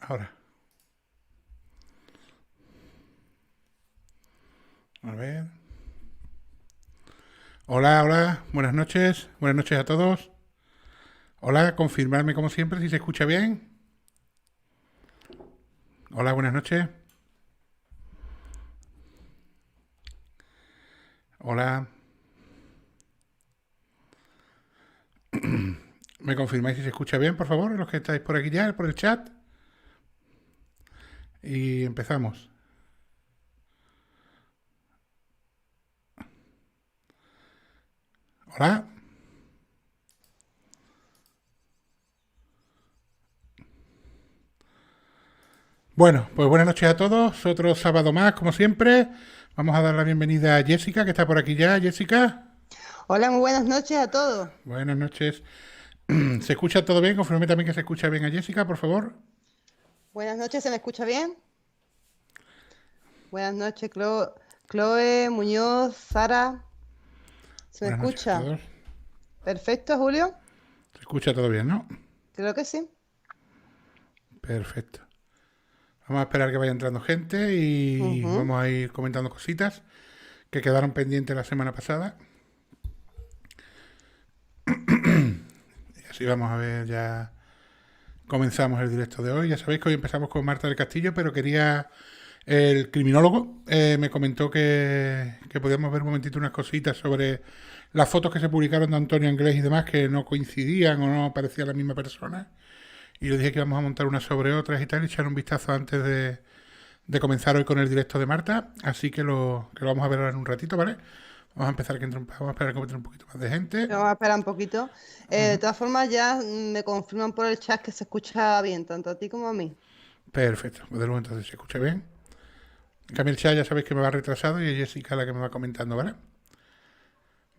Ahora, a ver. Hola, hola, buenas noches. Buenas noches a todos. Hola, confirmarme como siempre si se escucha bien. Hola, buenas noches. Hola, ¿me confirmáis si se escucha bien, por favor? Los que estáis por aquí ya, por el chat. Y empezamos. Hola. Bueno, pues buenas noches a todos. Otro sábado más, como siempre. Vamos a dar la bienvenida a Jessica, que está por aquí ya. Jessica, Hola, muy buenas noches a todos. buenas noches. ¿Se escucha todo bien? Confirme también que se escucha bien a Jessica, por favor. Buenas noches, ¿se me escucha bien? Buenas noches, Chloe, Muñoz, Sara. ¿Se me Buenas noches a escucha? todos. Perfecto, Julio. Se escucha todo bien, ¿no? Creo que sí. Perfecto. Vamos a esperar que vaya entrando gente y Ujú. vamos a ir comentando cositas que quedaron pendientes la semana pasada. Y así vamos a ver ya. Comenzamos el directo de hoy. Ya sabéis que hoy empezamos con Marta del Castillo, pero quería. El criminólogo me comentó que podíamos ver un momentito unas cositas sobre las fotos que se publicaron de Antonio Anglés y demás que no coincidían o no parecía la misma persona. Y le dije que íbamos a montar unas sobre otras y tal, y echar un vistazo antes de comenzar hoy con el directo de Marta. Así que lo vamos a ver ahora en un ratito, ¿vale? Vamos a empezar vamos a esperar que entre un poquito más de gente. Vamos a esperar un poquito. De todas formas, ya me confirman por el chat que se escucha bien, tanto a ti como a mí. Perfecto, pues de luego entonces se escucha bien. Camil Chá ya sabéis que me va retrasado y es Jessica la que me va comentando, ¿vale?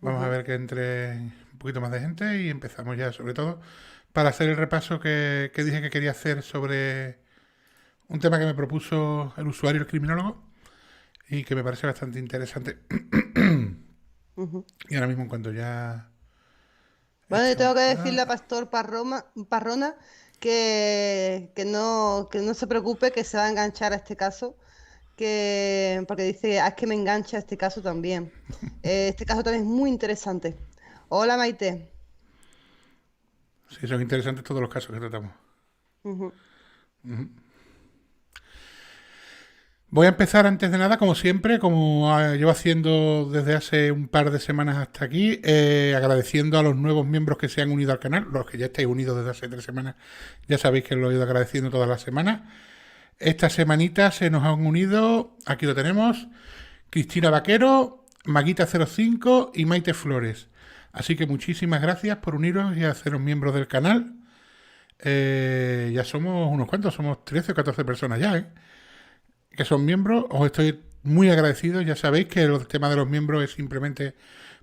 Vamos a Ujú. ver que entre un poquito más de gente y empezamos ya, sobre todo para hacer el repaso que dije que quería hacer sobre un tema que me propuso el usuario, el criminólogo, y que me parece bastante interesante. Ujú. Y ahora mismo, en cuanto ya Bueno, yo esto tengo que está. decirle a Pastor Parrona que no se preocupe, que se va a enganchar a este caso, porque dice, es que me engancha este caso también. Este caso también es muy interesante. Hola, Maite. Sí, son interesantes todos los casos que tratamos. Ujú. Voy a empezar antes de nada, como siempre, como llevo haciendo desde hace un par de semanas hasta aquí, agradeciendo a los nuevos miembros que se han unido al canal, los que ya estáis unidos desde hace 3 semanas, ya sabéis que lo he ido agradeciendo todas las semanas. Esta semanita se nos han unido, aquí lo tenemos, Cristina Vaquero, Maguita05 y Maite Flores. Así que muchísimas gracias por uniros y haceros miembros del canal. Ya somos unos cuantos, somos 13 o 14 personas ya, ¿eh? Que son miembros. Os estoy muy agradecido. Ya sabéis que el tema de los miembros es simplemente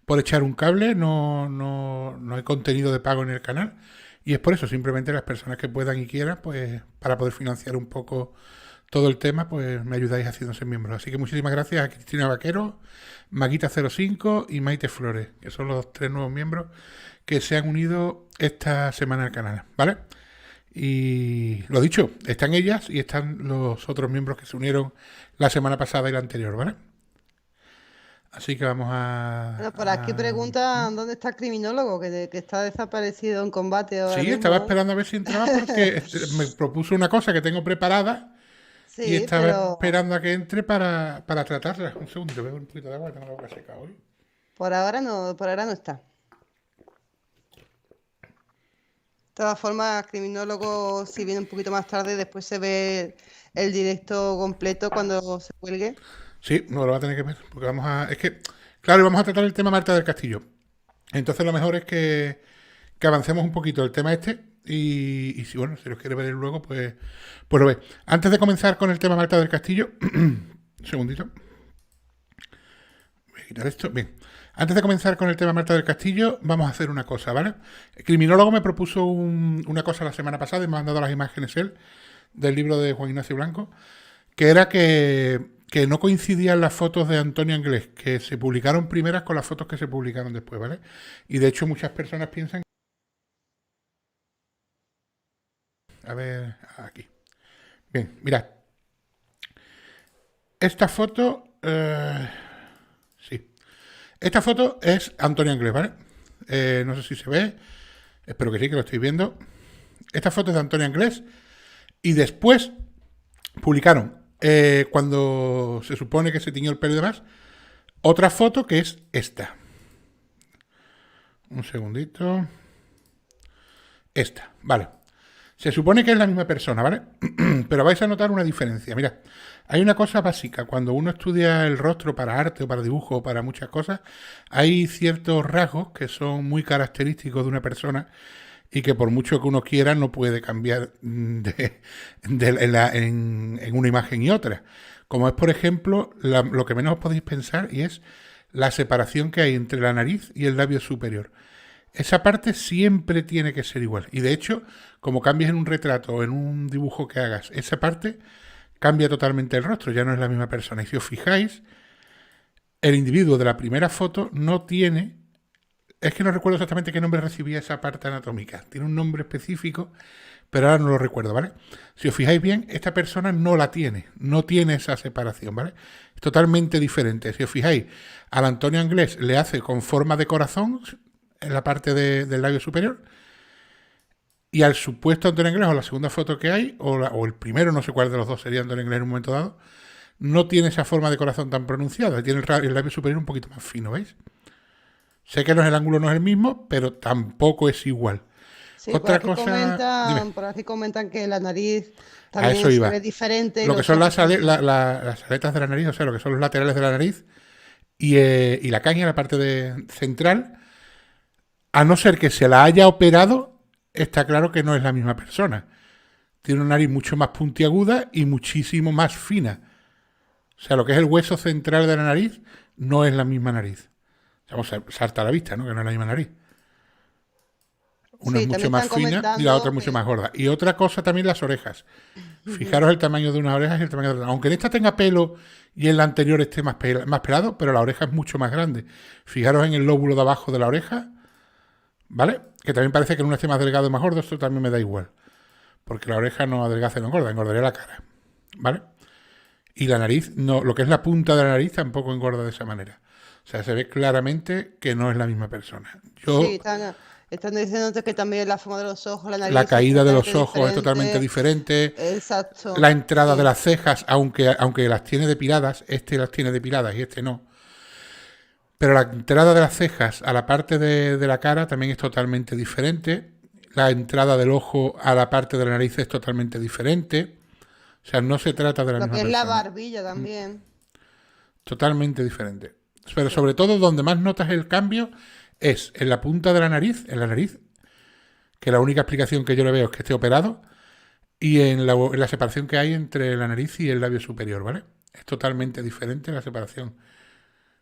por echar un cable, no hay contenido de pago en el canal. Y es por eso, simplemente las personas que puedan y quieran, pues para poder financiar un poco todo el tema, pues me ayudáis haciéndose miembros. Así que muchísimas gracias a Cristina Vaquero, Maguita05 y Maite Flores, que son los tres nuevos miembros que se han unido esta semana al canal, ¿vale? Y lo dicho, están ellas y están los otros miembros que se unieron la semana pasada y la anterior, ¿vale? Así que vamos Bueno, por aquí preguntan dónde está el criminólogo, que está desaparecido en combate ahora Sí, estaba mismo. esperando a ver si entraba porque me propuso una cosa que tengo preparada y Sí, estaba pero esperando a que entre para tratarla. Un segundo, bebo un poquito de agua, tengo la boca seca hoy. por ahora no está. De todas formas, criminólogo, si viene un poquito más tarde, después se ve el directo completo cuando se cuelgue. Sí, no lo va a tener que ver, porque vamos a... Es que, claro, vamos a tratar el tema Marta del Castillo. Entonces lo mejor es que avancemos un poquito el tema este y si, bueno, si los quiere ver luego, pues lo ve. Antes de comenzar con el tema Marta del Castillo, un segundito, voy a quitar esto. Bien, antes de comenzar con el tema Marta del Castillo, vamos a hacer una cosa, ¿vale? El criminólogo me propuso una cosa la semana pasada y me ha mandado las imágenes él del libro de Juan Ignacio Blanco, que era que no coincidían las fotos de Antonio Anglés, que se publicaron primeras con las fotos que se publicaron después, ¿vale? Y de hecho muchas personas piensan, a ver, aquí. Bien, mirad. Esta foto... sí. Esta foto es Antonio Anglés, ¿vale? No sé si se ve. Espero que sí, que lo estéis viendo. Esta foto es de Antonio Anglés. Y después publicaron, cuando se supone que se tiñó el pelo y demás, otra foto que es esta. Un segundito. Esta, vale. Se supone que es la misma persona, ¿vale? Pero vais a notar una diferencia. Mira, hay una cosa básica. Cuando uno estudia el rostro para arte o para dibujo o para muchas cosas, hay ciertos rasgos que son muy característicos de una persona y que por mucho que uno quiera no puede cambiar en una imagen y otra. Como es, por ejemplo, lo que menos os podéis pensar y es la separación que hay entre la nariz y el labio superior. Esa parte siempre tiene que ser igual. Y de hecho, como cambies en un retrato o en un dibujo que hagas, esa parte cambia totalmente el rostro, ya no es la misma persona. Y si os fijáis, el individuo de la primera foto no tiene... Es que no recuerdo exactamente qué nombre recibía esa parte anatómica. Tiene un nombre específico, pero ahora no lo recuerdo, ¿vale? Si os fijáis bien, esta persona no la tiene. No tiene esa separación, ¿vale? Es totalmente diferente. Si os fijáis, al Antonio Anglés le hace con forma de corazón en la parte del labio superior, y al supuesto Antonio Anglés, o la segunda foto que hay, o el primero, no sé cuál de los dos sería Antonio Anglés en un momento dado, no tiene esa forma de corazón tan pronunciada, tiene el labio superior un poquito más fino, ¿veis? Sé que el ángulo no es el mismo, pero tampoco es igual. Sí, Otra cosa... Dime. por aquí comentan que la nariz A eso también se iba. ve diferente y Lo que los son ojos también. las aletas de la nariz, o sea, lo que son los laterales de la nariz y la caña, la parte central, a no ser que se la haya operado, está claro que no es la misma persona. Tiene una nariz mucho más puntiaguda y muchísimo más fina. O sea, lo que es el hueso central de la nariz no es la misma nariz. Vamos a salta a la vista, ¿no? Que no es la misma nariz. Una es Sí, mucho también más están fina y la otra comentando es mucho que... más gorda. Y otra cosa también las orejas. Ujú. Fijaros el tamaño de unas orejas y el tamaño de otras. Aunque en esta tenga pelo y en la anterior esté más pelado, pero la oreja es mucho más grande. Fijaros en el lóbulo de abajo de la oreja, ¿vale? Que también parece que en una esté más delgado y más gordo, esto también me da igual. Porque la oreja no adelgaza y no engorda, engordaría la cara, ¿vale? Y la nariz, no, lo que es la punta de la nariz tampoco engorda de esa manera. O sea, se ve claramente que no es la misma persona. Sí, Yo, están diciéndote que también la forma de los ojos, la la nariz es caída de completamente los ojos es totalmente diferente. diferente. La Exacto, entrada de sí. las cejas, aunque las tiene depiladas, este las tiene depiladas y este no. Pero la entrada de las cejas a la parte de la cara también es totalmente diferente. La entrada del ojo a la parte de la nariz es totalmente diferente. O sea, no se trata de la Lo misma que es la persona. barbilla también. Totalmente diferente. Pero Sí. sobre todo donde más notas el cambio es en la punta de la nariz, que la única explicación que yo le veo es que esté operado, y en la separación que hay entre la nariz y el labio superior, ¿vale? Es totalmente diferente la separación.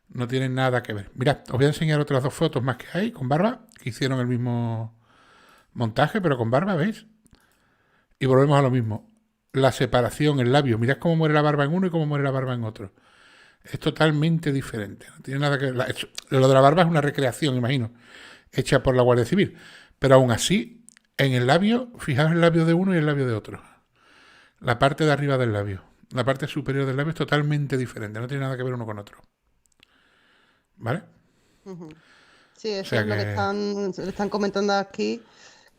No tienen nada que ver. Mirad, os voy a enseñar otras dos fotos más que hay con barba, que hicieron el mismo montaje, pero con barba, ¿veis? Y volvemos a lo mismo. La separación, el labio. Mirad cómo muere la barba en uno y cómo muere la barba en otro. Es totalmente diferente. No tiene nada que ver. Lo de la barba es una recreación, imagino, hecha por la Guardia Civil. Pero aún así, en el labio, fijaos el labio de uno y el labio de otro. La parte de arriba del labio. La parte superior del labio es totalmente diferente. No tiene nada que ver uno con otro. ¿Vale? Ujú. Sí, O eso sea es lo que que... le están comentando aquí.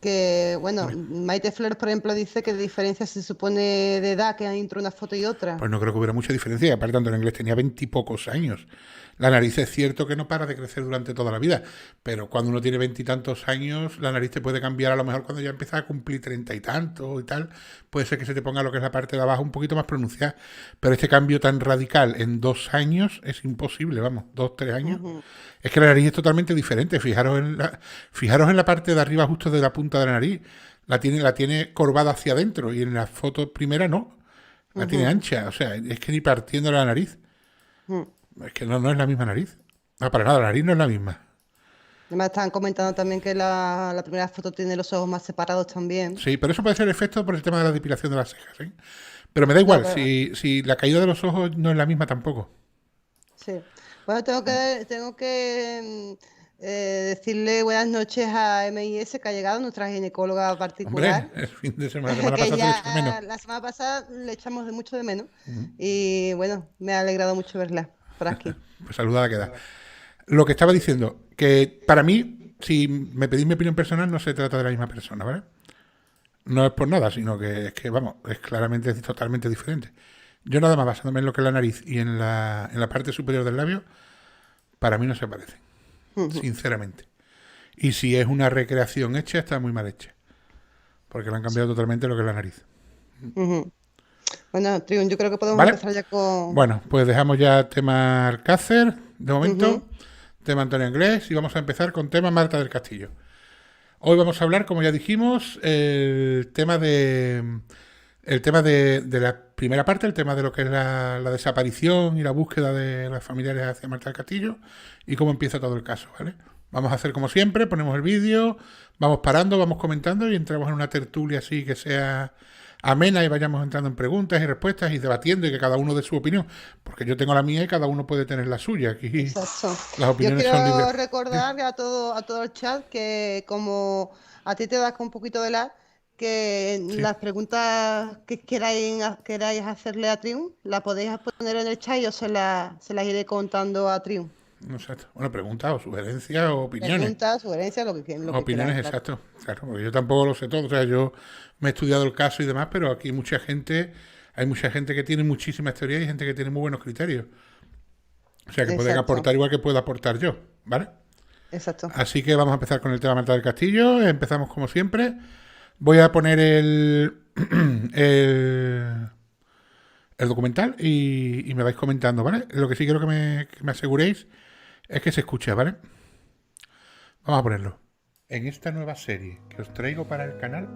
Que, bueno, Dime. Maite Flores, por ejemplo, dice que diferencia se supone de edad que hay entre una foto y otra. Pues no creo que hubiera mucha diferencia. Y aparte, Antonio Inglés tenía 20 y pocos años. La nariz es cierto que no para de crecer durante toda la vida, pero cuando uno tiene 20 y tantos años, la nariz te puede cambiar a lo mejor cuando ya empiezas a cumplir 30 y tantos y tal. Puede ser que se te ponga lo que es la parte de abajo un poquito más pronunciada. Pero este cambio tan radical en 2 años es imposible, vamos, 2, 3 años. Ujú. Es que la nariz es totalmente diferente. Fijaros en la parte de arriba justo de la punta de la nariz. La tiene corvada hacia adentro y en la foto primera no. La tiene Ujú. ancha, o sea, es que ni partiendo la nariz. Ujú. Es que no es la misma nariz. No, para nada, la nariz no es la misma. Además, están comentando también que la primera foto tiene los ojos más separados también. Sí, pero eso puede ser efecto por el tema de la depilación de las cejas, ¿eh? Pero me da No, igual, pero si la caída de los ojos no es la misma tampoco. sí. Bueno, tengo que decirle buenas noches a MIS, que ha llegado, nuestra ginecóloga particular. Hombre, el fin de semana pasada Que se le ya echó menos. la semana pasada le echamos mucho de menos. Y bueno, me ha alegrado mucho verla por aquí. Pues saludada queda. Lo que estaba diciendo, que para mí, si me pedís mi opinión personal, no se trata de la misma persona, ¿vale? No es por nada, sino que es que, vamos, es claramente totalmente diferente. Yo nada más basándome en lo que es la nariz y en la parte superior del labio, para mí no se parecen, sinceramente. Y si es una recreación hecha, está muy mal hecha. Porque le han cambiado totalmente lo que es la nariz. Ujú. Bueno, Triun, yo creo que podemos ¿Vale? empezar ya con... Bueno, pues dejamos ya tema Alcácer, de momento, Ujú. tema Antonio Inglés, y vamos a empezar con tema Marta del Castillo. Hoy vamos a hablar, como ya dijimos, el tema de la primera parte, el tema de lo que es la desaparición y la búsqueda de los familiares hacia Marta del Castillo y cómo empieza todo el caso, ¿vale? Vamos a hacer como siempre, ponemos el vídeo, vamos parando, vamos comentando y entramos en una tertulia así que sea amena y vayamos entrando en preguntas y respuestas y debatiendo y que cada uno dé su opinión, porque yo tengo la mía y cada uno puede tener la suya. Aquí Exacto. las Yo opiniones son quiero libres. recordar a todo el chat que como a ti te das con un poquito de lag, que Sí, las preguntas que queráis hacerle a Triun, la podéis poner en el chat y yo se las iré contando a Triun. exacto. Bueno, preguntas o sugerencias o opiniones. Preguntas, sugerencias, lo que Opiniones, queráis, claro. exacto. Claro, porque yo tampoco lo sé todo. O sea, yo me he estudiado el caso y demás, pero aquí hay mucha gente que tiene muchísimas teorías y gente que tiene muy buenos criterios. O sea, que pueden Exacto, aportar igual que puedo aportar yo, ¿vale? exacto. Así que vamos a empezar con el tema Marta del Castillo. Empezamos como siempre. Voy a poner el, el documental y me vais comentando, ¿vale? Lo que sí quiero que me aseguréis es que se escuche, ¿vale? Vamos a ponerlo. En esta nueva serie que os traigo para el canal,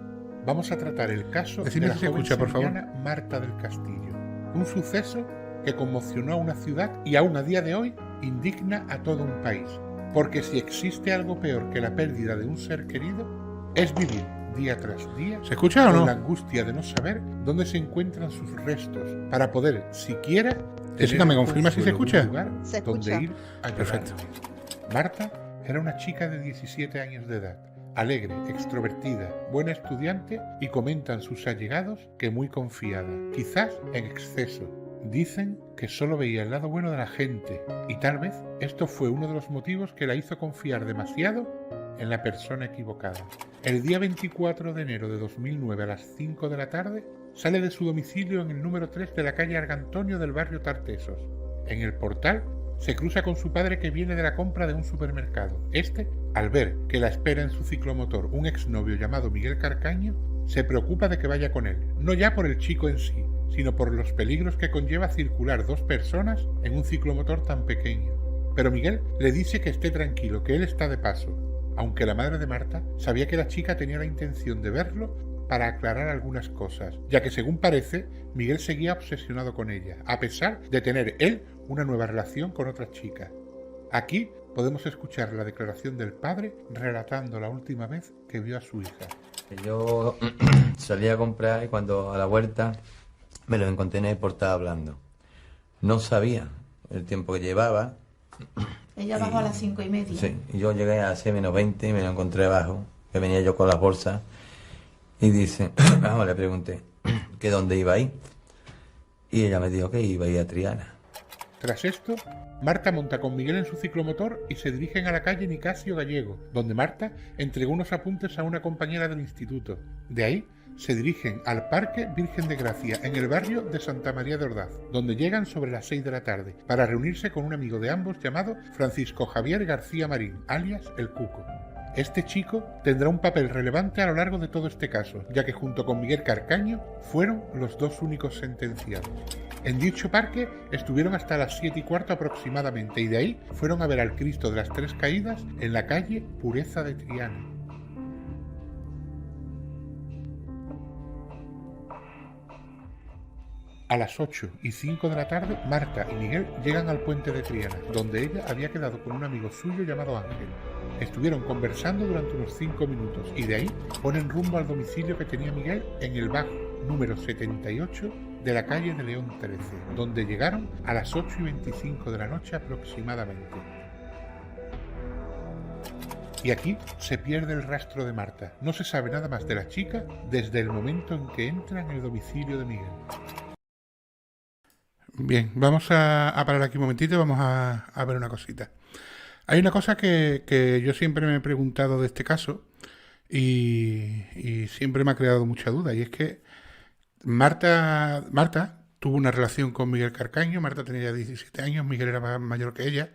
vamos a tratar el caso Decidme de la si se joven escucha, por favor. sevillana Marta del Castillo. Un suceso que conmocionó a una ciudad y aún a día de hoy indigna a todo un país. Porque si existe algo peor que la pérdida de un ser querido, es vivir día tras día ¿Se escucha o con no? la angustia de no saber dónde se encuentran sus restos para poder siquiera Jessica, ¿me confirma si se escucha? un lugar Se donde escucha. ir a Perfecto. llorar. Marta era una chica de 17 años de edad, alegre, extrovertida, buena estudiante y comentan sus allegados que muy confiada, quizás en exceso. Dicen que solo veía el lado bueno de la gente y tal vez esto fue uno de los motivos que la hizo confiar demasiado en la persona equivocada. El día 24 de enero de 2009 a las 5 de la tarde sale de su domicilio en el número 3 de la calle Argantonio del barrio Tartesos. En el portal se cruza con su padre que viene de la compra de un supermercado. Este, al ver que la espera en su ciclomotor un exnovio llamado Miguel Carcaño, se preocupa de que vaya con él, no ya por el chico en sí, sino por los peligros que conlleva circular dos personas en un ciclomotor tan pequeño. Pero Miguel le dice que esté tranquilo, que él está de paso, aunque la madre de Marta sabía que la chica tenía la intención de verlo para aclarar algunas cosas, ya que según parece, Miguel seguía obsesionado con ella, a pesar de tener él una nueva relación con otra chica. Aquí podemos escuchar la declaración del padre relatando la última vez que vio a su hija. Yo salí a comprar y cuando a la vuelta me lo encontré en el portal hablando. No sabía el tiempo que llevaba. Ella bajó a las 5:30. Sí, y yo llegué a 6:20 y me lo encontré abajo, que venía yo con las bolsas. Y dice, vamos, le pregunté, ¿que dónde iba ahí? Y ella me dijo que iba a ir a Triana. Tras esto, Marta monta con Miguel en su ciclomotor y se dirigen a la calle Nicasio Gallego, donde Marta entregó unos apuntes a una compañera del instituto. De ahí se dirigen al Parque Virgen de Gracia, en el barrio de Santa María de Ordaz, donde llegan sobre las 6 de la tarde, para reunirse con un amigo de ambos llamado Francisco Javier García Marín, alias El Cuco. Este chico tendrá un papel relevante a lo largo de todo este caso, ya que junto con Miguel Carcaño fueron los dos únicos sentenciados. En dicho parque estuvieron hasta las 7:15 aproximadamente y de ahí fueron a ver al Cristo de las Tres Caídas en la calle Pureza de Triana. A las 8:05 de la tarde, Marta y Miguel llegan al puente de Triana, donde ella había quedado con un amigo suyo llamado Ángel. Estuvieron conversando durante unos 5 minutos y de ahí ponen rumbo al domicilio que tenía Miguel en el bajo número 78 de la calle de León 13, donde llegaron a las 8:25 de la noche aproximadamente. Y aquí se pierde el rastro de Marta. No se sabe nada más de la chica desde el momento en que entra en el domicilio de Miguel. Bien, vamos a parar aquí un momentito y vamos a ver una cosita. Hay una cosa que yo siempre me he preguntado de este caso y siempre me ha creado mucha duda, y es que Marta tuvo una relación con Miguel Carcaño. Marta tenía ya 17 años, Miguel era más mayor que ella,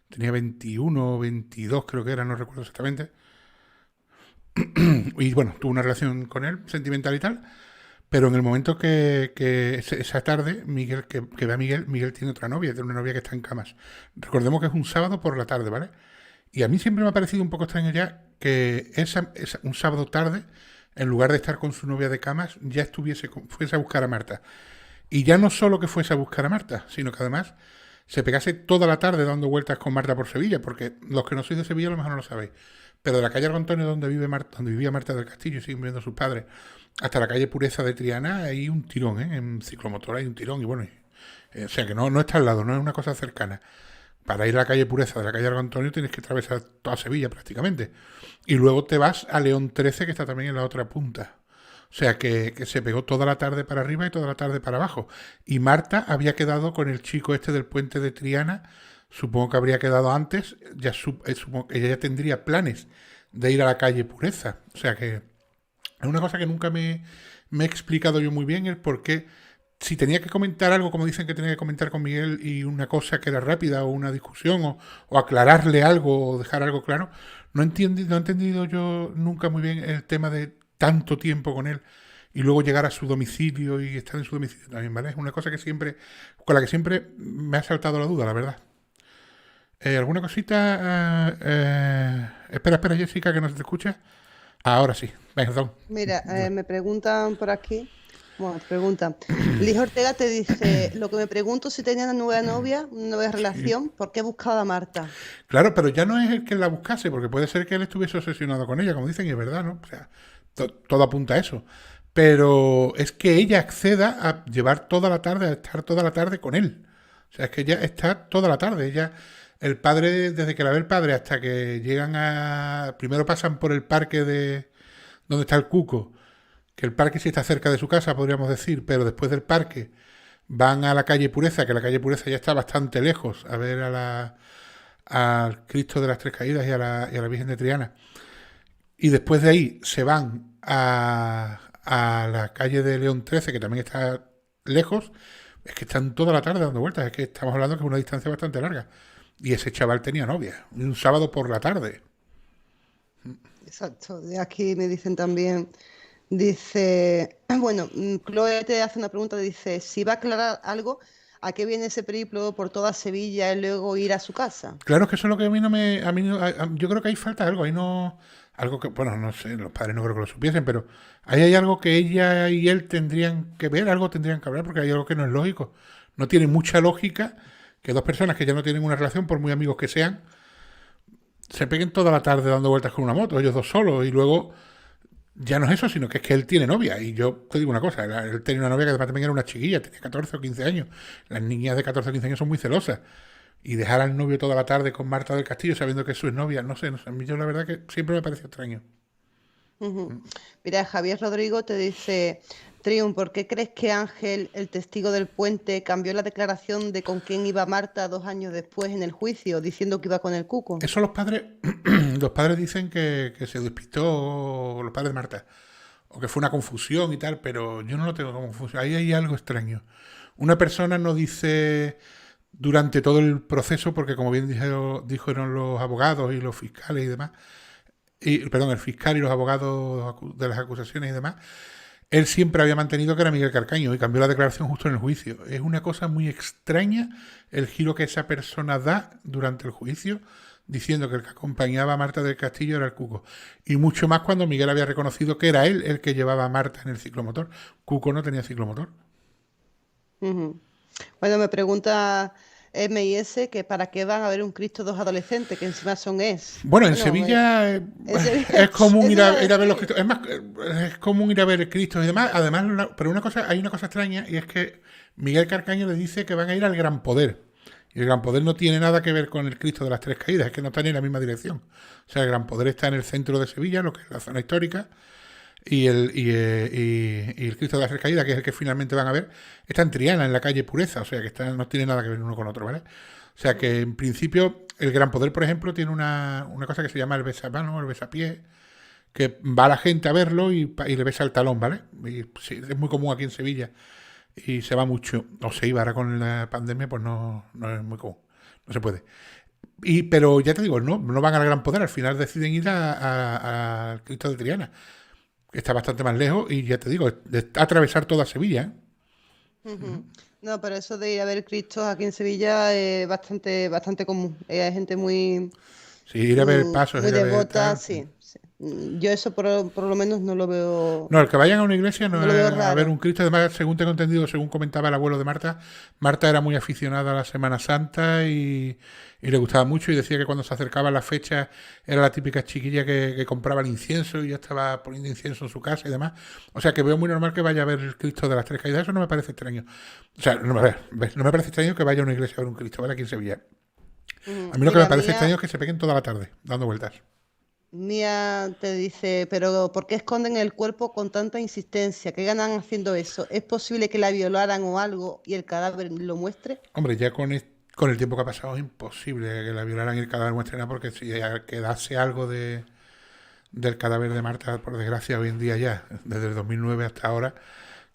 tenía 21 o 22 creo que era, no recuerdo exactamente. Y bueno, tuvo una relación con él, sentimental y tal, pero en el momento que esa tarde, que ve a Miguel tiene otra novia, tiene una novia que está en camas. Recordemos que es un sábado por la tarde, ¿vale? Y a mí siempre me ha parecido un poco extraño ya que un sábado tarde, en lugar de estar con su novia de camas, ya fuese a buscar a Marta. Y ya no solo que fuese a buscar a Marta, sino que además se pegase toda la tarde dando vueltas con Marta por Sevilla, porque los que no sois de Sevilla a lo mejor no lo sabéis. Pero de la calle Arco Antonio, donde vivía Marta del Castillo y siguen viviendo sus padres, hasta la calle Pureza de Triana hay un tirón, ¿eh? En ciclomotor hay un tirón, y bueno, o sea que no está al lado, no es una cosa cercana. Para ir a la calle Pureza de la calle Arco Antonio tienes que atravesar toda Sevilla prácticamente. Y luego te vas a León 13, que está también en la otra punta. O sea que se pegó toda la tarde para arriba y toda la tarde para abajo. Y Marta había quedado con el chico este del puente de Triana. Supongo que habría quedado antes. Supongo que ella ya tendría planes de ir a la calle Pureza. O sea que es una cosa que nunca me he explicado yo muy bien, el por qué, si tenía que comentar algo, como dicen que tenía que comentar con Miguel, y una cosa que era rápida, o una discusión, o aclararle algo, o dejar algo claro, no he entendido yo nunca muy bien el tema de tanto tiempo con él y luego llegar a su domicilio y estar en su domicilio también, ¿vale? Es una cosa con la que siempre me ha saltado la duda, la verdad. ¿Alguna cosita? Espera, Jessica, que no se te escucha. Ahora sí, perdón. Mira, me preguntan por aquí. Bueno, te preguntan. Liz Ortega te dice: lo que me pregunto si tenía una nueva novia, una nueva relación, ¿por qué buscaba a Marta? Claro, pero ya no es el que la buscase, porque puede ser que él estuviese obsesionado con ella, como dicen, y es verdad, ¿no? O sea, todo apunta a eso. Pero es que ella acceda a llevar toda la tarde, a estar toda la tarde con él. O sea, es que ella está toda la tarde. El padre, desde que la ve el padre hasta que llegan primero pasan por el parque donde está el Cuco, que el parque sí está cerca de su casa, podríamos decir, pero después del parque van a la calle Pureza, que la calle Pureza ya está bastante lejos, a ver al Cristo de las Tres Caídas y a la Virgen de Triana. Y después de ahí se van a la calle de León 13, que también está lejos. Es que están toda la tarde dando vueltas, es que estamos hablando que es una distancia bastante larga. Y ese chaval tenía novia, un sábado por la tarde. Exacto, de aquí me dicen también, dice, bueno, Chloe te hace una pregunta, dice, si va a aclarar algo, ¿a qué viene ese periplo por toda Sevilla y luego ir a su casa? Claro, es que eso es lo que a mí no me... yo creo que ahí falta algo, ahí no... Algo que, bueno, no sé, los padres no creo que lo supiesen, pero ahí hay algo que ella y él tendrían que ver, algo tendrían que hablar, porque hay algo que no es lógico. No tiene mucha lógica que dos personas que ya no tienen una relación, por muy amigos que sean, se peguen toda la tarde dando vueltas con una moto, ellos dos solos, y luego ya no es eso, sino que es que él tiene novia. Y yo te digo una cosa, él tenía una novia que además también era una chiquilla, tenía 14 o 15 años. Las niñas de 14 o 15 años son muy celosas. Y dejar al novio toda la tarde con Marta del Castillo sabiendo que es su novia, no sé, a mí yo la verdad que siempre me pareció extraño. Mira, Javier Rodrigo te dice, Triun, ¿por qué crees que Ángel, el testigo del puente, cambió la declaración de con quién iba Marta 2 años después en el juicio, diciendo que iba con el Cuco? Eso los padres dicen que se despistó, los padres de Marta, o que fue una confusión y tal, pero yo no lo tengo como confusión. Ahí hay algo extraño. Una persona no dice durante todo el proceso, porque como bien dijeron los abogados y los fiscales y demás, el fiscal y los abogados de las acusaciones y demás, él siempre había mantenido que era Miguel Carcaño y cambió la declaración justo en el juicio. Es una cosa muy extraña el giro que esa persona da durante el juicio, diciendo que el que acompañaba a Marta del Castillo era el Cuco. Y mucho más cuando Miguel había reconocido que era él el que llevaba a Marta en el ciclomotor. Cuco no tenía ciclomotor. Bueno, me pregunta M&S que para qué van a ver un Cristo dos adolescentes, que encima son Bueno, en Sevilla es común ir a ver los Cristos. Es más, es común ir a ver Cristos y demás. Además, pero hay una cosa extraña, y es que Miguel Carcaño le dice que van a ir al Gran Poder. Y el Gran Poder no tiene nada que ver con el Cristo de las Tres Caídas, es que no está ni en la misma dirección. O sea, el Gran Poder está en el centro de Sevilla, lo que es la zona histórica, y el Cristo de las Tres Caídas, que es el que finalmente van a ver, está en Triana, en la calle Pureza, o sea, que no tiene nada que ver uno con otro, ¿vale? O sea, que en principio el Gran Poder, por ejemplo, tiene una cosa que se llama el besamano, el besapié, que va la gente a verlo y le besa el talón, ¿vale? Y sí, es muy común aquí en Sevilla y se va mucho, o se iba ahora con la pandemia, pues no es muy común, no se puede. Pero ya te digo, no van al Gran Poder, al final deciden ir al Cristo de Triana, que está bastante más lejos y ya te digo, de atravesar toda Sevilla, ¿eh? Ujú. No, pero eso de ir a ver Cristo aquí en Sevilla es bastante común. Hay gente Sí, ir a ver pasos, muy ir a ver devota, tal. sí, sí. Yo eso por lo menos no lo veo, No, el que vayan a una iglesia no no lo veo es a ver raro. un Cristo. Además, según tengo entendido, según comentaba el abuelo de Marta, Marta era muy aficionada a la Semana Santa y le gustaba mucho y decía que cuando se acercaba la fecha era la típica chiquilla que compraba el incienso y ya estaba poniendo incienso en su casa y demás. O sea que veo muy normal que vaya a ver el Cristo de las Tres Caídas. Eso no me parece extraño. O sea, no me parece extraño que vaya a una iglesia a ver un Cristo, ¿vale? Aquí en Sevilla. A mí lo que me Mira, parece extraño es que se peguen toda la tarde dando vueltas. Mía te dice, pero ¿por qué esconden el cuerpo con tanta insistencia? ¿Qué ganan haciendo eso? ¿Es posible que la violaran o algo y el cadáver lo muestre? Hombre, ya con el tiempo que ha pasado es imposible que la violaran y el cadáver muestre nada, porque si quedase algo del cadáver de Marta, por desgracia, hoy en día ya, desde el 2009 hasta ahora,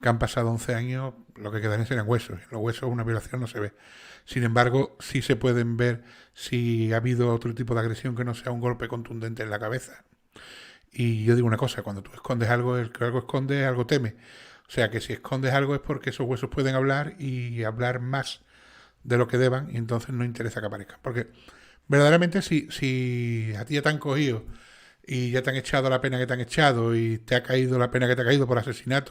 que han pasado 11 años, lo que quedan serían huesos. Y en los huesos una violación no se ve. Sin embargo, sí se pueden ver si ha habido otro tipo de agresión que no sea un golpe contundente en la cabeza. Y yo digo una cosa, cuando tú escondes algo, el que algo esconde, algo teme. O sea que si escondes algo es porque esos huesos pueden hablar y hablar más de lo que deban y entonces no interesa que aparezcan. Porque verdaderamente si a ti ya te han cogido y ya te han echado la pena que te han echado y te ha caído la pena que te ha caído por asesinato,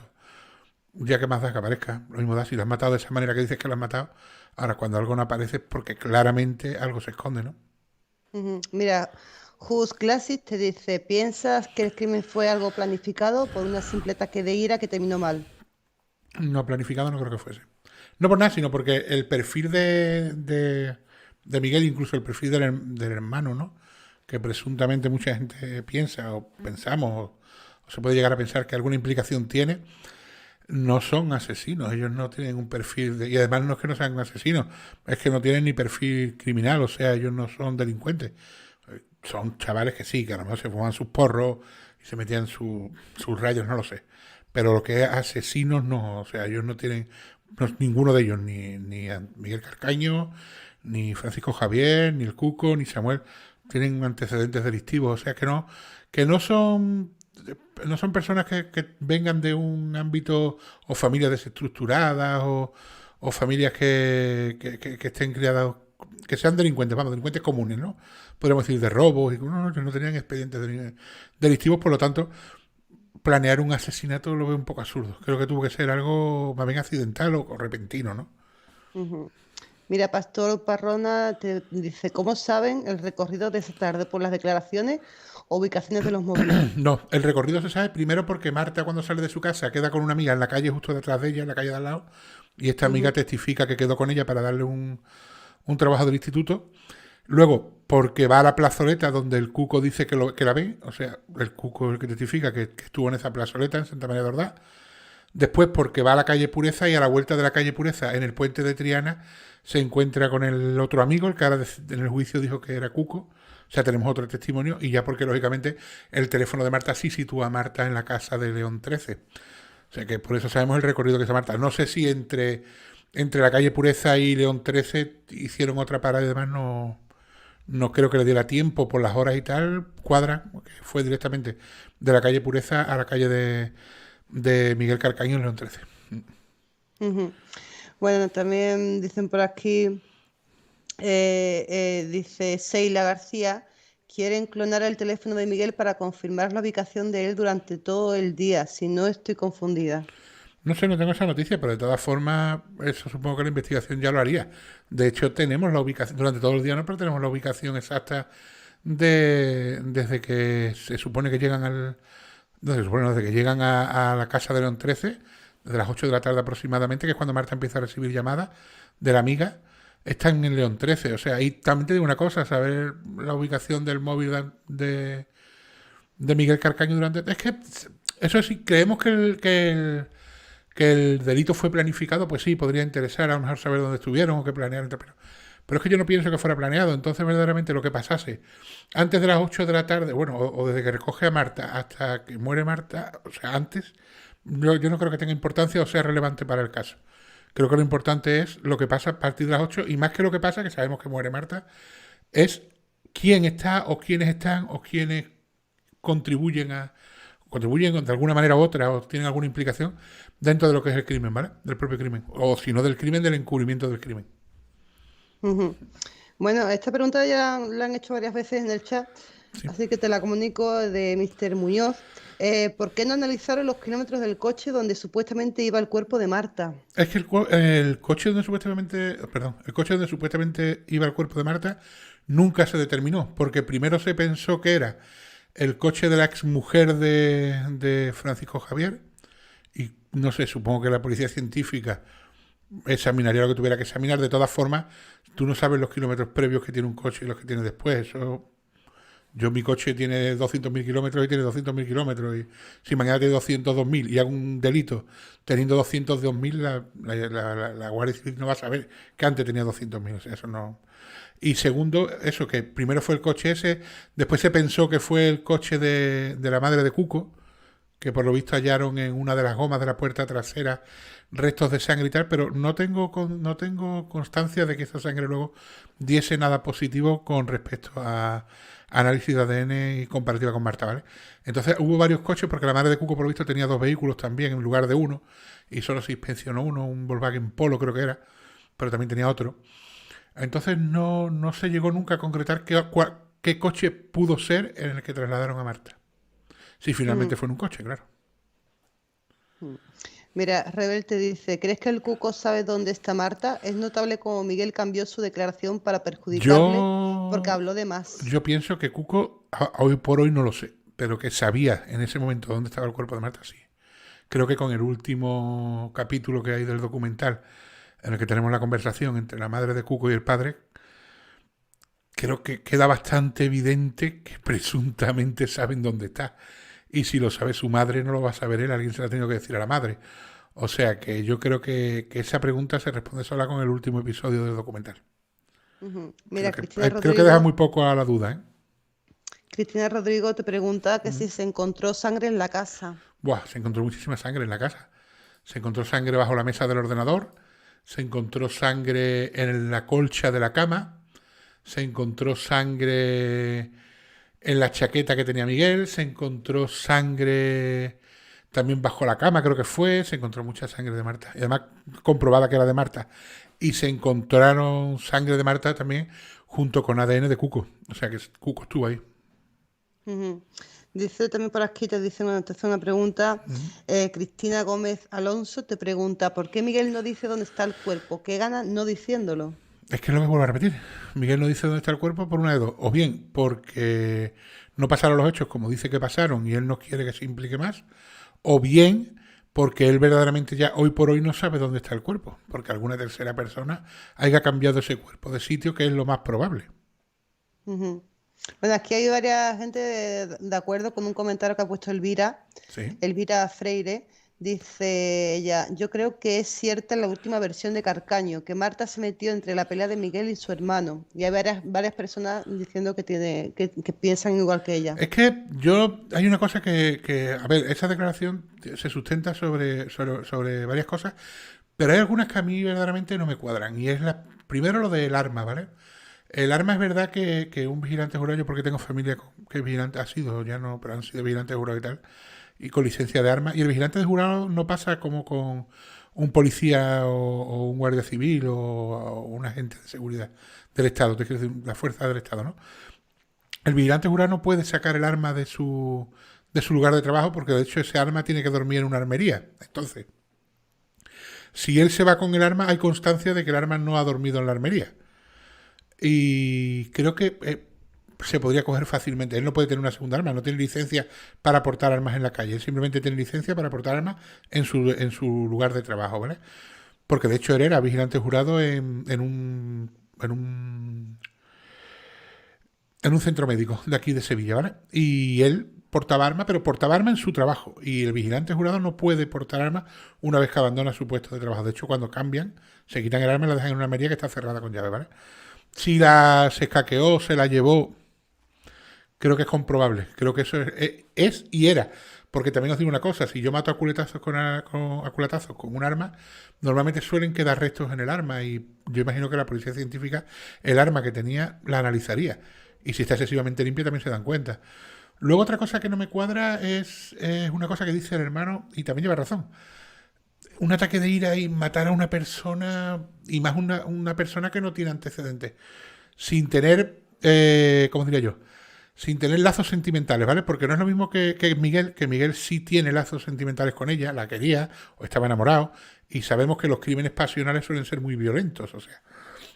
ya que más da que aparezca. Lo mismo da si lo has matado de esa manera que dices que lo has matado. Ahora, cuando algo no aparece es porque claramente algo se esconde, ¿no? Mira, Who's Classic te dice, ¿piensas que el crimen fue algo planificado por una simple ataque de ira que terminó mal? No planificado no creo que fuese. No por nada, sino porque el perfil de Miguel, incluso el perfil del hermano, ¿no? Que presuntamente mucha gente piensa o pensamos o se puede llegar a pensar que alguna implicación tiene, no son asesinos. Ellos no tienen un perfil y además no es que no sean asesinos, es que no tienen ni perfil criminal, o sea, ellos no son delincuentes. Son chavales que sí, que a lo mejor se fuman sus porros y se metían sus rayos, no lo sé. Pero lo que es asesinos no, o sea, ellos no tienen, ninguno de ellos, ni a Miguel Carcaño, ni Francisco Javier, ni el Cuco, ni Samuel, tienen antecedentes delictivos, o sea que no son personas que vengan de un ámbito o familias desestructuradas o familias que estén criadas, que sean delincuentes, vamos, delincuentes comunes, ¿no? Podríamos decir de robos, y no tenían expedientes delictivos, por lo tanto, planear un asesinato lo veo un poco absurdo. Creo que tuvo que ser algo más bien accidental o repentino, ¿no? Ujú. Mira, Pastor Parrona te dice, ¿cómo saben el recorrido de esa tarde por las declaraciones o ubicaciones de los móviles? No, el recorrido se sabe primero porque Marta cuando sale de su casa queda con una amiga en la calle justo detrás de ella, en la calle de al lado, y esta amiga testifica que quedó con ella para darle un trabajo del instituto. Luego, porque va a la plazoleta donde el Cuco dice que la ve, o sea, el Cuco es el que testifica que estuvo en esa plazoleta en Santa María de Ordaz. Después, porque va a la calle Pureza y a la vuelta de la calle Pureza, en el puente de Triana, se encuentra con el otro amigo, el que ahora en el juicio dijo que era Cuco. O sea, tenemos otro testimonio y ya porque, lógicamente, el teléfono de Marta sí sitúa a Marta en la casa de León 13. O sea, que por eso sabemos el recorrido que hizo Marta. No sé si entre la calle Pureza y León 13 hicieron otra parada y demás, no creo que le diera tiempo por las horas y tal, cuadra, que fue directamente de la calle Pureza a la calle de Miguel Carcaño en León 13. Ujú. Bueno, también dicen por aquí, dice Seila García, quieren clonar el teléfono de Miguel para confirmar la ubicación de él durante todo el día, si no estoy confundida. No sé, no tengo esa noticia, pero de todas formas, eso supongo que la investigación ya lo haría. De hecho, tenemos la ubicación, durante todo el día no, pero tenemos la ubicación exacta desde que se supone que llegan desde que llegan a la casa de León 13, desde las 8 de la tarde aproximadamente, que es cuando Marta empieza a recibir llamadas de la amiga, están en León 13. O sea, y también te digo una cosa, saber la ubicación del móvil de Miguel Carcaño durante... Es que eso sí, creemos que el delito fue planificado, pues sí, podría interesar a lo mejor saber dónde estuvieron o qué planearon, pero es que yo no pienso que fuera planeado. Entonces, verdaderamente, lo que pasase antes de las 8 de la tarde, bueno, o desde que recoge a Marta hasta que muere Marta, o sea, antes, yo no creo que tenga importancia o sea relevante para el caso. Creo que lo importante es lo que pasa a partir de las 8 y más que lo que pasa, que sabemos que muere Marta, es quién está o quiénes están o quiénes contribuyen de alguna manera u otra o tienen alguna implicación dentro de lo que es el crimen, ¿vale? Del propio crimen. O si no del crimen, del encubrimiento del crimen. Ujú. Bueno, esta pregunta ya la han hecho varias veces en el chat, Sí. así que te la comunico de Mr. Muñoz. ¿Por qué no analizaron los kilómetros del coche donde supuestamente iba el cuerpo de Marta? Es que el coche donde supuestamente iba el cuerpo de Marta nunca se determinó, porque primero se pensó que era el coche de la exmujer de Francisco Javier, y no sé, supongo que la policía científica examinaría lo que tuviera que examinar. De todas formas, tú no sabes los kilómetros previos que tiene un coche y los que tiene después. Mi coche tiene 200.000 kilómetros y tiene 200.000 kilómetros. Y si mañana tiene 202.000 y hago un delito teniendo 202.000, la Guardia Civil no va a saber que antes tenía 200.000. O sea, eso no. Y segundo, eso, que primero fue el coche ese, después se pensó que fue el coche de la madre de Cuco, que por lo visto hallaron en una de las gomas de la puerta trasera restos de sangre y tal, pero no tengo constancia de que esa sangre luego diese nada positivo con respecto a análisis de ADN y comparativa con Marta, ¿vale? Entonces hubo varios coches, porque la madre de Cuco por lo visto tenía 2 vehículos también en lugar de uno, y solo se inspeccionó uno, un Volkswagen Polo creo que era, pero también tenía otro. Entonces no se llegó nunca a concretar qué coche pudo ser en el que trasladaron a Marta. Si finalmente fue en un coche, claro. Mira, Rebel te dice, ¿crees que el Cuco sabe dónde está Marta? Es notable como Miguel cambió su declaración para perjudicarle porque habló de más. Yo pienso que Cuco, hoy por hoy no lo sé, pero que sabía en ese momento dónde estaba el cuerpo de Marta, sí. Creo que con el último capítulo que hay del documental, en el que tenemos la conversación entre la madre de Cuco y el padre, creo que queda bastante evidente que presuntamente saben dónde está. Y si lo sabe su madre, no lo va a saber él, alguien se lo ha tenido que decir a la madre. O sea que yo creo que esa pregunta se responde sola con el último episodio del documental. Mira, Creo que deja muy poco a la duda, ¿eh? Cristina Rodrigo te pregunta que si se encontró sangre en la casa. Buah, se encontró muchísima sangre en la casa. Se encontró sangre bajo la mesa del ordenador, se encontró sangre en la colcha de la cama, se encontró sangre en la chaqueta que tenía Miguel, se encontró sangre también bajo la cama, creo que fue, se encontró mucha sangre de Marta, y además comprobada que era de Marta, y se encontraron sangre de Marta también junto con ADN de Cuco, o sea que Cuco estuvo ahí. Dice también por aquí, te hace una pregunta, Cristina Gómez Alonso te pregunta, ¿por qué Miguel no dice dónde está el cuerpo? ¿Qué gana no diciéndolo? Es que lo que vuelvo a repetir. Miguel no dice dónde está el cuerpo por una de dos. O bien porque no pasaron los hechos como dice que pasaron y él no quiere que se implique más. O bien porque él verdaderamente ya hoy por hoy no sabe dónde está el cuerpo. Porque alguna tercera persona haya cambiado ese cuerpo de sitio, que es lo más probable. Bueno, aquí hay varias gente de acuerdo con un comentario que ha puesto Elvira. Sí. Elvira Freire. Dice ella, yo creo que es cierta la última versión de Carcaño, que Marta se metió entre la pelea de Miguel y su hermano. Y hay varias personas diciendo que piensan igual que ella. Es que hay una cosa que a ver, esa declaración se sustenta sobre varias cosas, pero hay algunas que a mí verdaderamente no me cuadran. Y es primero lo del arma, ¿vale? El arma es verdad que un vigilante jurado, yo porque tengo familia que es vigilante, ha sido, ya no, pero han sido vigilantes jurados y tal, y con licencia de armas. Y el vigilante de jurado no pasa como con un policía o un guardia civil o un agente de seguridad del Estado, te quiero decir, la fuerza del Estado, ¿no? El vigilante jurado no puede sacar el arma de su lugar de trabajo porque de hecho ese arma tiene que dormir en una armería. Entonces, si él se va con el arma, hay constancia de que el arma no ha dormido en la armería. Y creo que se podría coger fácilmente. Él no puede tener una segunda arma, no tiene licencia para portar armas en la calle. Él simplemente tiene licencia para portar armas en su lugar de trabajo, ¿vale? porque de hecho él era vigilante jurado en un centro médico de aquí de Sevilla, ¿vale? Y él portaba arma, pero portaba arma en su trabajo. Y el vigilante jurado no puede portar arma una vez que abandona su puesto de trabajo. De hecho, cuando cambian, se quitan el arma y la dejan en una armería que está cerrada con llave, ¿vale? Si se escaqueó, se la llevó, creo que es comprobable. Creo que eso es y era. Porque también os digo una cosa, si yo mato a culetazos con un arma, normalmente suelen quedar restos en el arma y yo imagino que la policía científica el arma que tenía la analizaría. Y si está excesivamente limpia también se dan cuenta. Luego otra cosa que no me cuadra es una cosa que dice el hermano, y también lleva razón. Un ataque de ira y matar a una persona, y más una persona que no tiene antecedentes, sin tener, ¿cómo diría yo? Sin tener lazos sentimentales, ¿vale? Porque no es lo mismo que Miguel sí tiene lazos sentimentales con ella, la quería o estaba enamorado, y sabemos que los crímenes pasionales suelen ser muy violentos, o sea,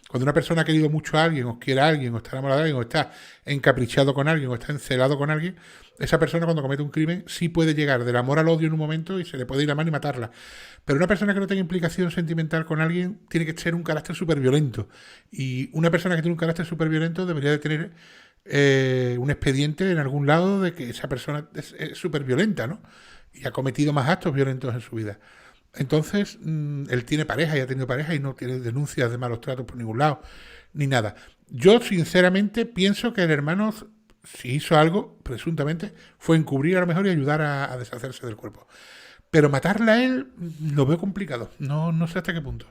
cuando una persona ha querido mucho a alguien, o quiere a alguien, o está enamorada de alguien, o está encaprichado con alguien, o está encelado con alguien, esa persona cuando comete un crimen sí puede llegar del amor al odio en un momento y se le puede ir la mano y matarla. Pero una persona que no tenga implicación sentimental con alguien tiene que ser un carácter súper violento. Y una persona que tiene un carácter súper violento debería de tener un expediente en algún lado de que esa persona es súper violenta, ¿no? Y ha cometido más actos violentos en su vida. Entonces, él tiene pareja y ha tenido pareja y no tiene denuncias de malos tratos por ningún lado, ni nada. Yo, sinceramente, pienso que el hermano, si hizo algo, presuntamente, fue encubrir a lo mejor y ayudar a deshacerse del cuerpo. Pero matarla a él lo veo complicado. No sé hasta qué punto.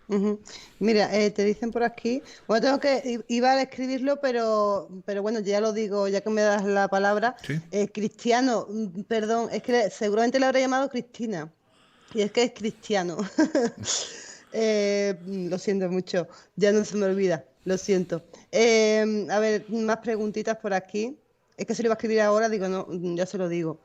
Ujú. Mira, te dicen por aquí, bueno, iba a escribirlo, pero bueno, ya lo digo, ya que me das la palabra. ¿Sí? Cristiano, perdón, es que seguramente le habrá llamado Cristina, y es que es cristiano. Lo siento mucho, ya no se me olvida, lo siento. A ver, más preguntitas por aquí. Es que se lo iba a escribir ahora, digo, no, ya se lo digo.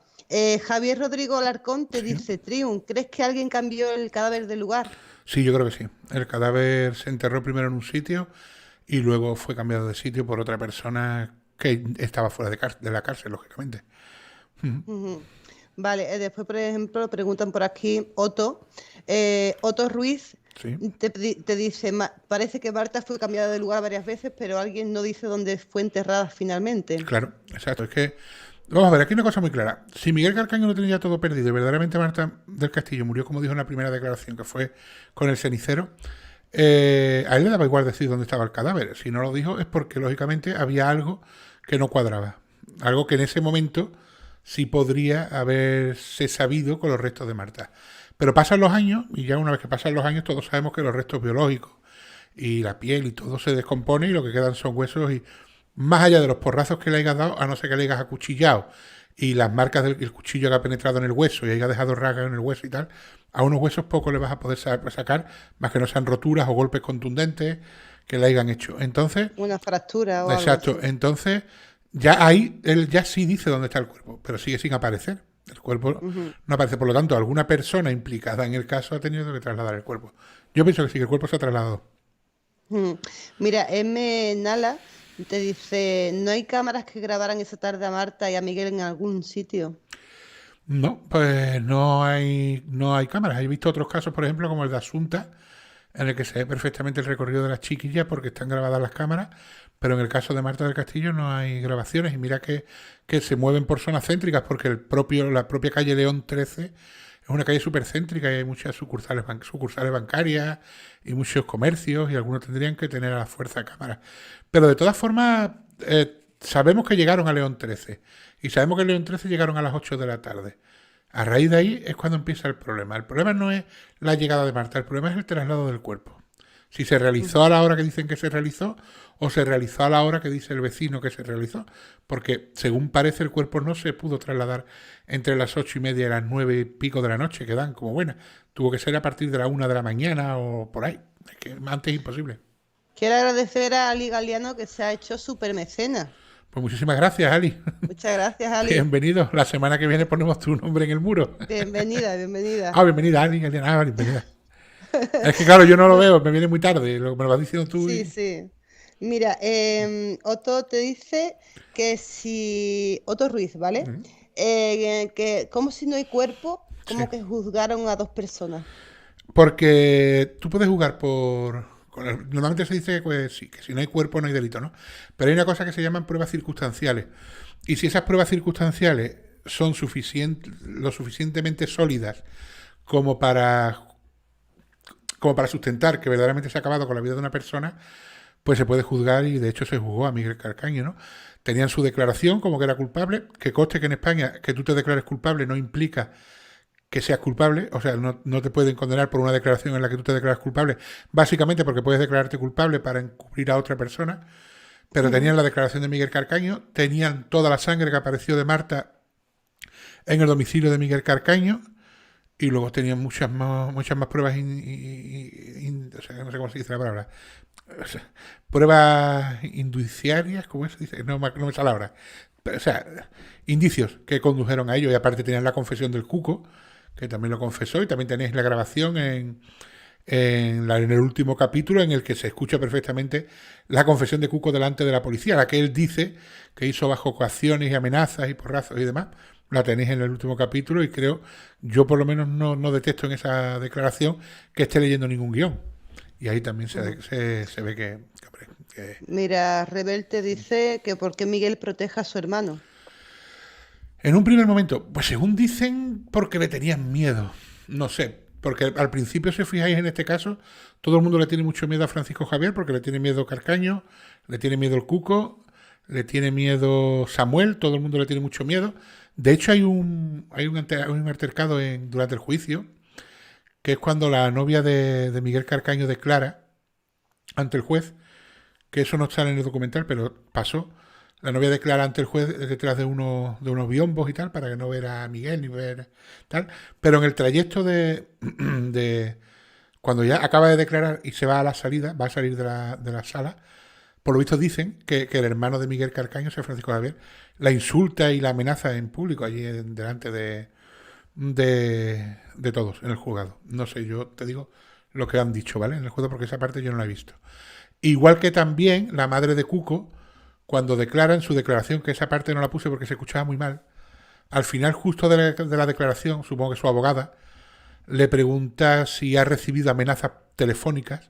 Javier Rodrigo Alarcón te dice, Triun, ¿crees que alguien cambió el cadáver del lugar? Sí, yo creo que sí. El cadáver se enterró primero en un sitio y luego fue cambiado de sitio por otra persona que estaba fuera de la cárcel, lógicamente. Ujú. Vale, después, por ejemplo, preguntan por aquí, Otto Ruiz Sí. te dice, parece que Marta fue cambiada de lugar varias veces, pero alguien no dice dónde fue enterrada finalmente. Claro, exacto. Es que, vamos a ver, aquí hay una cosa muy clara. Si Miguel Calcaño lo tenía todo perdido y verdaderamente Marta del Castillo murió, como dijo en la primera declaración, que fue con el cenicero, a él le daba igual decir dónde estaba el cadáver. Si no lo dijo es porque, lógicamente, había algo que no cuadraba. Algo que en ese momento sí podría haberse sabido con los restos de Marta. Pero pasan los años, y ya una vez que pasan los años, todos sabemos que los restos biológicos y la piel y todo se descompone y lo que quedan son huesos y más allá de los porrazos que le hayas dado, a no ser que le hayas acuchillado y las marcas del cuchillo que ha penetrado en el hueso y haya dejado ragas en el hueso y tal, a unos huesos poco le vas a poder sacar, más que no sean roturas o golpes contundentes que le hayan hecho. Entonces, Una fractura o algo exacto, así. entonces ya ahí, él ya sí dice dónde está el cuerpo, pero sigue sin aparecer. El cuerpo no aparece, por lo tanto, alguna persona implicada en el caso ha tenido que trasladar el cuerpo. Yo pienso que sí, que el cuerpo se ha trasladado. Mira, M. Nala te dice, ¿no hay cámaras que grabaran esa tarde a Marta y a Miguel en algún sitio? No, pues no hay cámaras. He visto otros casos, por ejemplo, como el de Asunta, en el que se ve perfectamente el recorrido de las chiquillas porque están grabadas las cámaras, pero en el caso de Marta del Castillo no hay grabaciones y mira que se mueven por zonas céntricas porque la propia calle León 13 es una calle súper céntrica y hay muchas sucursales bancarias y muchos comercios y algunos tendrían que tener a la fuerza de cámaras. Pero de todas formas, sabemos que llegaron a León 13 y sabemos que en León 13 llegaron a las 8 de la tarde. A raíz de ahí es cuando empieza el problema. El problema no es la llegada de Marta, el problema es el traslado del cuerpo. Si se realizó a la hora que dicen que se realizó o se realizó a la hora que dice el vecino que se realizó. Porque, según parece, el cuerpo no se pudo trasladar entre las 8:30 y las 9 y pico de la noche, que dan como buena. Tuvo que ser a partir de la 1 de la mañana o por ahí. Es que antes es imposible. Quiero agradecer a Ali Galeano que se ha hecho súper mecena. Pues muchísimas gracias, Ali. Muchas gracias, Ali. Bienvenido. La semana que viene ponemos tu nombre en el muro. Bienvenida. Bienvenida, Ali. Bienvenida. Es que claro, yo no lo veo, me viene muy tarde, me lo vas diciendo tú. Sí. Mira, Otto te dice que si... Otto Ruiz, ¿vale? Que como si no hay cuerpo, como que juzgaron a dos personas. Porque tú puedes jugar normalmente se dice pues, sí, que si no hay cuerpo no hay delito, ¿no? Pero hay una cosa que se llaman pruebas circunstanciales. Y si esas pruebas circunstanciales son lo suficientemente sólidas como para, como para sustentar que verdaderamente se ha acabado con la vida de una persona, pues se puede juzgar y de hecho se juzgó a Miguel Carcaño, ¿no? Tenían su declaración como que era culpable, que conste que en España que tú te declares culpable no implica que seas culpable, o sea, no te pueden condenar por una declaración en la que tú te declaras culpable, básicamente porque puedes declararte culpable para encubrir a otra persona, pero tenían la declaración de Miguel Carcaño, tenían toda la sangre que apareció de Marta en el domicilio de Miguel Carcaño, y luego tenían muchas más pruebas, o sea, no sé cómo se dice la palabra, o sea, pruebas indiciarias, ¿cómo se dice? No me sale ahora. O sea, indicios que condujeron a ello, y aparte tenían la confesión del Cuco, que también lo confesó, y también tenéis la grabación en el último capítulo en el que se escucha perfectamente la confesión de Cuco delante de la policía, la que él dice que hizo bajo coacciones y amenazas y porrazos y demás. La tenéis en el último capítulo y creo, yo por lo menos no detesto en esa declaración que esté leyendo ningún guión. Y ahí también se ve que... Mira, Rebel te dice que por qué Miguel protege a su hermano. En un primer momento, pues según dicen, porque le tenían miedo. No sé, porque al principio, si os fijáis en este caso, todo el mundo le tiene mucho miedo a Francisco Javier, porque le tiene miedo Carcaño, le tiene miedo el Cuco, le tiene miedo Samuel, todo el mundo le tiene mucho miedo. De hecho, hay un altercado durante el juicio, que es cuando la novia de Miguel Carcaño declara ante el juez, que eso no sale en el documental, pero pasó. La novia declara ante el juez detrás de unos biombos y tal, para que no viera a Miguel ni ver tal. Pero en el trayecto de cuando ya acaba de declarar y se va a la salida, va a salir de la sala, por lo visto dicen que el hermano de Miguel Carcaño, San Francisco Javier, la insulta y la amenaza en público allí delante de todos en el juzgado. No sé, yo te digo lo que han dicho, ¿vale? En el juego, porque esa parte yo no la he visto. Igual que también la madre de Cuco, cuando declara en su declaración, que esa parte no la puse porque se escuchaba muy mal, al final justo de la declaración, supongo que su abogada, le pregunta si ha recibido amenazas telefónicas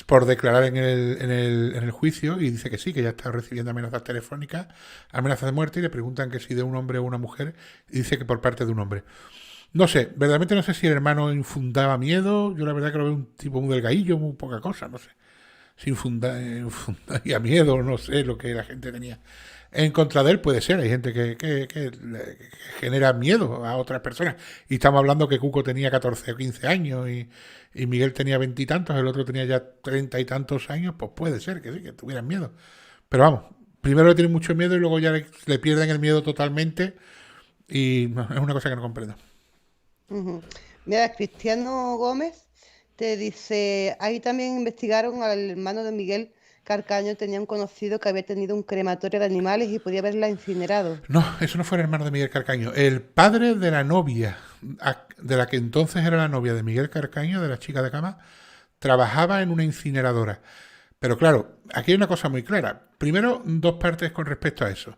por declarar en el juicio, y dice que sí, que ya está recibiendo amenazas telefónicas, amenazas de muerte, y le preguntan que si de un hombre o una mujer, y dice que por parte de un hombre. No sé, verdaderamente no sé si el hermano infundaba miedo, yo la verdad que lo veo un tipo muy delgadillo, muy poca cosa, no sé. Si infundaría miedo, no sé lo que la gente tenía en contra de él, puede ser. Hay gente que genera miedo a otras personas. Y estamos hablando que Cuco tenía 14 o 15 años y Miguel tenía 20 y tantos, el otro tenía ya 30 y tantos años, pues puede ser que sí, que tuvieran miedo. Pero vamos, primero le tienen mucho miedo y luego ya le pierden el miedo totalmente, y no, es una cosa que no comprendo. Mira, Cristiano Gómez te dice, ahí también investigaron al hermano de Miguel Carcaño, tenían conocido que había tenido un crematorio de animales y podía haberla incinerado. No, eso no fue el hermano de Miguel Carcaño. El padre de la novia, de la que entonces era la novia de Miguel Carcaño, de la chica de cama, trabajaba en una incineradora. Pero claro, aquí hay una cosa muy clara. Primero, dos partes con respecto a eso.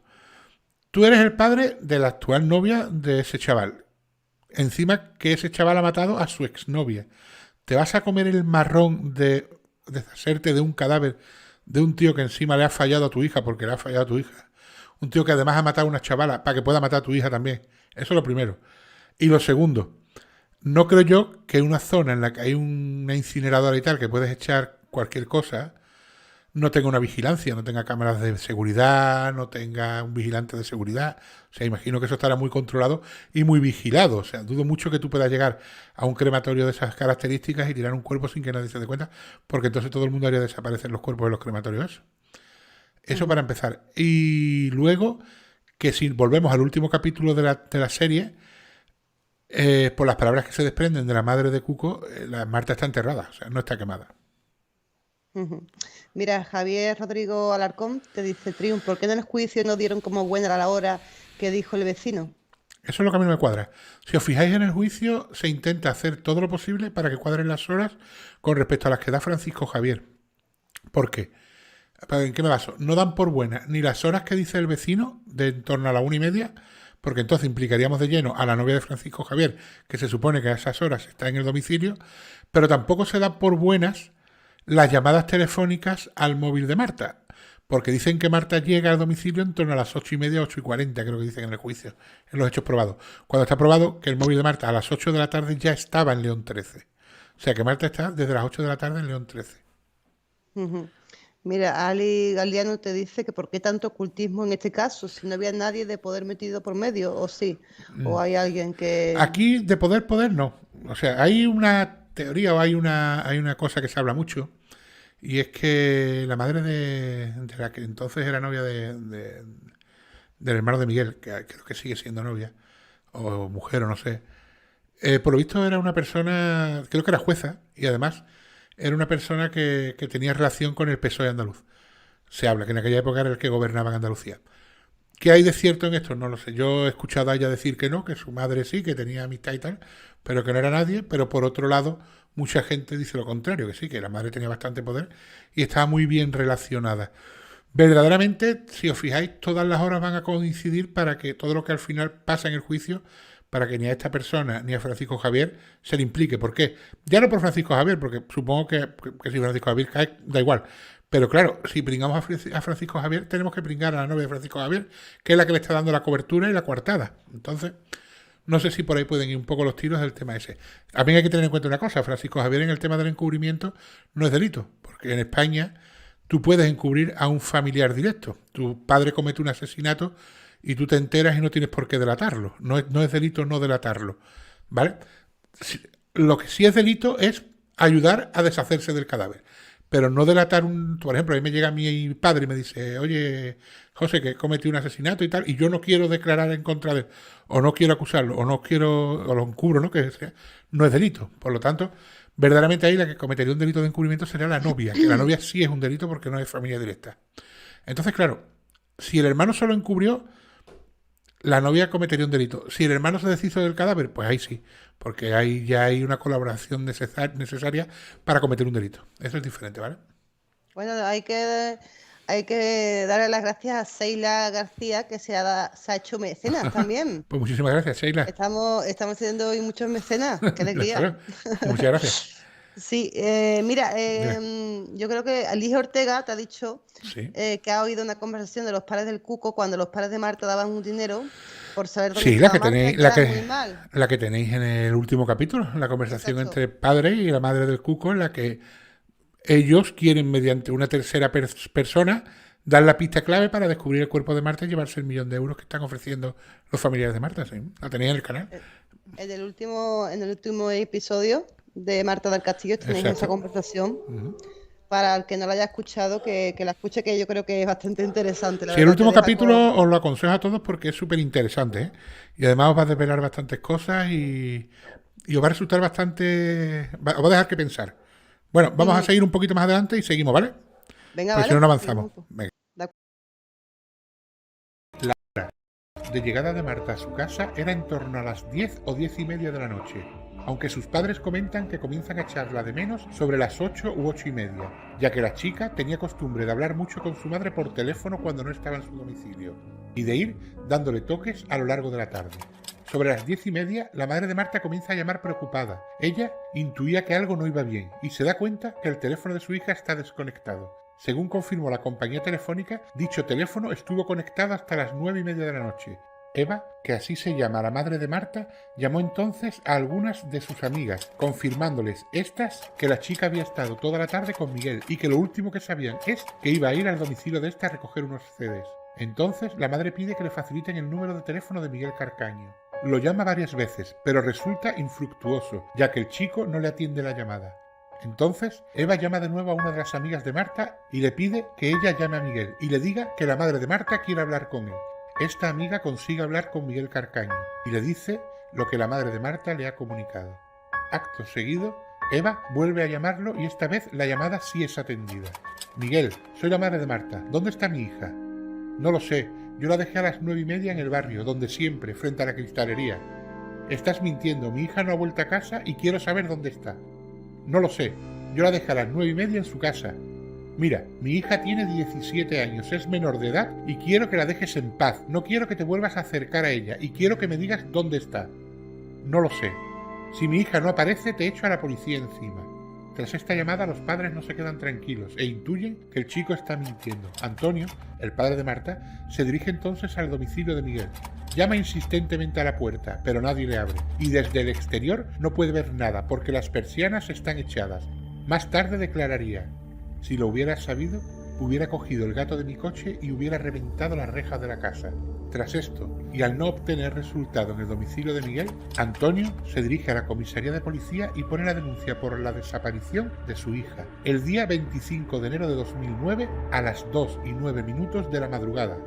Tú eres el padre de la actual novia de ese chaval. Encima que ese chaval ha matado a su exnovia. ¿Te vas a comer el marrón de deshacerte de un cadáver de un tío que encima le ha fallado a tu hija porque le ha fallado a tu hija? Un tío que además ha matado a una chavala para que pueda matar a tu hija también. Eso es lo primero. Y lo segundo, no creo yo que una zona en la que hay una incineradora y tal, que puedes echar cualquier cosa, no tenga una vigilancia, no tenga cámaras de seguridad, no tenga un vigilante de seguridad. O sea, imagino que eso estará muy controlado y muy vigilado. O sea, dudo mucho que tú puedas llegar a un crematorio de esas características y tirar un cuerpo sin que nadie se dé cuenta, porque entonces todo el mundo haría desaparecer los cuerpos de los crematorios. Eso para empezar. Y luego, que si volvemos al último capítulo de la serie, por las palabras que se desprenden de la madre de Cuco, la Marta está enterrada, o sea, no está quemada. Mira, Javier Rodrigo Alarcón te dice, Triun, ¿por qué en el juicio no dieron como buena la hora que dijo el vecino? Eso es lo que a mí no me cuadra. Si os fijáis en el juicio, se intenta hacer todo lo posible para que cuadren las horas con respecto a las que da Francisco Javier. ¿Por qué? ¿En qué me baso? No dan por buena ni las horas que dice el vecino, de en torno a la 1:30, porque entonces implicaríamos de lleno a la novia de Francisco Javier, que se supone que a esas horas está en el domicilio, pero tampoco se da por buenas las llamadas telefónicas al móvil de Marta, porque dicen que Marta llega al domicilio en torno a las 8:30, 8:40, creo que dicen en el juicio, en los hechos probados. Cuando está probado que el móvil de Marta a las 8 de la tarde ya estaba en León 13. O sea que Marta está desde las 8 de la tarde en León 13. Ujú. Mira, Ali Galeano te dice que por qué tanto ocultismo en este caso, si no había nadie de poder metido por medio, o sí, o hay alguien que... Aquí de poder no. O sea, hay una teoría o hay una cosa que se habla mucho, y es que la madre de la que entonces era novia del hermano de Miguel, que creo que sigue siendo novia, o mujer o no sé, por lo visto era una persona, creo que era jueza, y además era una persona que tenía relación con el PSOE andaluz. Se habla que en aquella época era el que gobernaba en Andalucía. ¿Qué hay de cierto en esto? No lo sé. Yo he escuchado a ella decir que no, que su madre sí, que tenía amistad y tal, pero que no era nadie. Pero por otro lado, mucha gente dice lo contrario, que sí, que la madre tenía bastante poder y estaba muy bien relacionada. Verdaderamente, si os fijáis, todas las horas van a coincidir para que todo lo que al final pasa en el juicio, para que ni a esta persona ni a Francisco Javier se le implique. ¿Por qué? Ya no por Francisco Javier, porque supongo que si Francisco Javier cae, da igual. Pero claro, si pringamos a Francisco Javier, tenemos que pringar a la novia de Francisco Javier, que es la que le está dando la cobertura y la coartada. Entonces, no sé si por ahí pueden ir un poco los tiros del tema ese. También hay que tener en cuenta una cosa, Francisco Javier en el tema del encubrimiento no es delito, porque en España tú puedes encubrir a un familiar directo. Tu padre comete un asesinato y tú te enteras y no tienes por qué delatarlo. No es delito no delatarlo, ¿vale? Lo que sí es delito es ayudar a deshacerse del cadáver, pero no delatar por ejemplo, ahí me llega mi padre y me dice, oye, José, que cometí un asesinato y tal, y yo no quiero declarar en contra de él, o no quiero acusarlo, o lo encubro, ¿no? No es delito. Por lo tanto, verdaderamente ahí la que cometería un delito de encubrimiento sería la novia, que la novia sí es un delito porque no es familia directa. Entonces, claro, si el hermano solo encubrió, la novia cometería un delito. Si el hermano se deshizo del cadáver, pues ahí sí, porque ahí ya hay una colaboración necesaria para cometer un delito. Eso es diferente, ¿vale? Bueno, hay que darle las gracias a Seila García, que se ha hecho mecenas también. Pues muchísimas gracias, Sheila. Estamos teniendo hoy muchos mecenas. Qué alegría. Muchas gracias. Sí, mira, yo creo que Alicia Ortega te ha dicho Sí. Que ha oído una conversación de los padres del Cuco cuando los padres de Marta daban un dinero por saber dónde Sí, la estaba que tenéis, Marta, que era muy mal. la que tenéis en el último capítulo, la conversación Exacto. entre el padre y la madre del Cuco, en la que ellos quieren, mediante una tercera persona, dar la pista clave para descubrir el cuerpo de Marta y llevarse el 1.000.000 de euros que están ofreciendo los familiares de Marta. Sí, la tenéis en el canal. En el último episodio de Marta del Castillo tenéis Exacto. esa conversación. Ujú. Para el que no la haya escuchado, que la escuche, que yo creo que es bastante interesante. Sí, el último capítulo os lo aconsejo a todos porque es súper interesante, ¿eh? Y además os va a desvelar bastantes cosas y os va a resultar bastante... Os va a dejar que pensar. Bueno, vamos a seguir un poquito más adelante y seguimos, ¿vale? Venga, Porque vale. si no, no avanzamos. Seguimos. Venga. De De llegada de Marta a su casa era en torno a las 10 o 10:30 de la noche, aunque sus padres comentan que comienzan a echarla de menos sobre las 8 u 8:30, ya que la chica tenía costumbre de hablar mucho con su madre por teléfono cuando no estaba en su domicilio, y de ir dándole toques a lo largo de la tarde. Sobre las 10:30, la madre de Marta comienza a llamar preocupada. Ella intuía que algo no iba bien y se da cuenta que el teléfono de su hija está desconectado. Según confirmó la compañía telefónica, dicho teléfono estuvo conectado hasta las 9:30 de la noche. Eva, que así se llama la madre de Marta, llamó entonces a algunas de sus amigas, confirmándoles estas que la chica había estado toda la tarde con Miguel y que lo último que sabían es que iba a ir al domicilio de esta a recoger unos CDs. Entonces la madre pide que le faciliten el número de teléfono de Miguel Carcaño. Lo llama varias veces, pero resulta infructuoso, ya que el chico no le atiende la llamada. Entonces, Eva llama de nuevo a una de las amigas de Marta y le pide que ella llame a Miguel y le diga que la madre de Marta quiere hablar con él. Esta amiga consigue hablar con Miguel Carcaño y le dice lo que la madre de Marta le ha comunicado. Acto seguido, Eva vuelve a llamarlo y esta vez la llamada sí es atendida. Miguel, soy la madre de Marta. ¿Dónde está mi hija? No lo sé. Yo la dejé a las 9:30 en el barrio, donde siempre, frente a la cristalería. Estás mintiendo. Mi hija no ha vuelto a casa y quiero saber dónde está. No lo sé. Yo la dejé a las 9:30 en su casa. Mira, mi hija tiene 17 años, es menor de edad y quiero que la dejes en paz. No quiero que te vuelvas a acercar a ella y quiero que me digas dónde está. No lo sé. Si mi hija no aparece, te echo a la policía encima. Tras esta llamada, los padres no se quedan tranquilos e intuyen que el chico está mintiendo. Antonio, el padre de Marta, se dirige entonces al domicilio de Miguel. Llama insistentemente a la puerta, pero nadie le abre. Y desde el exterior no puede ver nada porque las persianas están echadas. Más tarde declararía: si lo hubiera sabido, hubiera cogido el gato de mi coche y hubiera reventado las rejas de la casa. Tras esto, y al no obtener resultado en el domicilio de Miguel, Antonio se dirige a la comisaría de policía y pone la denuncia por la desaparición de su hija, el día 25 de enero de 2009 a las 2:09 de la madrugada.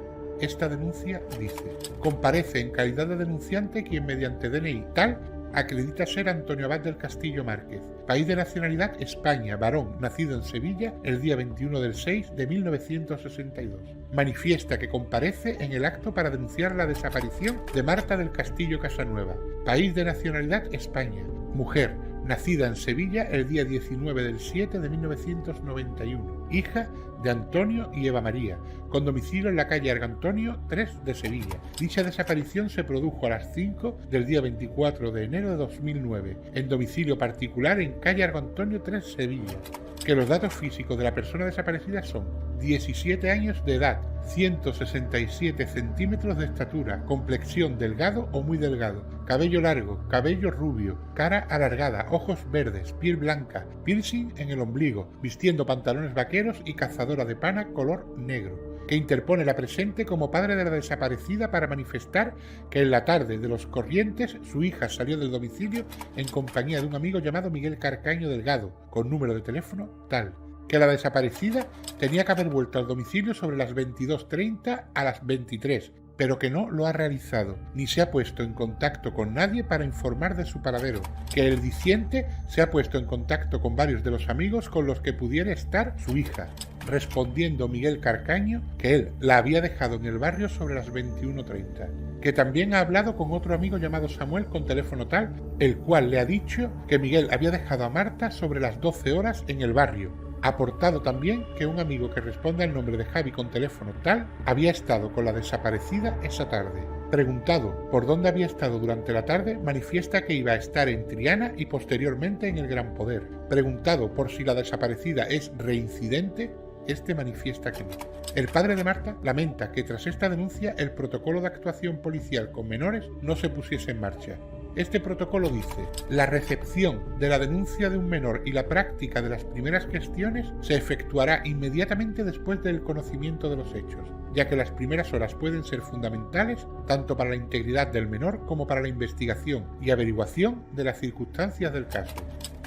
Esta denuncia dice: comparece en calidad de denunciante quien mediante DNI tal acredita ser Antonio Abad del Castillo Márquez, país de nacionalidad España, varón, nacido en Sevilla el día 21 del 6 de 1962. Manifiesta que comparece en el acto para denunciar la desaparición de Marta del Castillo Casanueva, país de nacionalidad España, mujer, nacida en Sevilla el día 19 del 7 de 1991, hija de Antonio y Eva María, con domicilio en la calle Argantonio 3 de Sevilla. Dicha desaparición se produjo a las 5 del día 24 de enero de 2009, en domicilio particular en calle Argantonio 3, Sevilla. Que los datos físicos de la persona desaparecida son: 17 años de edad, 167 centímetros de estatura, complexión delgado o muy delgado, cabello largo, cabello rubio, cara alargada, ojos verdes, piel blanca, piercing en el ombligo, vistiendo pantalones vaqueros y cazadora de pana color negro, que interpone la presente como padre de la desaparecida para manifestar que en la tarde de los Corrientes su hija salió del domicilio en compañía de un amigo llamado Miguel Carcaño Delgado, con número de teléfono tal. Que la desaparecida tenía que haber vuelto al domicilio sobre las 22:30 a las 23, pero que no lo ha realizado, ni se ha puesto en contacto con nadie para informar de su paradero, que el diciente se ha puesto en contacto con varios de los amigos con los que pudiera estar su hija, respondiendo Miguel Carcaño que él la había dejado en el barrio sobre las 21:30, que también ha hablado con otro amigo llamado Samuel con teléfono tal, el cual le ha dicho que Miguel había dejado a Marta sobre las 12 horas en el barrio. Ha aportado también que un amigo que responde al nombre de Javi con teléfono tal había estado con la desaparecida esa tarde. Preguntado por dónde había estado durante la tarde, manifiesta que iba a estar en Triana y posteriormente en el Gran Poder. Preguntado por si la desaparecida es reincidente, este manifiesta que no. El padre de Marta lamenta que tras esta denuncia el protocolo de actuación policial con menores no se pusiese en marcha. Este protocolo dice: la recepción de la denuncia de un menor y la práctica de las primeras gestiones se efectuará inmediatamente después del conocimiento de los hechos, ya que las primeras horas pueden ser fundamentales tanto para la integridad del menor como para la investigación y averiguación de las circunstancias del caso.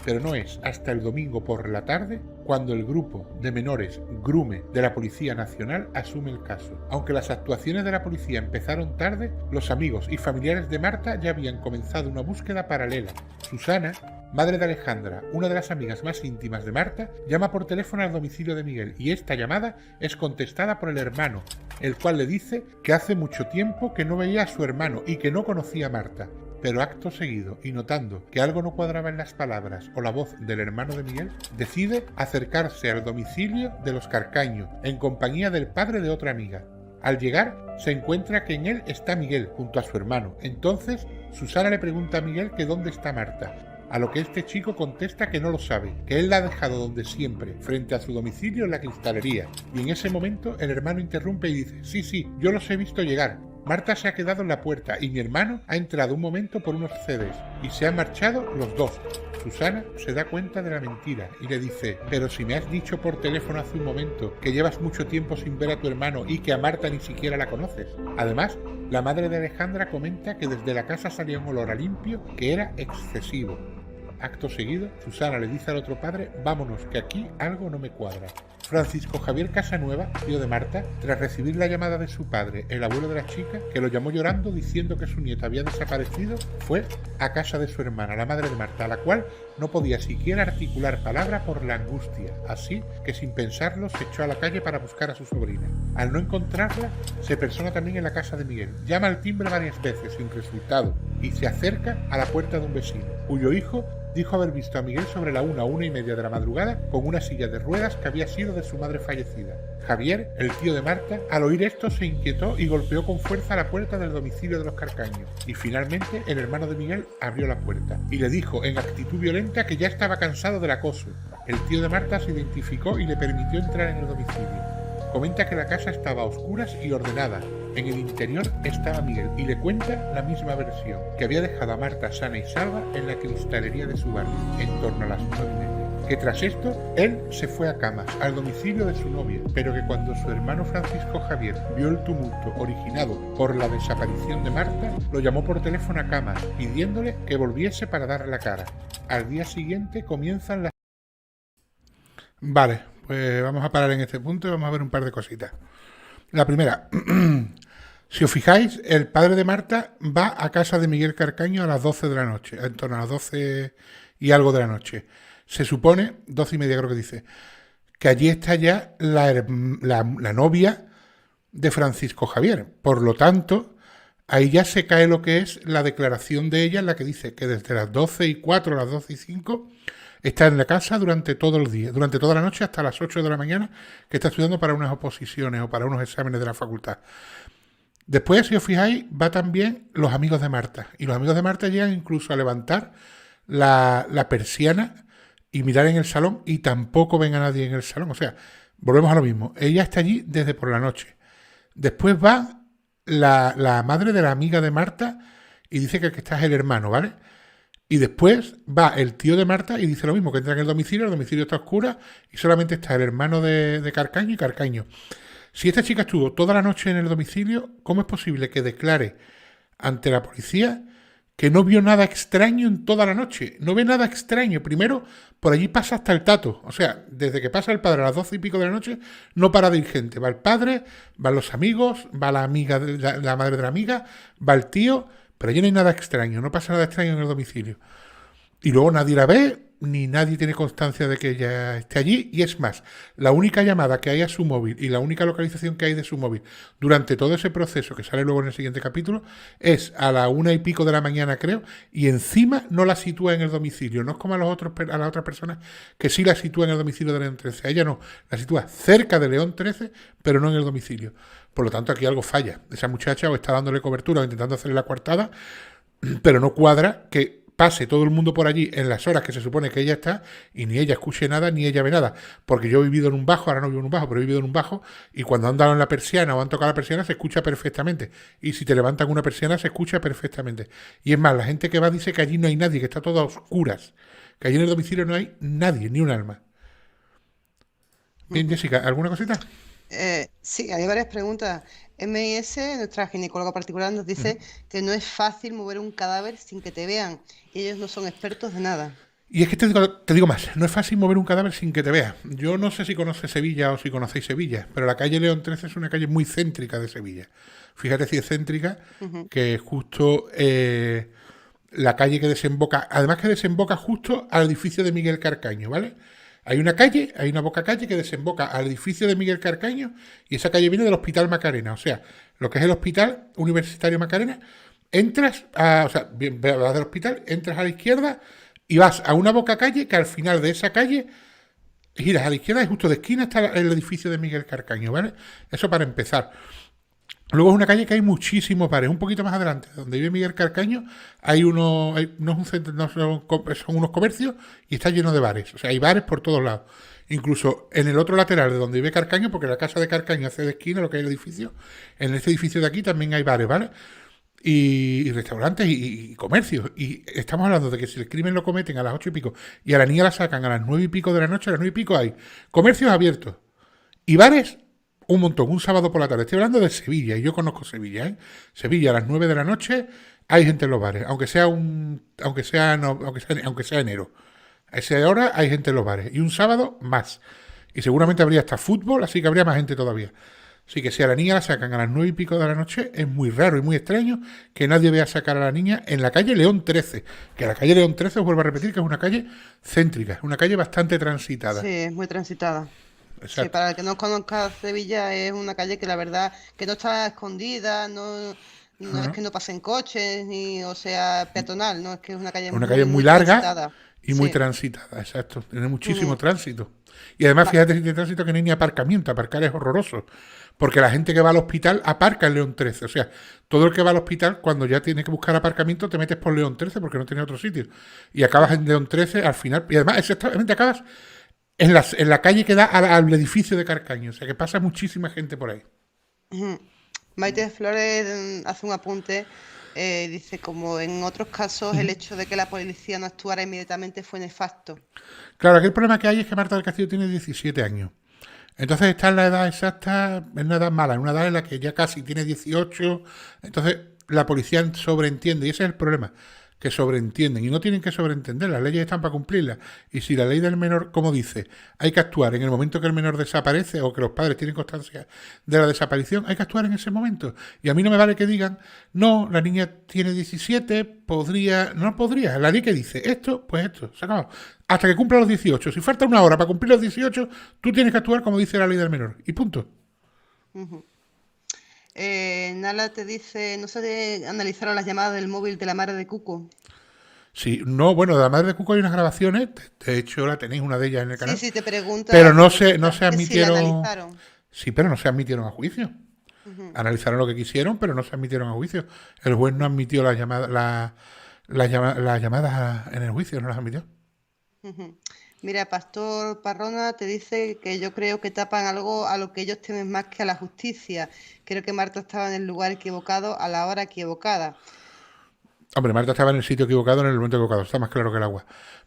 Pero no es hasta el domingo por la tarde cuando el grupo de menores Grume de la Policía Nacional asume el caso. Aunque las actuaciones de la policía empezaron tarde, los amigos y familiares de Marta ya habían comenzado una búsqueda paralela. Susana, madre de Alejandra, una de las amigas más íntimas de Marta, llama por teléfono al domicilio de Miguel y esta llamada es contestada por el hermano, el cual le dice que hace mucho tiempo que no veía a su hermano y que no conocía a Marta. Pero acto seguido, y notando que algo no cuadraba en las palabras o la voz del hermano de Miguel, decide acercarse al domicilio de los Carcaño, en compañía del padre de otra amiga. Al llegar, se encuentra que en él está Miguel, junto a su hermano. Entonces, Susana le pregunta a Miguel que dónde está Marta, a lo que este chico contesta que no lo sabe, que él la ha dejado donde siempre, frente a su domicilio en la cristalería. Y en ese momento, el hermano interrumpe y dice: sí, yo los he visto llegar. Marta se ha quedado en la puerta y mi hermano ha entrado un momento por unos CDs y se han marchado los dos. Susana se da cuenta de la mentira y le dice: pero si me has dicho por teléfono hace un momento que llevas mucho tiempo sin ver a tu hermano y que a Marta ni siquiera la conoces. Además, la madre de Alejandra comenta que desde la casa salía un olor a limpio que era excesivo. Acto seguido, Susana le dice al otro padre: vámonos, que aquí algo no me cuadra. Francisco Javier Casanueva, tío de Marta, tras recibir la llamada de su padre, el abuelo de la chica, que lo llamó llorando diciendo que su nieta había desaparecido, fue a casa de su hermana, la madre de Marta, a la cual No podía siquiera articular palabra por la angustia, así que sin pensarlo se echó a la calle para buscar a su sobrina. Al no encontrarla, se persona también en la casa de Miguel. Llama al timbre varias veces sin resultado y se acerca a la puerta de un vecino, cuyo hijo dijo haber visto a Miguel sobre la 1:30 de la madrugada con una silla de ruedas que había sido de su madre fallecida. Javier, el tío de Marta, al oír esto se inquietó y golpeó con fuerza la puerta del domicilio de los Carcaños. Y finalmente el hermano de Miguel abrió la puerta y le dijo en actitud violenta que ya estaba cansado del acoso. El tío de Marta se identificó y le permitió entrar en el domicilio. Comenta que la casa estaba a oscuras y ordenada. En el interior estaba Miguel y le cuenta la misma versión, que había dejado a Marta sana y salva en la cristalería de su barrio, en torno a las 9:30. Que tras esto, él se fue a Camas, al domicilio de su novia, pero que cuando su hermano Francisco Javier vio el tumulto originado por la desaparición de Marta, lo llamó por teléfono a Camas, pidiéndole que volviese para darle la cara. Al día siguiente comienzan las... Vale, pues vamos a parar en este punto y vamos a ver un par de cositas. La primera, si os fijáis, el padre de Marta va a casa de Miguel Carcaño a las 12 de la noche, en torno a las 12 y algo de la noche. Se supone, 12:30 creo que dice, que allí está ya la novia de Francisco Javier. Por lo tanto, ahí ya se cae lo que es la declaración de ella, en la que dice que desde las 12:04 a las 12:05 está en la casa durante todo el día, durante toda la noche hasta las 8 de la mañana, que está estudiando para unas oposiciones o para unos exámenes de la facultad. Después, si os fijáis, va también los amigos de Marta. Y los amigos de Marta llegan incluso a levantar la persiana y mirar en el salón y tampoco ven a nadie en el salón. O sea, volvemos a lo mismo. Ella está allí desde por la noche. Después va la madre de la amiga de Marta y dice que el que está es el hermano, ¿vale? Y después va el tío de Marta y dice lo mismo, que entra en el domicilio está oscuro y solamente está el hermano de Carcaño y Carcaño. Si esta chica estuvo toda la noche en el domicilio, ¿cómo es posible que declare ante la policía que no vio nada extraño en toda la noche? No ve nada extraño. Primero, por allí pasa hasta el tato. O sea, desde que pasa el padre a las 12:00 de la noche, no para de ir gente. Va el padre, van los amigos, va la amiga, la madre de la amiga, va el tío... Pero allí no hay nada extraño, no pasa nada extraño en el domicilio. Y luego nadie la ve, ni nadie tiene constancia de que ella esté allí. Y es más, la única llamada que hay a su móvil y la única localización que hay de su móvil durante todo ese proceso, que sale luego en el siguiente capítulo, es a la 1:00 de la mañana, creo, y encima no la sitúa en el domicilio. No es como a las otras personas que sí la sitúa en el domicilio de León 13. A ella no, la sitúa cerca de León 13, pero no en el domicilio. Por lo tanto, aquí algo falla. Esa muchacha o está dándole cobertura o intentando hacerle la coartada, pero no cuadra que pase todo el mundo por allí en las horas que se supone que ella está y ni ella escuche nada ni ella ve nada. Porque yo he vivido en un bajo, ahora no vivo en un bajo, pero he vivido en un bajo y cuando han dado en la persiana o han tocado la persiana se escucha perfectamente. Y si te levantan una persiana se escucha perfectamente. Y es más, la gente que va dice que allí no hay nadie, que está todo a oscuras. Que allí en el domicilio no hay nadie, ni un alma. Bien, Jessica, ¿alguna cosita? Sí, hay varias preguntas. MIS, nuestra ginecóloga particular, nos dice que no es fácil mover un cadáver sin que te vean. Y ellos no son expertos de nada. Y es que te digo más, no es fácil mover un cadáver sin que te vea. Yo no sé si conoces Sevilla o si conocéis Sevilla, pero la calle León 13 es una calle muy céntrica de Sevilla. Fíjate si es céntrica, que justo la calle que desemboca, además que desemboca justo al edificio de Miguel Carcaño, ¿vale? Hay una calle, hay una boca calle que desemboca al edificio de Miguel Carcaño y esa calle viene del Hospital Macarena, o sea, lo que es el Hospital Universitario Macarena, entras, vas del hospital, entras a la izquierda y vas a una boca calle que al final de esa calle giras a la izquierda y justo de esquina está el edificio de Miguel Carcaño, ¿vale? Eso para empezar. Luego es una calle que hay muchísimos bares. Un poquito más adelante, donde vive Miguel Carcaño, no es un centro, son unos comercios y está lleno de bares. O sea, hay bares por todos lados. Incluso en el otro lateral de donde vive Carcaño, porque la casa de Carcaño hace de esquina lo que es el edificio, en este edificio de aquí también hay bares, ¿vale? Y restaurantes y comercios. Y estamos hablando de que si el crimen lo cometen a las 8:00 y a la niña la sacan a las 9:00 de la noche, a las 9:00 hay comercios abiertos y bares un montón, un sábado por la tarde. Estoy hablando de Sevilla y yo conozco Sevilla, ¿eh? Sevilla a las 9 de la noche hay gente en los bares, aunque sea enero. A esa hora hay gente en los bares y un sábado más. Y seguramente habría hasta fútbol, así que habría más gente todavía. Así que si a la niña la sacan a las 9:00 de la noche, es muy raro y muy extraño que nadie vea sacar a la niña en la calle León 13. Que la calle León 13, os vuelvo a repetir, que es una calle céntrica, es una calle bastante transitada. Sí, es muy transitada. Sí, Exacto. para el que no conozca Sevilla, es una calle que la verdad que no está escondida, no es Ajá. que no pasen coches, ni, o sea, peatonal, no, es que es una calle Una calle muy, muy muy larga transitada. y muy Sí. transitada, exacto. Tiene muchísimo Ujú. tránsito. Y además, Va- fíjate si tiene tránsito que no hay ni aparcamiento. Aparcar es horroroso. Porque la gente que va al hospital aparca en León 13. O sea, todo el que va al hospital, cuando ya tiene que buscar aparcamiento, te metes por León 13 porque no tiene otro sitio. Y acabas en León 13 al final. Y además, exactamente acabas en la calle que da al edificio de Carcaño. O sea, que pasa muchísima gente por ahí. Ujú. Maite Flores hace un apunte, dice, como en otros casos, el hecho de que la policía no actuara inmediatamente fue nefasto. Claro, aquí el problema que hay es que Marta del Castillo tiene 17 años. Entonces está en la edad exacta, en una edad mala, en una edad en la que ya casi tiene 18. Entonces la policía sobreentiende, y ese es el problema, que sobreentienden, y no tienen que sobreentender, las leyes están para cumplirlas. Y si la ley del menor, como dice, hay que actuar en el momento que el menor desaparece o que los padres tienen constancia de la desaparición, hay que actuar en ese momento. Y a mí no me vale que digan, no, la niña tiene 17, podría, no podría, la ley que dice esto, pues esto, se acabó. Hasta que cumpla los 18. Si falta una hora para cumplir los 18, tú tienes que actuar como dice la ley del menor. Y punto. Ujú. Nala te dice, no se analizaron las llamadas del móvil de la madre de Cuco. Sí, no, bueno, de la madre de Cuco hay unas grabaciones, de hecho la tenéis una de ellas en el Sí, canal, sí, te pero pregunta, no se que si la admitieron, analizaron. sí, pero no se admitieron a juicio. Ujú, Analizaron lo que quisieron, pero no se admitieron a juicio. El juez no admitió las llamadas en el juicio, no las admitió. ujú. Mira, Pastor Parrona te dice que yo creo que tapan algo a lo que ellos temen más que a la justicia. Creo que Marta estaba en el lugar equivocado a la hora equivocada. Hombre, Marta estaba en el sitio equivocado en el momento equivocado, está más claro que el agua.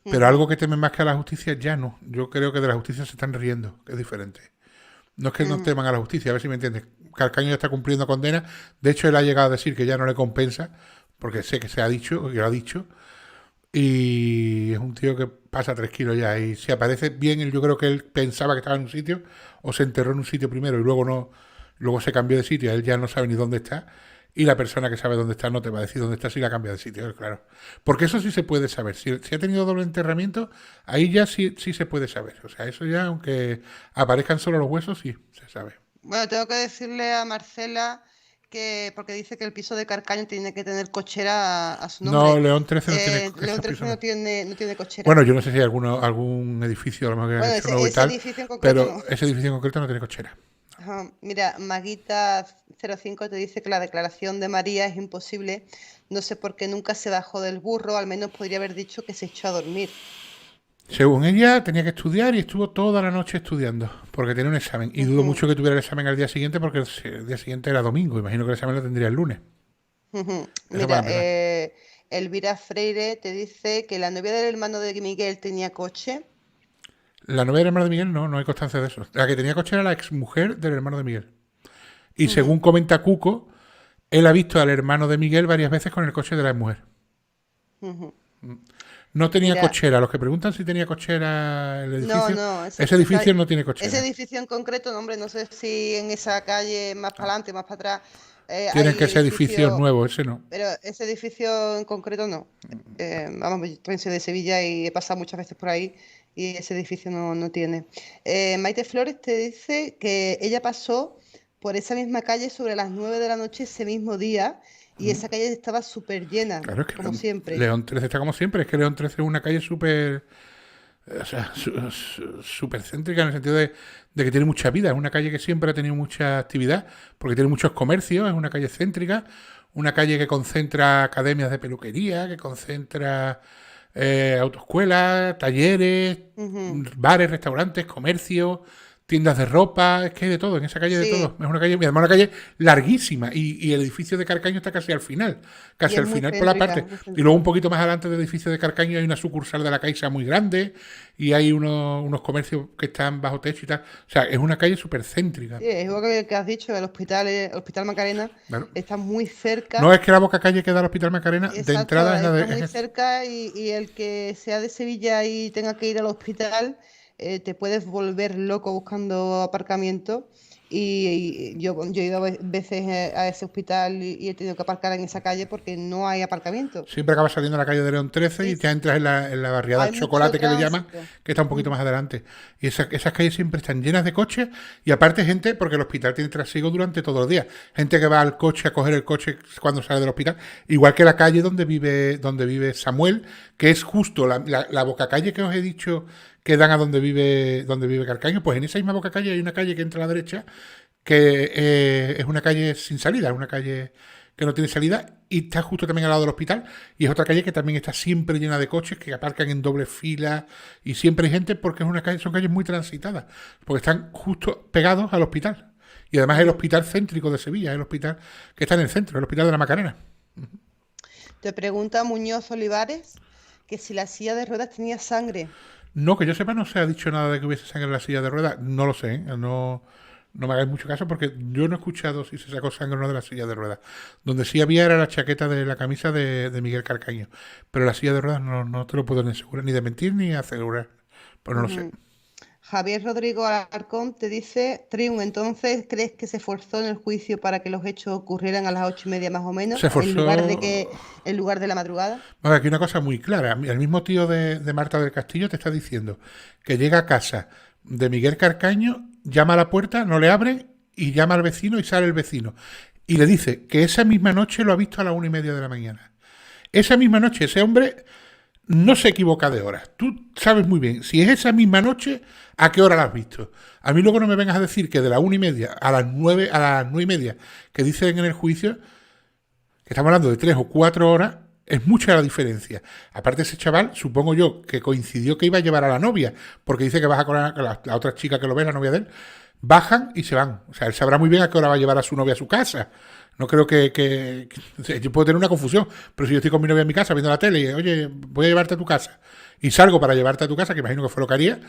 Pero Ujú, algo que temen más que a la justicia ya no. Yo creo que de la justicia se están riendo, que es diferente. No es que no ujú, teman a la justicia, a ver si me entiendes. Carcaño ya está cumpliendo condena. De hecho, él ha llegado a decir que ya no le compensa, porque sé que se ha dicho, que lo ha dicho. Y es un tío que pasa 3 kilos ya. Y si aparece bien, yo creo que él pensaba que estaba en un sitio, o se enterró en un sitio primero y luego no, luego se cambió de sitio. Él ya no sabe ni dónde está. Y la persona que sabe dónde está no te va a decir dónde está si la cambia de sitio, claro. Porque eso sí se puede saber. Si ha tenido doble enterramiento, ahí ya sí se puede saber. O sea, eso ya, aunque aparezcan solo los huesos, sí se sabe. Bueno, tengo que decirle a Marcela que, porque dice que el piso de Carcaño tiene que tener cochera a su No, nombre. León 13 no tiene León esos 13 pisos, no. no tiene cochera. Bueno, yo no sé si hay algún edificio a lo mejor que han Bueno, hecho nuevo y ese tal, edificio en concreto pero no. ese edificio en concreto no tiene cochera. Ajá. Mira, Maguita05 te dice que la declaración de María es imposible. No sé por qué nunca se bajó del burro, al menos podría haber dicho que se echó a dormir. Según ella, tenía que estudiar y estuvo toda la noche estudiando, porque tenía un examen. Y dudo Ujú, mucho que tuviera el examen al día siguiente, porque el día siguiente era domingo. Imagino que el examen lo tendría el lunes. ujú. Eso para Mira, empezar. Elvira Freire te dice que la novia del hermano de Miguel tenía coche. La novia del hermano de Miguel no hay constancia de eso. La que tenía coche era la exmujer del hermano de Miguel. Y Ujú, según comenta Cuco, él ha visto al hermano de Miguel varias veces con el coche de la exmujer. ujú. No tenía Mira, cochera. Los que preguntan si tenía cochera el no, edificio, no, ese edificio no tiene ese cochera. edificio en concreto, no, hombre, no sé si en esa calle más para adelante, más para atrás, Tienen hay que ser edificios edificios, nuevos, ese no. pero ese edificio en concreto no. Vamos, yo también soy de Sevilla y he pasado muchas veces por ahí y ese edificio no tiene. Maite Flores te dice que ella pasó por esa misma calle sobre las 9 de la noche ese mismo día y esa calle estaba súper llena, Claro, es que como siempre. León 13 está como siempre. Es que León 13 es una calle súper, o sea, súper céntrica en el sentido de que tiene mucha vida. Es una calle que siempre ha tenido mucha actividad porque tiene muchos comercios. Es una calle céntrica, una calle que concentra academias de peluquería, que concentra autoescuelas, talleres, Ujú. bares, restaurantes, comercios, tiendas de ropa. Es que hay de todo, en esa calle hay de Sí, todo. Es una calle, y además una calle larguísima. Y el edificio de Carcaño está y casi es al muy final por la céntrica, parte. muy Y luego un céntrica. poquito más adelante del edificio de Carcaño hay una sucursal de la Caixa muy grande y hay unos comercios que están bajo techo y tal. O sea, es una calle súper céntrica. Sí, es igual que has dicho, el Hospital Macarena Claro. está muy No cerca, es que la boca calle que da al Hospital Macarena, de exacto, entrada es la está de... muy cerca y el que sea de Sevilla y tenga que ir al hospital, te puedes volver loco buscando aparcamiento. Y yo he ido veces a ese hospital y he tenido que aparcar en esa calle porque no hay aparcamiento. Siempre acabas saliendo a la calle de León 13 y Sí, ya entras en la barriada hay del mucho Chocolate que le llaman, tránsito. que está un poquito más adelante. Y esas calles siempre están llenas de coches y aparte gente, porque el hospital tiene trasiego durante todos los días. Gente que va al coche a coger el coche cuando sale del hospital. Igual que la calle donde vive Samuel, que es justo la bocacalle que os he dicho que dan a donde vive Carcaño. Pues en esa misma bocacalle hay una calle que entra a la derecha que es una calle sin salida, es una calle que no tiene salida y está justo también al lado del hospital y es otra calle que también está siempre llena de coches que aparcan en doble fila y siempre hay gente porque es una calle, son calles muy transitadas, porque están justo pegados al hospital y además es el hospital céntrico de Sevilla, es el hospital que está en el centro, el hospital de la Macarena. Te pregunta Muñoz Olivares que si la silla de ruedas tenía sangre. No, que yo sepa, no se ha dicho nada de que hubiese sangre en la silla de ruedas, no lo sé, ¿eh? No me hagáis mucho caso porque yo no he escuchado si se sacó sangre o no de la silla de ruedas. Donde sí había era la chaqueta de la camisa de Miguel Carcaño. Pero la silla de ruedas no te lo puedo ni asegurar, ni de mentir ni asegurar. Pues no lo sé. Javier Rodrigo Alarcón te dice, Triun, entonces, ¿crees que se esforzó en el juicio para que los hechos ocurrieran a las 8:30 más o menos? Se esforzó. En lugar de la madrugada. Bueno, aquí una cosa muy clara. El mismo tío de Marta del Castillo te está diciendo que llega a casa de Miguel Carcaño, llama a la puerta, no le abren y llama al vecino y sale el vecino. Y le dice que esa misma noche lo ha visto a las 1:30 de la mañana. Esa misma noche ese hombre no se equivoca de horas. Tú sabes muy bien, si es esa misma noche, ¿a qué hora la has visto? A mí luego no me vengas a decir que de las 1:30 a las 9:30, que dicen en el juicio, que estamos hablando de 3 o 4 horas, es mucha la diferencia. Aparte ese chaval, supongo yo, que coincidió que iba a llevar a la novia, porque dice que baja con la otra chica que lo ve, la novia de él, bajan y se van. O sea, él sabrá muy bien a qué hora va a llevar a su novia a su casa. No creo que yo puedo tener una confusión, pero si yo estoy con mi novia en mi casa viendo la tele y, oye, voy a llevarte a tu casa, y salgo para llevarte a tu casa, que imagino que fue lo que haría,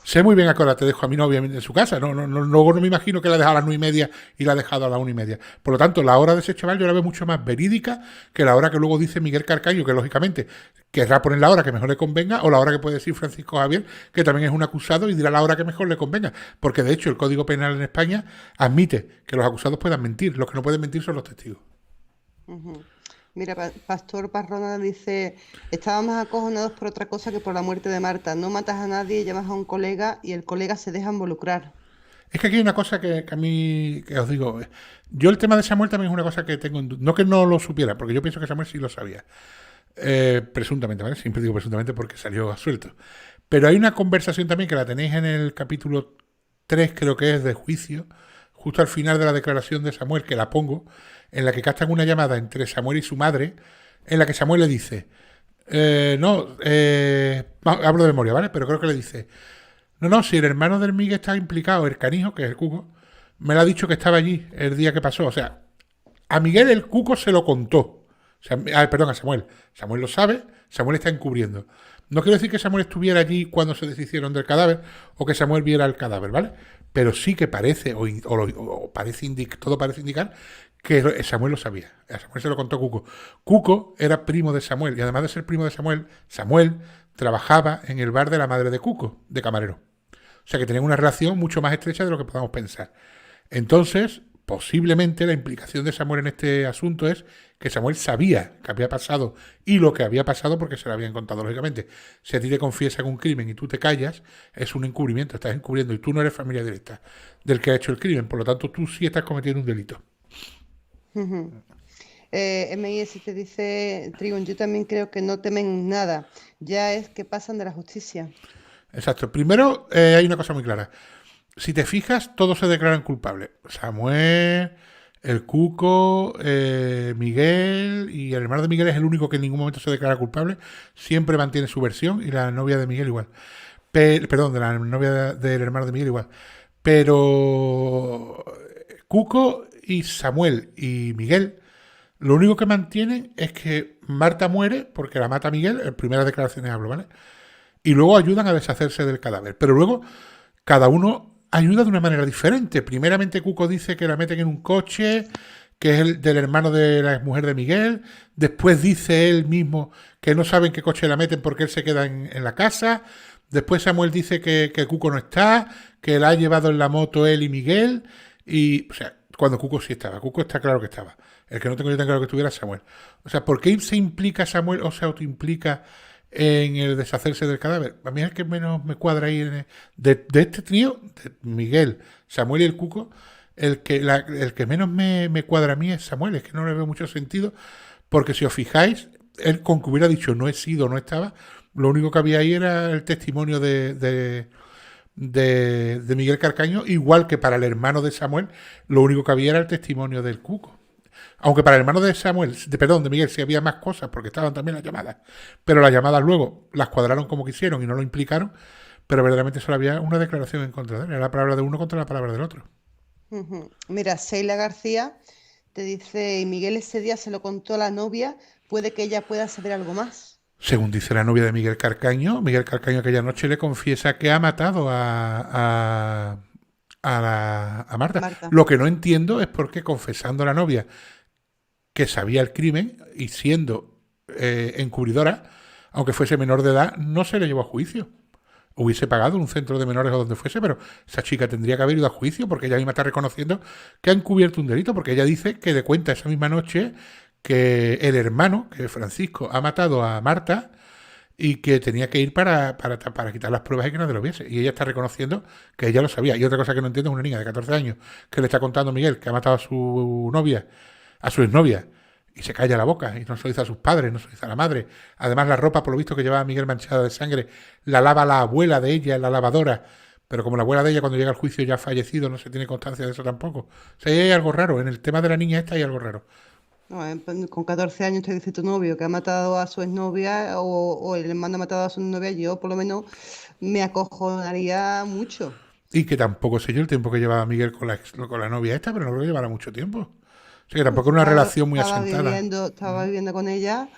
sé muy bien a qué hora te dejo a mi novia en su casa. Luego no me imagino que la ha dejado a las 9:30 y la ha dejado a las 1:30. Por lo tanto, la hora de ese chaval yo la veo mucho más verídica que la hora que luego dice Miguel Carcaño, que lógicamente querrá poner la hora que mejor le convenga, o la hora que puede decir Francisco Javier, que también es un acusado y dirá la hora que mejor le convenga. Porque de hecho el Código Penal en España admite que los acusados puedan mentir. Los que no pueden mentir son los testigos. Mira, Pastor Parrona dice, estábamos acojonados por otra cosa que por la muerte de Marta. No matas a nadie, llamas a un colega y el colega se deja involucrar. Es que aquí hay una cosa que a mí, que os digo, yo el tema de Samuel también es una cosa que tengo en duda. No que no lo supiera, porque yo pienso que Samuel sí lo sabía. Presuntamente, ¿vale? Siempre digo presuntamente porque salió a suelto. Pero hay una conversación también que la tenéis en el capítulo 3, creo que es, de juicio, justo al final de la declaración de Samuel, que la pongo, en la que captan una llamada entre Samuel y su madre, en la que Samuel le dice, hablo de memoria, ¿vale? Pero creo que le dice, no, si el hermano del Miguel está implicado, el canijo, que es el Cuco, me lo ha dicho que estaba allí el día que pasó. O sea, a Miguel el Cuco se lo contó. O sea, perdón, a Samuel. Samuel lo sabe, Samuel está encubriendo. No quiero decir que Samuel estuviera allí cuando se deshicieron del cadáver o que Samuel viera el cadáver, ¿vale? Pero sí que parece, todo parece indicar que Samuel lo sabía. A Samuel se lo contó Cuco. Cuco era primo de Samuel y además de ser primo de Samuel, Samuel trabajaba en el bar de la madre de Cuco, de camarero. O sea que tenían una relación mucho más estrecha de lo que podamos pensar. Entonces, posiblemente la implicación de Samuel en este asunto es que Samuel sabía que había pasado y lo que había pasado porque se lo habían contado, lógicamente. Si a ti te confiesan un crimen y tú te callas, es un encubrimiento, estás encubriendo y tú no eres familia directa del que ha hecho el crimen. Por lo tanto, tú sí estás cometiendo un delito. MIS te dice, Trigun, yo también creo que no temen nada, ya es que pasan de la justicia. Exacto. Primero, hay una cosa muy clara. Si te fijas, todos se declaran culpables. Samuel, el Cuco, Miguel, y el hermano de Miguel es el único que en ningún momento se declara culpable. Siempre mantiene su versión y la novia de Miguel igual. Perdón, de la novia del hermano de Miguel igual. Pero Cuco y Samuel y Miguel, lo único que mantienen es que Marta muere porque la mata Miguel, en primeras declaraciones hablo, ¿vale? Y luego ayudan a deshacerse del cadáver. Pero luego cada uno ayuda de una manera diferente. Primeramente Cuco dice que la meten en un coche, que es el del hermano de la exmujer de Miguel. Después dice él mismo que no saben qué coche la meten porque él se queda en la casa. Después Samuel dice que Cuco no está, que la ha llevado en la moto él y Miguel. Y, o sea, cuando Cuco sí estaba. Cuco está claro que estaba. El que no tengo yo tan claro que estuviera es Samuel. O sea, ¿por qué se implica Samuel o se autoimplica en el deshacerse del cadáver? A mí es el que menos me cuadra ahí. De este trío, de Miguel, Samuel y el Cuco, el que menos me cuadra a mí es Samuel. Es que no le veo mucho sentido. Porque si os fijáis, él con que hubiera dicho no he sido, no estaba, lo único que había ahí era el testimonio de Miguel Carcaño, igual que para el hermano de Samuel, lo único que había era el testimonio del Cuco. Aunque para el hermano de Samuel, de Miguel, sí había más cosas, porque estaban también las llamadas, pero las llamadas luego las cuadraron como quisieron y no lo implicaron, pero verdaderamente solo había una declaración en contra de él, era la palabra de uno contra la palabra del otro. Mira, Sheila García te dice, y Miguel ese día se lo contó a la novia, puede que ella pueda saber algo más. Según dice la novia de Miguel Carcaño aquella noche le confiesa que ha matado a Marta. Marta. Lo que no entiendo es por qué confesando a la novia que sabía el crimen y siendo encubridora, aunque fuese menor de edad, no se le llevó a juicio. Hubiese pagado en un centro de menores o donde fuese, pero esa chica tendría que haber ido a juicio porque ella misma está reconociendo que ha encubierto un delito, porque ella dice que le cuenta esa misma noche que el hermano, que Francisco, ha matado a Marta y que tenía que ir para quitar las pruebas y que nadie lo viese. Y ella está reconociendo que ella lo sabía. Y otra cosa que no entiendo es una niña de 14 años que le está contando a Miguel que ha matado a su novia, a su exnovia, y se calla la boca y no se lo dice a sus padres, no se lo dice a la madre. Además, la ropa, por lo visto, que llevaba Miguel manchada de sangre, la lava la abuela de ella en la lavadora. Pero como la abuela de ella, cuando llega al juicio, ya ha fallecido, no se tiene constancia de eso tampoco. O sea, ahí hay algo raro. En el tema de la niña esta hay algo raro. No, con 14 años te dice tu novio que ha matado a su exnovia o el hermano ha matado a su novia, yo por lo menos me acojonaría mucho. Y que tampoco sé yo el tiempo que llevaba Miguel con la novia esta, pero no creo que llevara mucho tiempo. O sea, que tampoco era una relación muy asentada. Estaba viviendo con ella,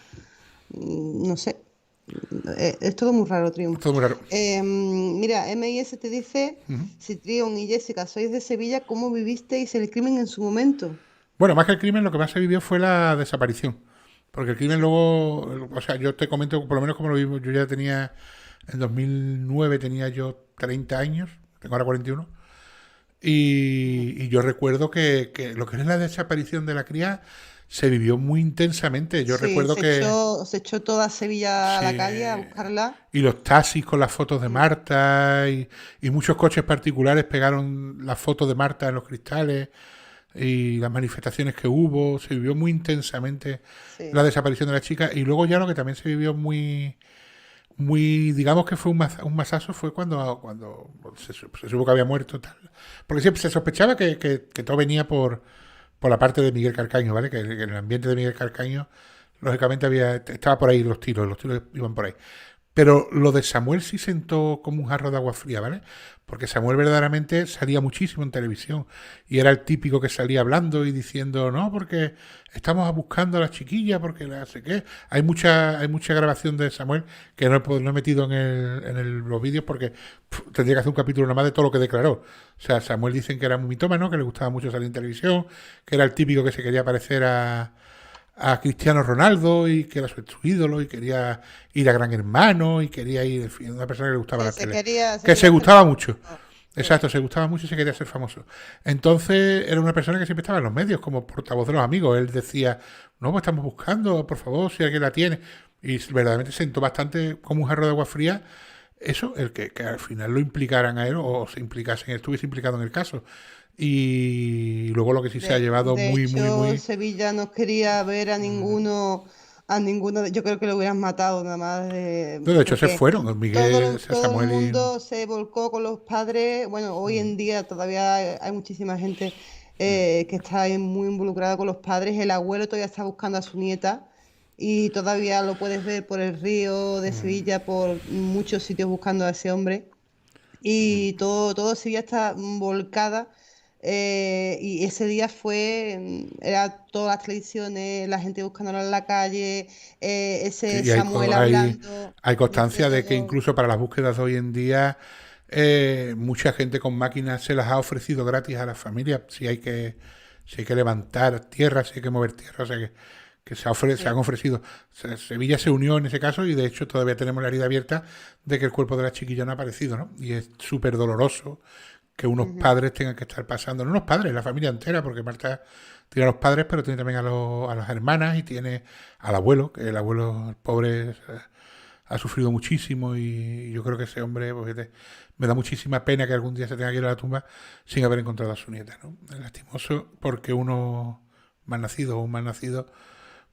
no sé. Es todo muy raro, Triun. Todo muy raro. Mira, MIS te dice, si Triun y Jessica sois de Sevilla, ¿cómo vivisteis el crimen en su momento? Bueno, más que el crimen, lo que más se vivió fue la desaparición. Porque el crimen luego, o sea, yo te comento por lo menos cómo lo vivo. Yo ya tenía, en 2009 tenía yo 30 años, tengo ahora 41. Y yo recuerdo que lo que es la desaparición de la cría se vivió muy intensamente. Yo recuerdo que se echó toda Sevilla a la calle a buscarla. Y los taxis con las fotos de Marta y muchos coches particulares pegaron las fotos de Marta en los cristales y las manifestaciones que hubo. Se vivió muy intensamente la desaparición de la chica. Y luego ya lo que también se vivió muy, digamos que fue un masazo fue cuando se supo que había muerto tal. Porque siempre se sospechaba que todo venía por la parte de Miguel Carcaño, ¿vale? Que en el ambiente de Miguel Carcaño, lógicamente estaba por ahí los tiros iban por ahí. Pero lo de Samuel sí sentó como un jarro de agua fría, ¿vale? Porque Samuel verdaderamente salía muchísimo en televisión y era el típico que salía hablando y diciendo, no, porque estamos buscando a la chiquilla, porque la sé qué. Hay mucha grabación de Samuel que no he metido en los vídeos porque tendría que hacer un capítulo nada más de todo lo que declaró. O sea, Samuel dicen que era muy mitómano, que le gustaba mucho salir en televisión, que era el típico que se quería parecer a Cristiano Ronaldo y que era su ídolo y quería ir a Gran Hermano y quería ir, en fin, una persona que le gustaba la tele. Que se gustaba mucho. Exacto, se gustaba mucho y se quería ser famoso. Entonces era una persona que siempre estaba en los medios como portavoz de los amigos. Él decía, no, pues estamos buscando, por favor, si alguien la tiene. Y verdaderamente sentó bastante como un jarro de agua fría eso, el que al final lo implicaran a él o se implicasen, estuviese implicado en el caso. Y luego lo que sí se ha llevado muy. Sevilla no quería ver a ninguno, yo creo que lo hubieran matado nada más. De hecho se fueron, Miguel, todo el mundo se volcó con los padres. Bueno, hoy en día todavía hay muchísima gente que está muy involucrada con los padres. El abuelo todavía está buscando a su nieta y todavía lo puedes ver por el río de Sevilla, por muchos sitios buscando a ese hombre. Y todo Sevilla está volcada. Y ese día era todas las televisiones, la gente buscándola en la calle, ese Samuel hablando. Hay constancia de que incluso para las búsquedas de hoy en día, mucha gente con máquinas se las ha ofrecido gratis a las familias, si hay que levantar tierra, si hay que mover tierra, o sea que se han ofrecido. Sevilla se unió en ese caso y de hecho todavía tenemos la herida abierta de que el cuerpo de la chiquilla no ha aparecido, ¿no? Y es súper doloroso que unos padres tengan que estar pasando, no los padres, la familia entera, porque Marta tiene a los padres, pero tiene también a las hermanas y tiene al abuelo, que el abuelo, el pobre, ha sufrido muchísimo y yo creo que ese hombre, pues, me da muchísima pena que algún día se tenga que ir a la tumba sin haber encontrado a su nieta, ¿no? Es lastimoso porque uno mal nacido o un mal nacido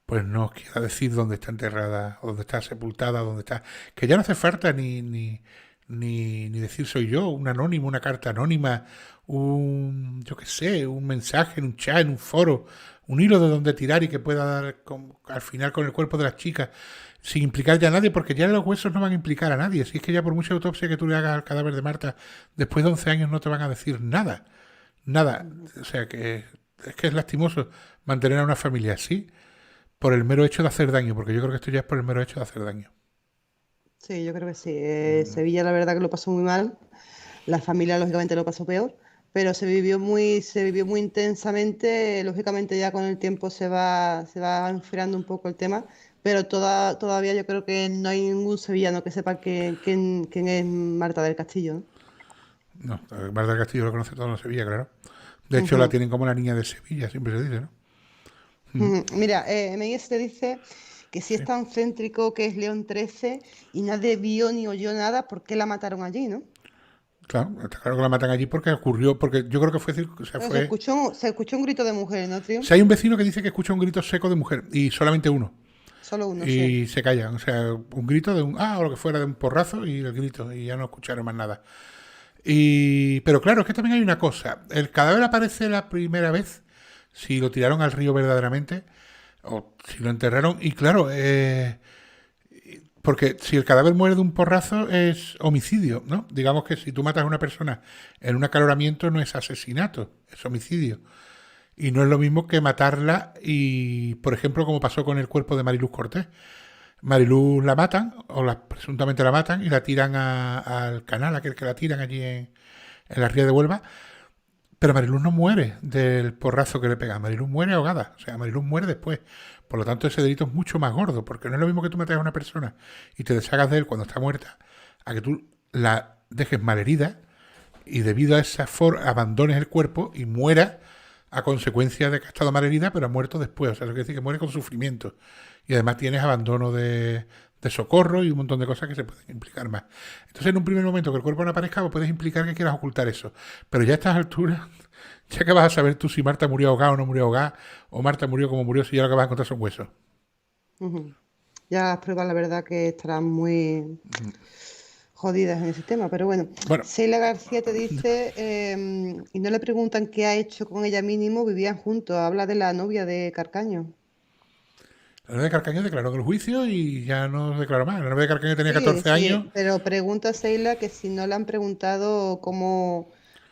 pues no os quiera decir dónde está enterrada, o dónde está sepultada, dónde está... Que ya no hace falta ni decir soy yo, un anónimo, una carta anónima, yo qué sé, un mensaje en un chat, en un foro, un hilo de donde tirar y que pueda dar al final con el cuerpo de las chicas, sin implicar ya a nadie, porque ya los huesos no van a implicar a nadie. Si es que ya por mucha autopsia que tú le hagas al cadáver de Marta, después de 11 años no te van a decir nada. Nada. O sea que es lastimoso mantener a una familia así por el mero hecho de hacer daño, porque yo creo que esto ya es por el mero hecho de hacer daño. Sí, yo creo que sí. Sevilla la verdad que lo pasó muy mal. La familia lógicamente lo pasó peor, pero se vivió muy intensamente. Lógicamente ya con el tiempo se va enfriando un poco el tema, pero todavía yo creo que no hay ningún sevillano que sepa quién es Marta del Castillo, ¿no? No, Marta del Castillo lo conoce todo en Sevilla, claro. De hecho, la tienen como la niña de Sevilla, siempre se dice, ¿no? Mira, MIS te dice que si es tan céntrico que es León 13 y nadie vio ni oyó nada, ¿por qué la mataron allí, no? Claro, está claro que la matan allí porque ocurrió, porque yo creo que fue... Se escuchó un grito de mujer, ¿no, Trio? Si hay un vecino que dice que escucha un grito seco de mujer, y solamente uno. Solo uno, Y se callan, o sea, un grito de o lo que fuera, de un porrazo y el grito, y ya no escucharon más nada. Pero claro, es que también hay una cosa, el cadáver aparece la primera vez, si lo tiraron al río verdaderamente, o si lo enterraron, y claro, porque si el cadáver muere de un porrazo es homicidio, ¿no? Digamos que si tú matas a una persona en un acaloramiento no es asesinato, es homicidio. Y no es lo mismo que matarla y, por ejemplo, como pasó con el cuerpo de Mariluz Cortés. Mariluz la matan, presuntamente la matan, y la tiran al canal, aquel que la tiran allí en la ría de Huelva. Pero Mariluz no muere del porrazo que le pega. Mariluz muere ahogada. O sea, Mariluz muere después. Por lo tanto, ese delito es mucho más gordo, porque no es lo mismo que tú mates a una persona y te deshagas de él cuando está muerta, a que tú la dejes malherida y debido a esa abandones el cuerpo y muera a consecuencia de que ha estado malherida, pero ha muerto después. O sea, eso quiere decir que muere con sufrimiento. Y además tienes abandono de socorro y un montón de cosas que se pueden implicar más. Entonces, en un primer momento que el cuerpo no aparezca, pues puedes implicar que quieras ocultar eso. Pero ya a estas alturas, ya que vas a saber tú si Marta murió ahogada o no murió ahogada, o Marta murió como murió, si ya lo que vas a encontrar son huesos. Ya las pruebas, la verdad, que estarán muy jodidas en ese tema, pero bueno. Sheila García te dice, y no le preguntan qué ha hecho con ella mínimo, vivían juntos, habla de la novia de Carcaño. La novia de Carcaño declaró en el juicio y ya no declaró más. La novia de Carcaño tenía 14 años. Pero pregunta a Sheila que si no le han preguntado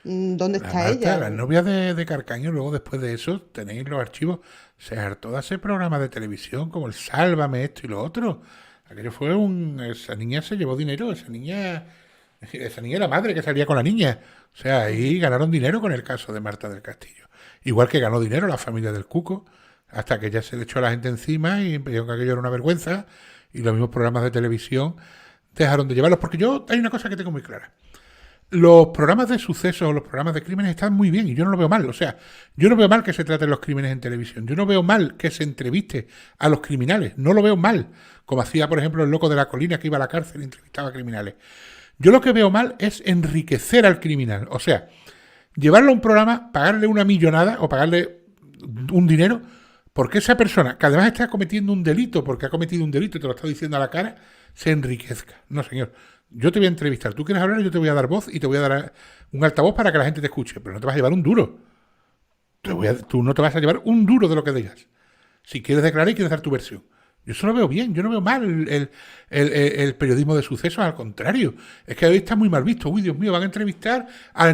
dónde está Marta, ella. La novia de Carcaño, luego después de eso, tenéis los archivos, se hartó de hacer programas de televisión como el Sálvame, esto y lo otro. Aquello fue esa niña se llevó dinero, esa niña era madre que salía con la niña. O sea, ahí ganaron dinero con el caso de Marta del Castillo. Igual que ganó dinero la familia del Cuco, hasta que ya se le echó a la gente encima y empezó que aquello era una vergüenza y los mismos programas de televisión dejaron de llevarlos. Porque hay una cosa que tengo muy clara. Los programas de sucesos o los programas de crímenes están muy bien y yo no lo veo mal. O sea, yo no veo mal que se traten los crímenes en televisión. Yo no veo mal que se entreviste a los criminales. No lo veo mal. Como hacía, por ejemplo, el Loco de la Colina, que iba a la cárcel y entrevistaba a criminales. Yo lo que veo mal es enriquecer al criminal. O sea, llevarlo a un programa, pagarle una millonada o pagarle un dinero, porque esa persona, que además está cometiendo un delito, porque ha cometido un delito y te lo está diciendo a la cara, se enriquezca. No, señor. Yo te voy a entrevistar. Tú quieres hablar, yo te voy a dar voz y te voy a dar un altavoz para que la gente te escuche, pero no te vas a llevar un duro. Tú no te vas a llevar un duro de lo que digas. Si quieres declarar y quieres dar tu versión. Yo eso lo veo bien, yo no veo mal el periodismo de sucesos, al contrario. Es que hoy está muy mal visto. Uy, Dios mío, van a entrevistar a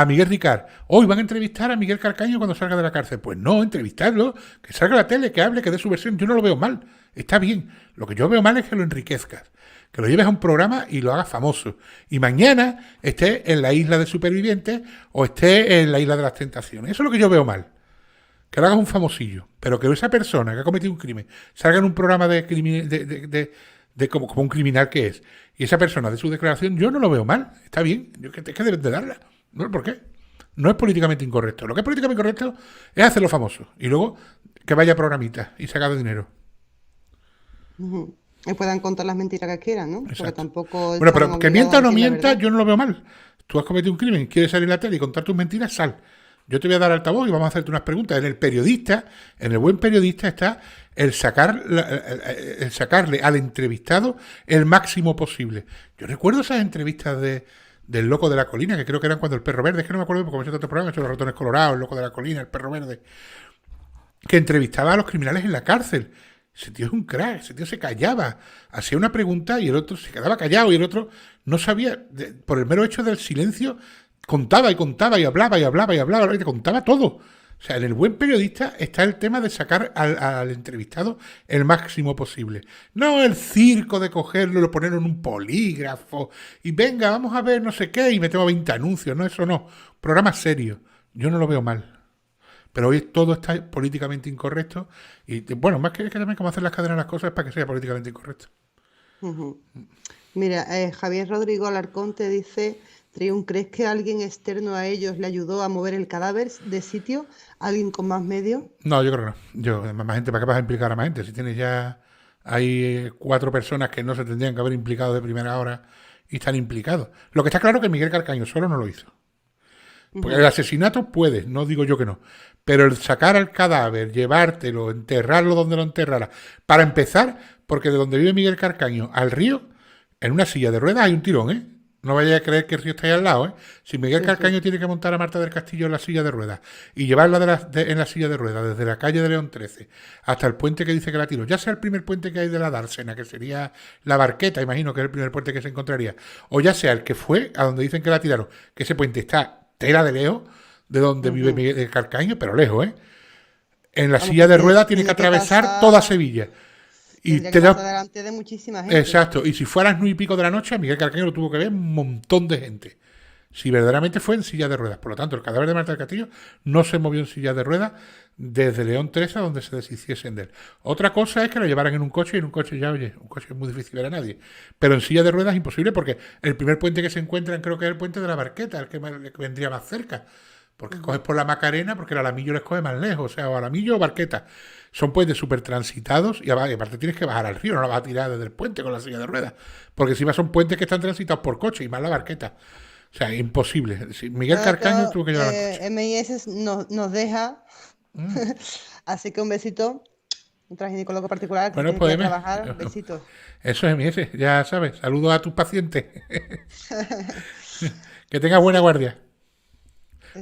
Miguel Ricard. Hoy van a entrevistar a Miguel Carcaño cuando salga de la cárcel. Pues no, entrevistadlo, que salga a la tele, que hable, que dé su versión. Yo no lo veo mal, está bien. Lo que yo veo mal es que lo enriquezcas, que lo lleves a un programa y lo hagas famoso. Y mañana esté en la isla de supervivientes o esté en la isla de las tentaciones. Eso es lo que yo veo mal. que lo haga un famosillo, pero que esa persona que ha cometido un crimen salga en un programa de como un criminal que es, y esa persona de su declaración, yo no lo veo mal, está bien, es que deben de darla, no sé por qué. No es políticamente incorrecto. Lo que es políticamente incorrecto es hacerlo famoso y luego que vaya a programitas y se haga dinero. Y puedan contar las mentiras que quieran, ¿no? Porque Exacto. tampoco Bueno, están pero que obligados mienta a o no decir la mienta, verdad. yo no lo veo mal. Tú has cometido un crimen, quieres salir en la tele y contar tus mentiras, sal. Yo te voy a dar altavoz y vamos a hacerte unas preguntas. En el periodista, en el buen periodista está el sacarle al entrevistado el máximo posible. Yo recuerdo esas entrevistas del Loco de la Colina, que creo que eran cuando el Perro Verde, es que no me acuerdo porque como he hecho otro programa, he hecho Los Ratones Colorados, el Loco de la Colina, el Perro Verde, que entrevistaba a los criminales en la cárcel. Ese tío es un crack, ese tío se callaba, hacía una pregunta y el otro se quedaba callado y el otro no sabía, por el mero hecho del silencio, contaba y contaba y hablaba y hablaba y hablaba y te contaba todo. O sea, en el buen periodista está el tema de sacar al entrevistado el máximo posible. No el circo de cogerlo y lo ponerlo en un polígrafo y venga, vamos a ver no sé qué y metemos 20 anuncios. No, eso no. Programa serio. Yo no lo veo mal. Pero hoy todo está políticamente incorrecto y, bueno, más que también como hacer las cadenas las cosas es para que sea políticamente incorrecto. Ujú. Mira, Javier Rodrigo Alarcón te dice, Triun, ¿crees que alguien externo a ellos le ayudó a mover el cadáver de sitio? ¿Alguien con más medios? No, yo creo que no. Más gente, ¿para qué vas a implicar a más gente? Si tienes ya, hay 4 personas que no se tendrían que haber implicado de primera hora y están implicados. Lo que está claro es que Miguel Carcaño solo no lo hizo. Porque el asesinato puedes, no digo yo que no. Pero el sacar al cadáver, llevártelo, enterrarlo donde lo enterrara. Para empezar, porque de donde vive Miguel Carcaño al río, en una silla de ruedas hay un tirón, ¿eh? No vayas a creer que el río está ahí al lado, ¿eh? Si Miguel Carcaño tiene que montar a Marta del Castillo en la silla de ruedas y llevarla en la silla de ruedas desde la calle de León 13 hasta el puente que dice que la tiró, ya sea el primer puente que hay de la Dársena, que sería la Barqueta, imagino que es el primer puente que se encontraría, o ya sea el que fue a donde dicen que la tiraron, que ese puente está tela de lejos de donde vive Miguel Carcaño, pero lejos, ¿eh? En la Vamos, silla que de ruedas tiene que tendría que atravesar pasar, toda Sevilla. Y tendría te que da- pasar delante de muchísima gente. Exacto, y si fue a las 9 y pico de la noche, a Miguel Carcaño lo tuvo que ver un montón de gente. Si verdaderamente fue en silla de ruedas. Por lo tanto, el cadáver de Marta del Castillo no se movió en silla de ruedas desde León 13 a donde se deshiciesen de él. Otra cosa es que lo llevaran en un coche y en un coche ya, oye, un coche es muy difícil ver a nadie. Pero en silla de ruedas es imposible porque el primer puente que se encuentran creo que es el puente de la Barqueta, el que vendría más cerca. Porque coges por la Macarena, porque el Alamillo les coge más lejos, o sea, o Alamillo o Barqueta. Son puentes súper transitados y aparte tienes que bajar al río, no la vas a tirar desde el puente con la silla de ruedas. Porque encima son puentes que están transitados por coche y más la Barqueta. O sea, imposible. Miguel Carcaño tuvo que llevar el coche. MIS nos deja, así que un besito, un ginecólogo particular que Bueno, tiene que ir pues a trabajar, besitos. eso es MS, ya sabes. Saludos a tus pacientes. Que tengas buena guardia.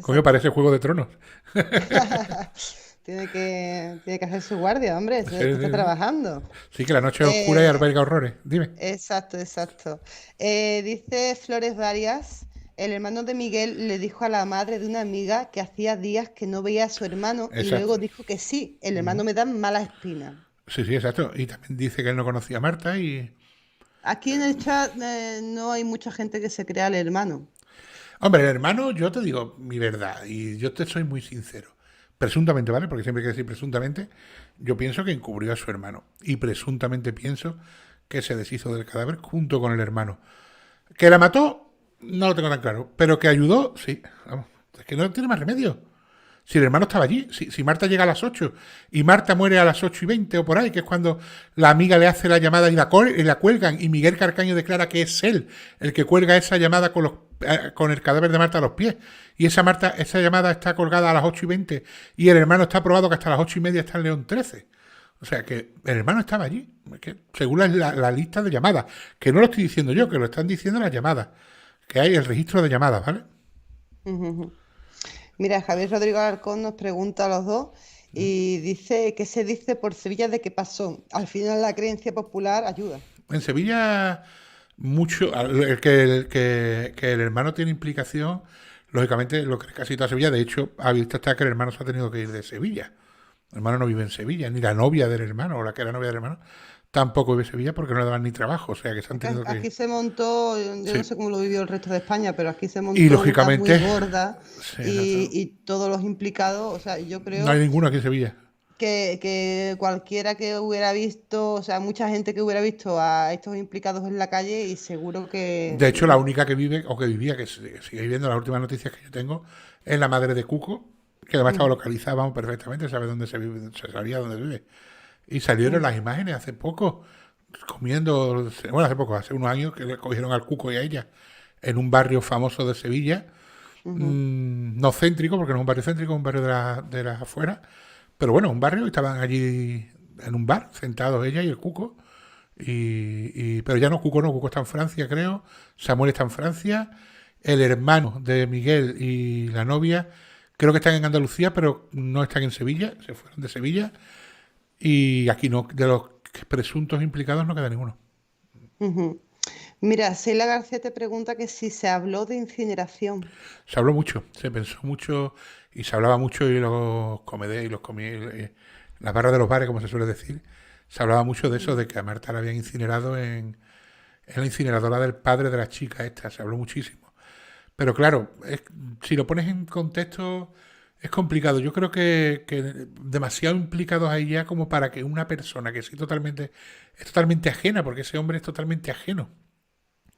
Coño, parece Juego de Tronos. Tiene que hacer su guardia, hombre, Sí, está sí. trabajando. Sí, que la noche es oscura y alberga horrores. Dime. Exacto, exacto. Dice Flores Varias, el hermano de Miguel le dijo a la madre de una amiga que hacía días que no veía a su hermano y Exacto. luego dijo que sí, el hermano me da mala espina. Sí, sí, exacto. Y también dice que él no conocía a Marta y... Aquí en el chat no hay mucha gente que se crea el hermano. Hombre, el hermano, yo te digo mi verdad y yo te soy muy sincero. Presuntamente, ¿vale? Porque siempre hay que decir presuntamente. Yo pienso que encubrió a su hermano y presuntamente pienso que se deshizo del cadáver junto con el hermano. ¿Que la mató? No lo tengo tan claro. Pero que ayudó, sí. Vamos, es que no tiene más remedio. Si el hermano estaba allí, si Marta llega a las 8 y Marta muere a las 8:20 o por ahí, que es cuando la amiga le hace la llamada y la cuelgan y Miguel Carcaño declara que es él el que cuelga esa llamada con el cadáver de Marta a los pies. Y esa llamada está colgada a las 8:20 y el hermano está probado que hasta las 8:30 está en León 13. O sea que el hermano estaba allí, que según la lista de llamadas, que no lo estoy diciendo yo, que lo están diciendo las llamadas, que hay el registro de llamadas, ¿vale? Mira, Javier Rodrigo Alarcón nos pregunta a los dos y dice, ¿qué se dice por Sevilla de qué pasó? Al final la creencia popular ayuda. En Sevilla, mucho, que el hermano tiene implicación, lógicamente lo cree casi toda Sevilla. De hecho, ha visto hasta que el hermano se ha tenido que ir de Sevilla. El hermano no vive en Sevilla, ni la novia del hermano, o la que era novia del hermano, tampoco vive Sevilla porque no le daban ni trabajo, o sea que se han tenido Aquí que... se montó, yo Sí. no sé cómo lo vivió el resto de España, pero aquí se montó Y una lógicamente... muy gorda Sí, y todos los implicados, o sea, yo no creo hay ninguno aquí en Sevilla. que cualquiera que hubiera visto, o sea, mucha gente que hubiera visto a estos implicados en la calle y seguro que... De hecho, la única que vive, o que vivía, que sigue viviendo, las últimas noticias que yo tengo, es la madre de Cuco, que además estaba localizada, vamos, perfectamente, sabe dónde se vive, se sabía dónde vive. Y salieron las imágenes hace poco, comiendo, bueno, hace poco, hace unos años, que le cogieron al Cuco y a ella, en un barrio famoso de Sevilla, no céntrico, porque no es un barrio céntrico, es un barrio de las afueras, pero bueno, un barrio, y estaban allí en un bar, sentados ella y el Cuco, pero ya no, Cuco está en Francia, creo, Samuel está en Francia, el hermano de Miguel y la novia, creo que están en Andalucía, pero no están en Sevilla, se fueron de Sevilla, y aquí no, de los presuntos implicados no queda ninguno. Ujú. Mira, Sheila García te pregunta que si se habló de incineración. Se habló mucho, se pensó mucho y se hablaba mucho y los comedés y los las barras de los bares, como se suele decir, se hablaba mucho de eso, de que a Marta la habían incinerado en la incineradora del padre de la chica esta, se habló muchísimo. Pero claro, si lo pones en contexto es complicado. Yo creo que demasiado implicados ahí ya como para que una persona que sí es totalmente ajena, porque ese hombre es totalmente ajeno,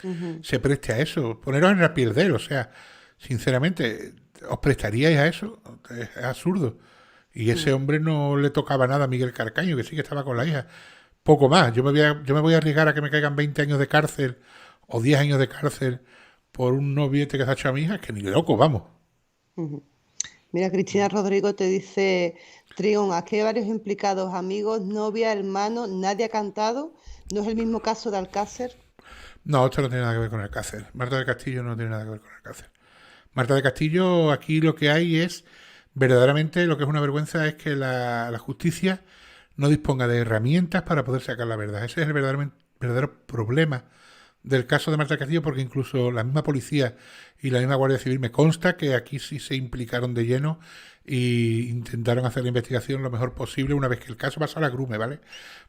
Ujú. se preste a eso. Poneros en la piel de él, o sea, sinceramente, ¿os prestaríais a eso? Es absurdo. Y ese hombre no le tocaba nada a Miguel Carcaño, que sí que estaba con la hija. Poco más. Yo me voy a arriesgar a que me caigan 20 años de cárcel o 10 años de cárcel por un noviete que se ha hecho a mi hija, que ni de loco, vamos. Ujú. Mira, Cristina Rodrigo te dice, Trión, aquí hay varios implicados, amigos, novia, hermano, nadie ha cantado. ¿No es el mismo caso de Alcácer? No, esto no tiene nada que ver con el cárcel. Marta del Castillo no tiene nada que ver con el cárcel. Marta del Castillo, aquí lo que hay es, verdaderamente, lo que es una vergüenza es que la justicia no disponga de herramientas para poder sacar la verdad. Ese es el verdadero problema del caso de Marta del Castillo, porque incluso la misma policía y la misma Guardia Civil me consta que aquí sí se implicaron de lleno y intentaron hacer la investigación lo mejor posible una vez que el caso pasó a la Grume, ¿vale?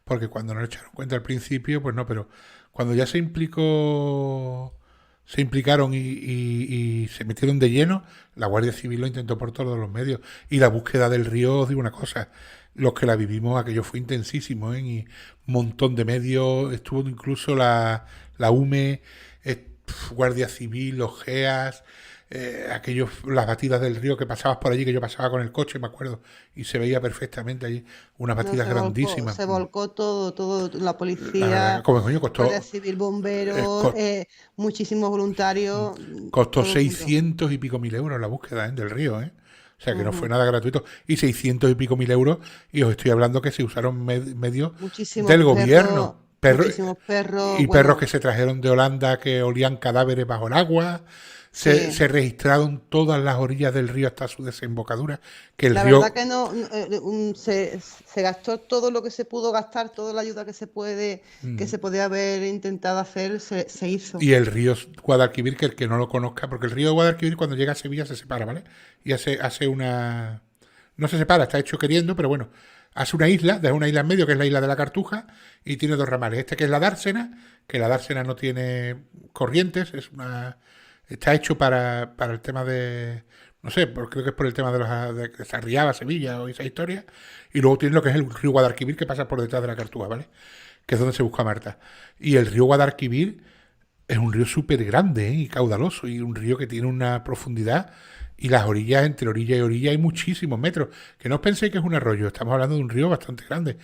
Porque cuando no le echaron cuenta al principio, pues no, pero cuando ya se implicaron y se metieron de lleno, la Guardia Civil lo intentó por todos los medios. Y la búsqueda del río, os digo una cosa, los que la vivimos, aquello fue intensísimo, ¿eh? Y un montón de medios, estuvo incluso la UME, Guardia Civil, los GEAS, las batidas del río que pasabas por allí, que yo pasaba con el coche, me acuerdo, y se veía perfectamente allí unas No, batidas grandísimas. se volcó todo, la La verdad, policía, como coño, Guardia Civil, bomberos, muchísimos voluntarios, costó todo el mundo. 600 y pico mil euros la búsqueda, ¿eh? Del río, ¿eh? O sea que no fue nada gratuito. Y 600 y pico mil euros, y os estoy hablando que se usaron medios Muchísimos del perros, gobierno. muchísimos perros, Y perros bueno, que se trajeron de Holanda que olían cadáveres bajo el agua. sí. Se registraron todas las orillas del río hasta su desembocadura. Que el La río, verdad que se gastó todo lo que se pudo gastar, toda la ayuda que se podía haber intentado hacer, se hizo. y el río Guadalquivir, que el que no lo conozca, porque el río Guadalquivir cuando llega a Sevilla se separa, ¿vale? Y hace una... No se separa, está hecho queriendo, pero bueno, hace una isla, deja una isla en medio, que es la isla de la Cartuja, y tiene dos ramales. Este que es la Dársena, que la Dársena no tiene corrientes, está hecho para el tema de... No sé, creo que es por el tema de Sarriaba, Sevilla o esa historia. Y luego tiene lo que es el río Guadalquivir, que pasa por detrás de la Cartuja, ¿vale? Que es donde se busca Marta. Y el río Guadalquivir es un río súper grande, ¿eh? Y caudaloso, y un río que tiene una profundidad, y las orillas, entre orilla y orilla, hay muchísimos metros. Que no os penséis que es un arroyo, estamos hablando de un río bastante grande.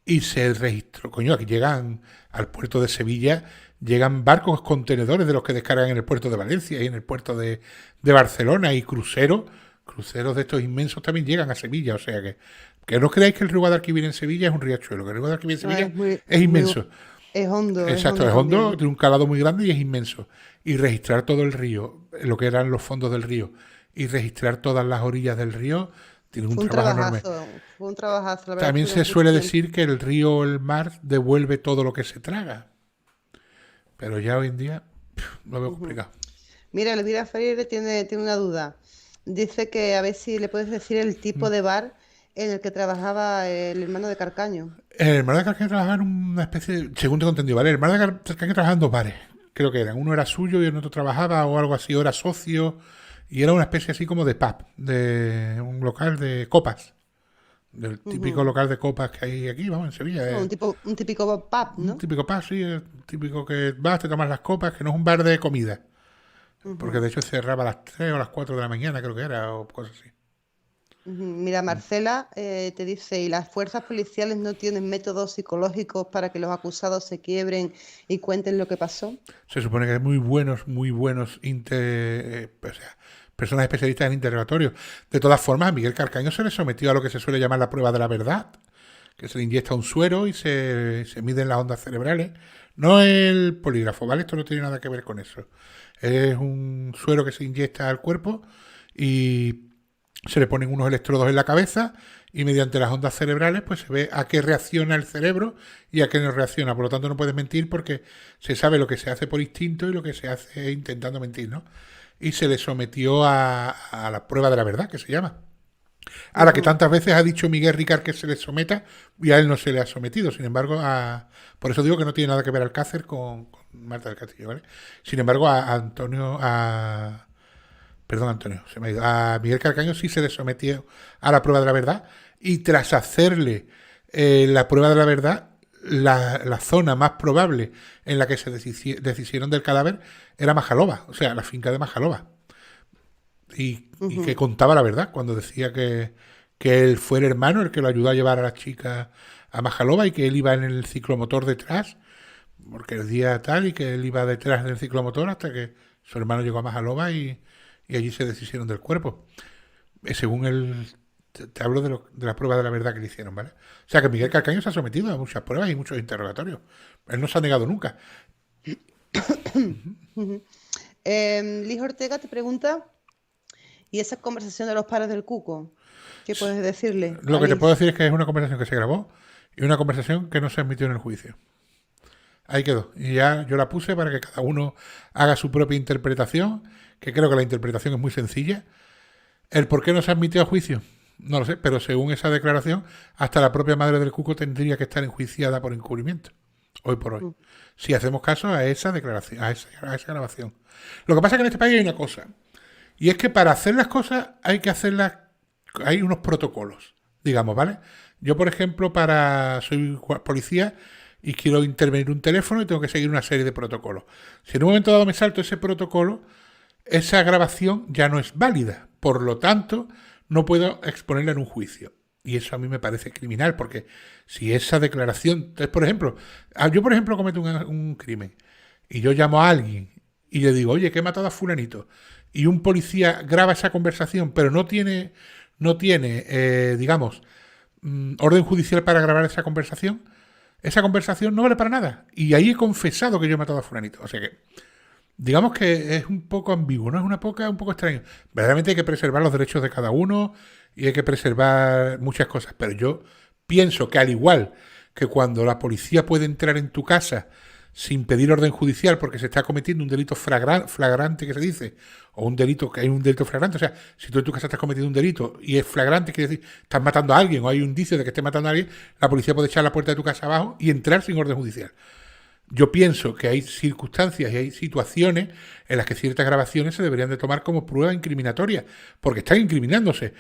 Y se registró, coño, aquí llegan al puerto de Sevilla, llegan barcos contenedores de los que descargan en el puerto de Valencia y en el puerto de Barcelona, y cruceros de estos inmensos también llegan a Sevilla, o sea que no creáis que el río Guadalquivir en Sevilla es un riachuelo, que el río Guadalquivir en No, Sevilla es es inmenso. es hondo, Exacto, es hondo, también. tiene un calado muy grande y es inmenso. Y registrar todo el río, lo que eran los fondos del río, y registrar todas las orillas del río, tiene un trabajo enorme. Fue un trabajazo, la verdad También que se estuvieron suele mucho tiempo. decir que el río o el mar devuelve todo lo que se traga, pero ya hoy en día lo veo complicado. Mira, Elvira Freire tiene una duda. Dice que a ver si le puedes decir el tipo de bar en el que trabajaba el hermano de Carcaño. El hermano de Carcaño trabajaba en una especie de... Según tengo entendido, ¿vale? El hermano de Carcaño trabajaba en dos bares, creo que eran. Uno era suyo y el otro trabajaba o algo así, o era socio. Y era una especie así como de pub, de un local de copas. Del típico local de copas que hay aquí, vamos, en Sevilla. No, un típico pub, ¿no? Un típico pub, sí, el típico que vas, te tomas las copas, que no es un bar de comida. Porque de hecho cerraba a las 3 o a las 4 de la mañana, creo que era, o cosas así. Mira, Marcela te dice, ¿y las fuerzas policiales no tienen métodos psicológicos para que los acusados se quiebren y cuenten lo que pasó? Se supone que hay muy buenos, personas especialistas en interrogatorios. De todas formas, a Miguel Carcaño se le sometió a lo que se suele llamar la prueba de la verdad, que se le inyecta un suero y se miden las ondas cerebrales. No el polígrafo, ¿vale? Esto no tiene nada que ver con eso. Es un suero que se inyecta al cuerpo y se le ponen unos electrodos en la cabeza y mediante las ondas cerebrales pues se ve a qué reacciona el cerebro y a qué no reacciona. Por lo tanto no puedes mentir porque se sabe lo que se hace por instinto y lo que se hace intentando mentir, ¿no? Y se le sometió a la prueba de la verdad, que se llama. A la que tantas veces ha dicho Miguel Ricard que se le someta y a él no se le ha sometido. Sin embargo, por eso digo que no tiene nada que ver Alcácer con Marta del Castillo, ¿vale? Sin embargo, Perdón, Antonio, se me ha ido. A Miguel Carcaño sí se le sometió a la prueba de la verdad y tras hacerle la prueba de la verdad, la zona más probable en la que se deshicieron del cadáver era Majaloba, o sea, la finca de Majaloba. Y que contaba la verdad cuando decía que él fue el hermano el que lo ayudó a llevar a la chica a Majaloba y que él iba en el ciclomotor detrás, porque el día tal y que él iba detrás del ciclomotor hasta que su hermano llegó a Majaloba y allí se deshicieron del cuerpo. Según te hablo de la prueba de la verdad que le hicieron, ¿vale? O sea que Miguel Carcaño se ha sometido a muchas pruebas y muchos interrogatorios. Él no se ha negado nunca. Liz Ortega te pregunta, ¿y esa conversación de los padres del Cuco? ¿Qué puedes decirle? Lo que te puedo decir es que es una conversación que se grabó y una conversación que no se admitió en el juicio. Ahí quedó. Y ya yo la puse para que cada uno haga su propia interpretación, que creo que la interpretación es muy sencilla. ¿El por qué no se admitió a juicio? No lo sé, pero según esa declaración, hasta la propia madre del Cuco tendría que estar enjuiciada por encubrimiento, hoy por hoy. Si hacemos caso a esa declaración, a esa grabación. Lo que pasa es que en este país hay una cosa, y es que para hacer las cosas hay que hacerlas, hay unos protocolos, digamos, ¿vale? Yo, por ejemplo, soy policía y quiero intervenir un teléfono y tengo que seguir una serie de protocolos. Si en un momento dado me salto ese protocolo, esa grabación ya no es válida. Por lo tanto, no puedo exponerla en un juicio. Y eso a mí me parece criminal, porque si esa declaración... Entonces, por ejemplo, yo cometo un crimen y yo llamo a alguien y le digo, oye, que he matado a fulanito, y un policía graba esa conversación, pero no tiene digamos, orden judicial para grabar esa conversación no vale para nada. Y ahí he confesado que yo he matado a fulanito. O sea que, digamos que es un poco ambiguo, ¿no? Es un poco extraño. Verdaderamente hay que preservar los derechos de cada uno y hay que preservar muchas cosas. Pero yo pienso que al igual que cuando la policía puede entrar en tu casa sin pedir orden judicial porque se está cometiendo un delito flagrante que se dice, o un delito que hay un delito flagrante, o sea, si tú en tu casa estás cometiendo un delito y es flagrante, quiere decir, estás matando a alguien o hay un indicio de que estés matando a alguien, la policía puede echar la puerta de tu casa abajo y entrar sin orden judicial. Yo pienso que hay circunstancias y hay situaciones en las que ciertas grabaciones se deberían de tomar como prueba incriminatoria, porque están incriminándose.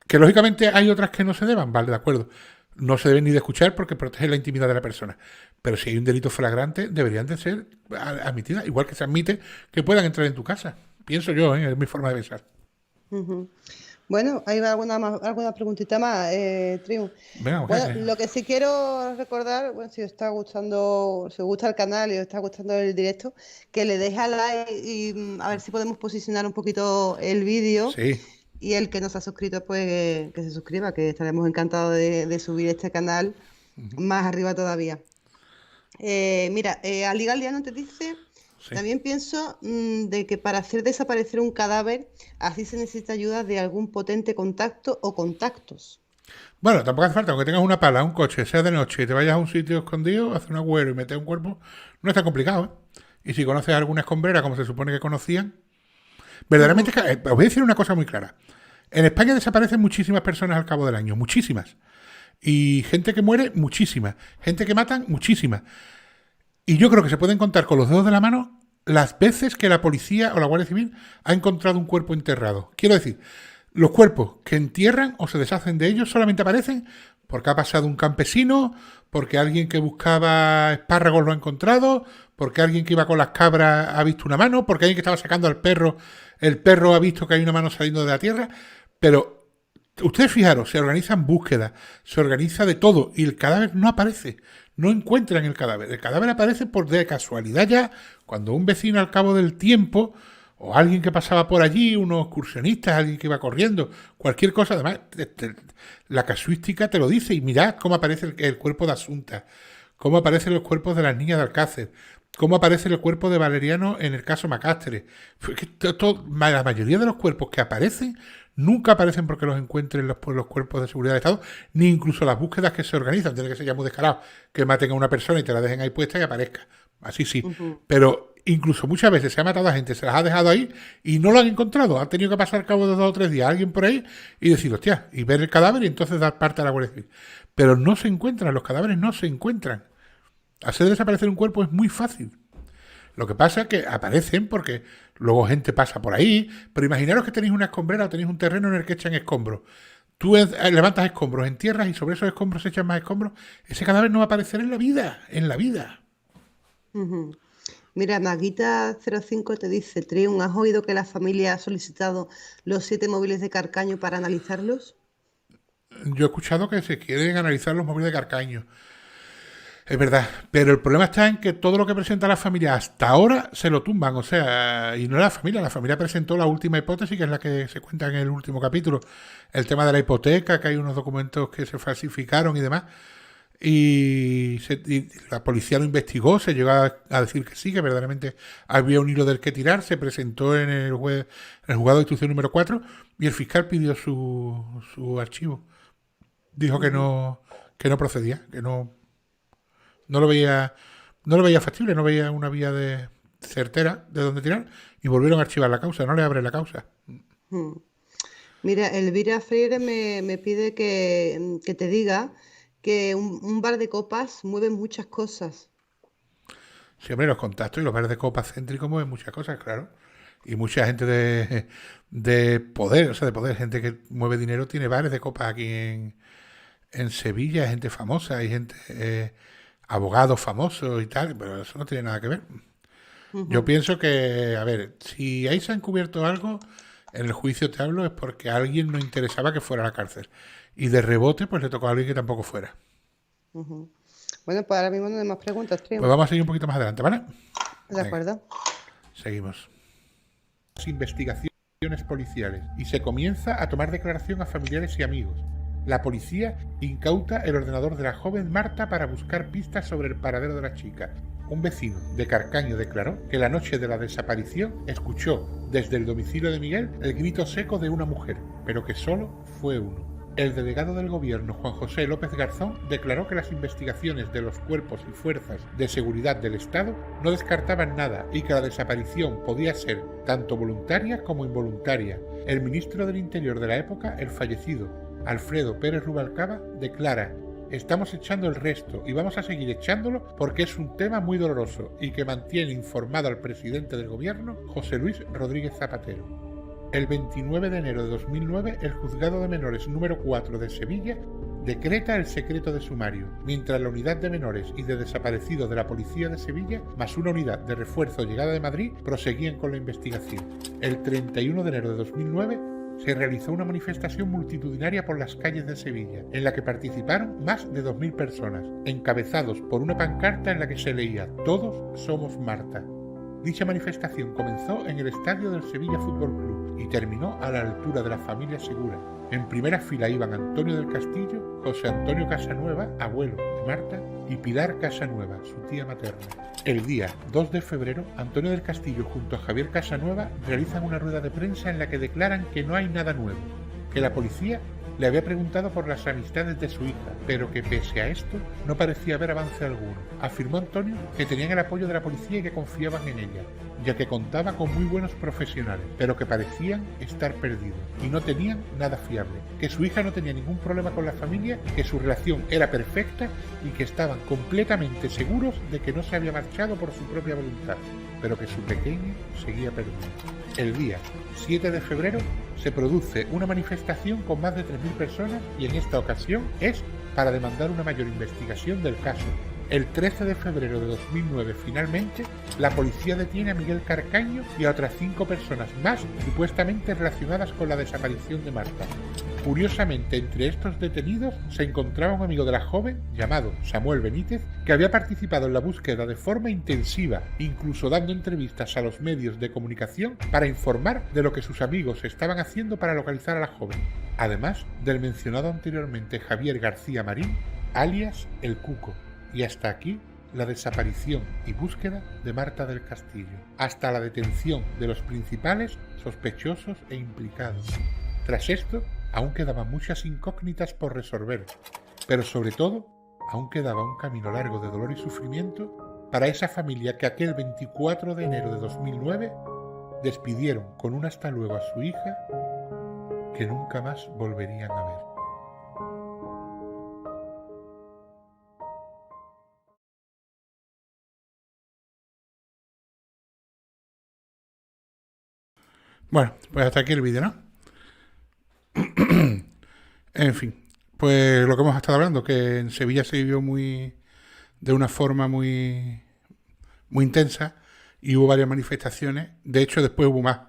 Que lógicamente hay otras que no se deban, vale, de acuerdo. No se deben ni de escuchar porque protegen la intimidad de la persona. Pero si hay un delito flagrante, deberían de ser admitidas, igual que se admite que puedan entrar en tu casa. Pienso yo, es mi forma de pensar. Bueno, ahí va alguna preguntita más, Triun. Venga, bueno, lo que sí quiero recordar, bueno, si os gusta el canal y os está gustando el directo, que le deis a like y a ver si podemos posicionar un poquito el vídeo. Sí. Y el que no se ha suscrito, pues que se suscriba, que estaremos encantados de subir este canal más arriba todavía. Mira, Ali Galeano te dice, también pienso de que para hacer desaparecer un cadáver, así se necesita ayuda de algún potente contacto o contactos. Bueno, tampoco hace falta, aunque tengas una pala, un coche, sea de noche y te vayas a un sitio escondido, hacer un agüero y meter un cuerpo, no es tan complicado, ¿eh? Y si conoces alguna escombrera, como se supone que conocían, verdaderamente, os voy a decir una cosa muy clara. En España desaparecen muchísimas personas al cabo del año, muchísimas. Y gente que muere, muchísima. Gente que matan, muchísima. Y yo creo que se pueden contar con los dedos de la mano las veces que la policía o la Guardia Civil ha encontrado un cuerpo enterrado. Quiero decir, los cuerpos que entierran o se deshacen de ellos solamente aparecen porque ha pasado un campesino, porque alguien que buscaba espárragos lo ha encontrado, porque alguien que iba con las cabras ha visto una mano, porque alguien que estaba sacando al perro, el perro ha visto que hay una mano saliendo de la tierra. Pero ustedes fijaros, se organizan búsquedas, se organiza de todo y el cadáver no aparece. No encuentran el cadáver. El cadáver aparece por de casualidad ya, cuando un vecino al cabo del tiempo, o alguien que pasaba por allí, unos excursionistas, alguien que iba corriendo, cualquier cosa, además, la casuística te lo dice, y mirad cómo aparece el cuerpo de Asunta, cómo aparecen los cuerpos de las niñas de Alcácer, cómo aparece el cuerpo de Valeriano en el caso Macastre. La mayoría de los cuerpos que aparecen nunca aparecen porque los encuentren los cuerpos de seguridad del Estado, ni incluso las búsquedas que se organizan. Tiene que ser ya muy descarado que maten a una persona y te la dejen ahí puesta y aparezca. Así sí. Pero incluso muchas veces se ha matado a gente, se las ha dejado ahí y no lo han encontrado. Han tenido que pasar al cabo de 2 o 3 días alguien por ahí y decir, hostia, y ver el cadáver y entonces dar parte a la Guardia Civil. Pero no se encuentran, los cadáveres no se encuentran. Hacer desaparecer un cuerpo es muy fácil. Lo que pasa es que aparecen porque luego gente pasa por ahí, pero imaginaros que tenéis una escombrera o tenéis un terreno en el que echan escombros. Tú levantas escombros en tierras y sobre esos escombros se echan más escombros. Ese cadáver no va a aparecer en la vida. Mira, Maguita05 te dice, Triun, ¿has oído que la familia ha solicitado los 7 móviles de Carcaño para analizarlos? Yo he escuchado que se quieren analizar los móviles de Carcaño. Es verdad, pero el problema está en que todo lo que presenta la familia hasta ahora se lo tumban, o sea, y no la familia presentó la última hipótesis, que es la que se cuenta en el último capítulo, el tema de la hipoteca, que hay unos documentos que se falsificaron y demás, y la policía lo investigó, se llegó a decir que sí, que verdaderamente había un hilo del que tirar, se presentó en el juzgado de instrucción número 4 y el fiscal pidió su archivo. Dijo que no procedía, que no lo veía factible, no veía una vía de certera de dónde tirar y volvieron a archivar la causa, no le abren la causa. Mira, Elvira Freire me pide que te diga que un bar de copas mueve muchas cosas. Sí, hombre, los contactos y los bares de copas céntricos mueven muchas cosas, claro. Y mucha gente de poder, o sea, de poder, gente que mueve dinero, tiene bares de copas aquí en Sevilla, gente famosa, hay gente... abogados famosos y tal, pero eso no tiene nada que ver. Yo pienso que, a ver, si ahí se ha encubierto algo, en el juicio te hablo, es porque a alguien no interesaba que fuera a la cárcel. Y de rebote, pues le tocó a alguien que tampoco fuera. Bueno, pues ahora mismo no hay más preguntas, Triun. Pues vamos a seguir un poquito más adelante, ¿vale? De acuerdo. Seguimos. Investigaciones policiales. Y se comienza a tomar declaración a familiares y amigos. La policía incauta el ordenador de la joven Marta para buscar pistas sobre el paradero de la chica. Un vecino de Carcaño declaró que la noche de la desaparición escuchó desde el domicilio de Miguel el grito seco de una mujer, pero que solo fue uno. El delegado del gobierno, Juan José López Garzón, declaró que las investigaciones de los cuerpos y fuerzas de seguridad del Estado no descartaban nada y que la desaparición podía ser tanto voluntaria como involuntaria. El ministro del Interior de la época, el fallecido Alfredo Pérez Rubalcaba, declara: estamos echando el resto y vamos a seguir echándolo porque es un tema muy doloroso y que mantiene informado al presidente del gobierno, José Luis Rodríguez Zapatero. El 29 de enero de 2009, el Juzgado de Menores número 4 de Sevilla decreta el secreto de sumario, mientras la unidad de menores y de desaparecidos de la Policía de Sevilla, más una unidad de refuerzo llegada de Madrid, proseguían con la investigación. El 31 de enero de 2009, se realizó una manifestación multitudinaria por las calles de Sevilla, en la que participaron más de 2.000 personas, encabezados por una pancarta en la que se leía «Todos somos Marta». Dicha manifestación comenzó en el estadio del Sevilla Fútbol Club y terminó a la altura de la familia Segura. En primera fila iban Antonio del Castillo, José Antonio Casanueva, abuelo de Marta, y Pilar Casanueva, su tía materna. El día 2 de febrero, Antonio del Castillo junto a Javier Casanueva realizan una rueda de prensa en la que declaran que no hay nada nuevo, que la policía Le había preguntado por las amistades de su hija, pero que pese a esto no parecía haber avance alguno. Afirmó Antonio que tenían el apoyo de la policía y que confiaban en ella, ya que contaba con muy buenos profesionales, pero que parecían estar perdidos y no tenían nada fiable, que su hija no tenía ningún problema con la familia, que su relación era perfecta y que estaban completamente seguros de que no se había marchado por su propia voluntad, pero que su pequeño seguía perdido. El día 7 de febrero se produce una manifestación con más de 3.000 personas y en esta ocasión es para demandar una mayor investigación del caso. El 13 de febrero de 2009, finalmente, la policía detiene a Miguel Carcaño y a otras 5 personas más supuestamente relacionadas con la desaparición de Marta. Curiosamente, entre estos detenidos se encontraba un amigo de la joven, llamado Samuel Benítez, que había participado en la búsqueda de forma intensiva, incluso dando entrevistas a los medios de comunicación para informar de lo que sus amigos estaban haciendo para localizar a la joven. Además del mencionado anteriormente Javier García Marín, alias El Cuco. Y hasta aquí la desaparición y búsqueda de Marta del Castillo, hasta la detención de los principales sospechosos e implicados. Tras esto, aún quedaban muchas incógnitas por resolver, pero sobre todo, aún quedaba un camino largo de dolor y sufrimiento para esa familia que aquel 24 de enero de 2009 despidieron con un hasta luego a su hija que nunca más volverían a ver. Bueno, pues hasta aquí el vídeo, ¿no? En fin, pues lo que hemos estado hablando, que en Sevilla se vivió de una forma muy intensa y hubo varias manifestaciones. De hecho, después hubo más,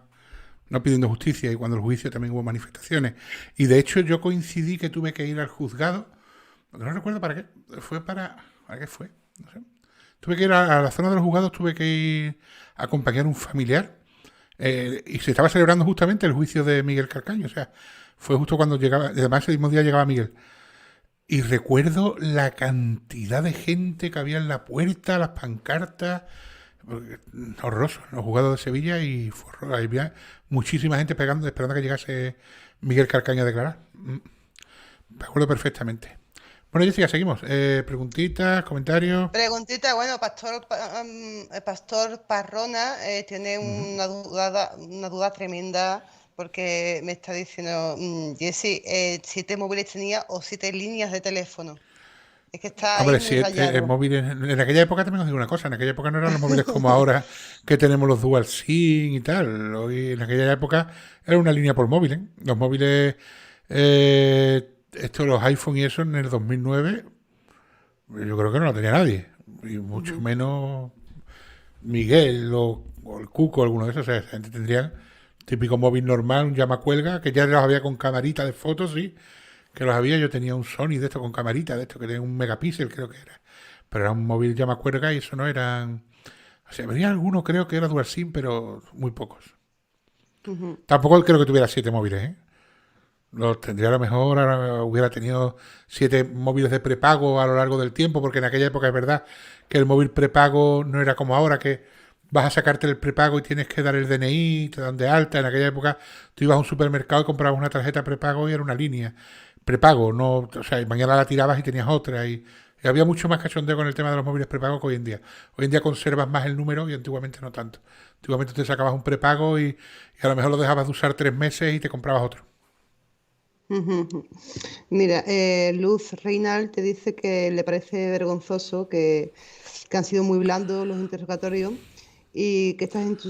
no pidiendo justicia, y cuando el juicio también hubo manifestaciones. Y de hecho yo coincidí que tuve que ir al juzgado, no recuerdo para qué, ¿para qué fue? No sé. Tuve que ir a la zona de los juzgados, tuve que ir a acompañar a un familiar. Y se estaba celebrando justamente el juicio de Miguel Carcaño, o sea, fue justo cuando llegaba, además ese mismo día llegaba Miguel. Y recuerdo la cantidad de gente que había en la puerta, las pancartas, horroroso, los juzgados de Sevilla, y había muchísima gente esperando a que llegase Miguel Carcaño a declarar. Me acuerdo perfectamente. Bueno, Jessica, seguimos. Preguntitas, comentarios. Preguntita, bueno, Pastor Parrona tiene una duda tremenda porque me está diciendo, Jessy, 7 móviles tenía o 7 líneas de teléfono. Es que está Hombre, ahí muy rayado. móviles, en aquella época también os digo una cosa, en aquella época no eran los móviles como ahora que tenemos los dual SIM y tal. Hoy, en aquella época era una línea por móvil, ¿eh? Los móviles, los iPhone y eso en el 2009, yo creo que no lo tenía nadie, y mucho menos Miguel o el Cuco, alguno de esos. O sea, esa gente tendría típico móvil normal, un llamacuelga, que ya los había con camarita de fotos, sí, que los había. Yo tenía un Sony de esto con camarita, de esto que tenía un megapíxel, creo que era, pero era un móvil llamacuelga y eso no eran. O sea, venía alguno, creo que era dual SIM, pero muy pocos. Tampoco creo que tuviera 7 móviles, ¿eh? Los tendría a lo mejor, ahora hubiera tenido 7 móviles de prepago a lo largo del tiempo, porque en aquella época es verdad que el móvil prepago no era como ahora, que vas a sacarte el prepago y tienes que dar el DNI, te dan de alta. En aquella época tú ibas a un supermercado y comprabas una tarjeta prepago y era una línea prepago, no, o sea, y mañana la tirabas y tenías otra, y había mucho más cachondeo con el tema de los móviles prepago que hoy en día. Hoy en día conservas más el número y antiguamente no tanto. Antiguamente te sacabas un prepago y a lo mejor lo dejabas de usar 3 meses y te comprabas otro. Mira, Luz Reinal te dice que le parece vergonzoso que han sido muy blandos los interrogatorios y que esta gente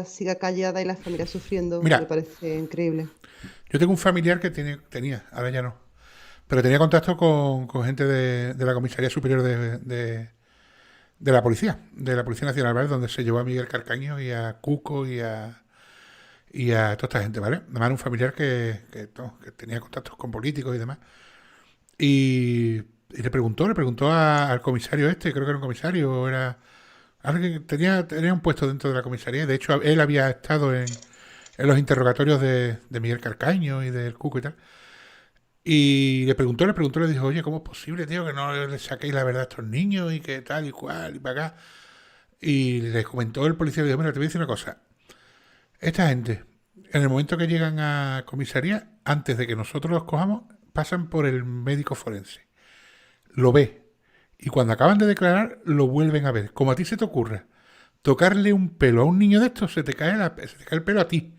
siga callada y la familia sufriendo. Mira, me parece increíble. Yo tengo un familiar que tenía, ahora ya no, pero tenía contacto con gente de la Comisaría Superior de la Policía Nacional, ¿vale? Donde se llevó a Miguel Carcaño y a Cuco y a toda esta gente, ¿vale? Además era un familiar que tenía contactos con políticos y demás. Y le preguntó al comisario creo que era un comisario, era alguien que tenía un puesto dentro de la comisaría. De hecho, él había estado en los interrogatorios de Miguel Carcaño y del Cuco y tal. Y le preguntó, le dijo, oye, ¿cómo es posible, tío, que no le saquéis la verdad a estos niños y que tal y cual y para acá? Y le comentó el policía, le dijo, mira, te voy a decir una cosa. Esta gente En el momento que llegan a comisaría, antes de que nosotros los cojamos, pasan por el médico forense. Lo ve. Y cuando acaban de declarar, lo vuelven a ver. Como a ti se te ocurra tocarle un pelo a un niño de estos, se te cae el pelo a ti.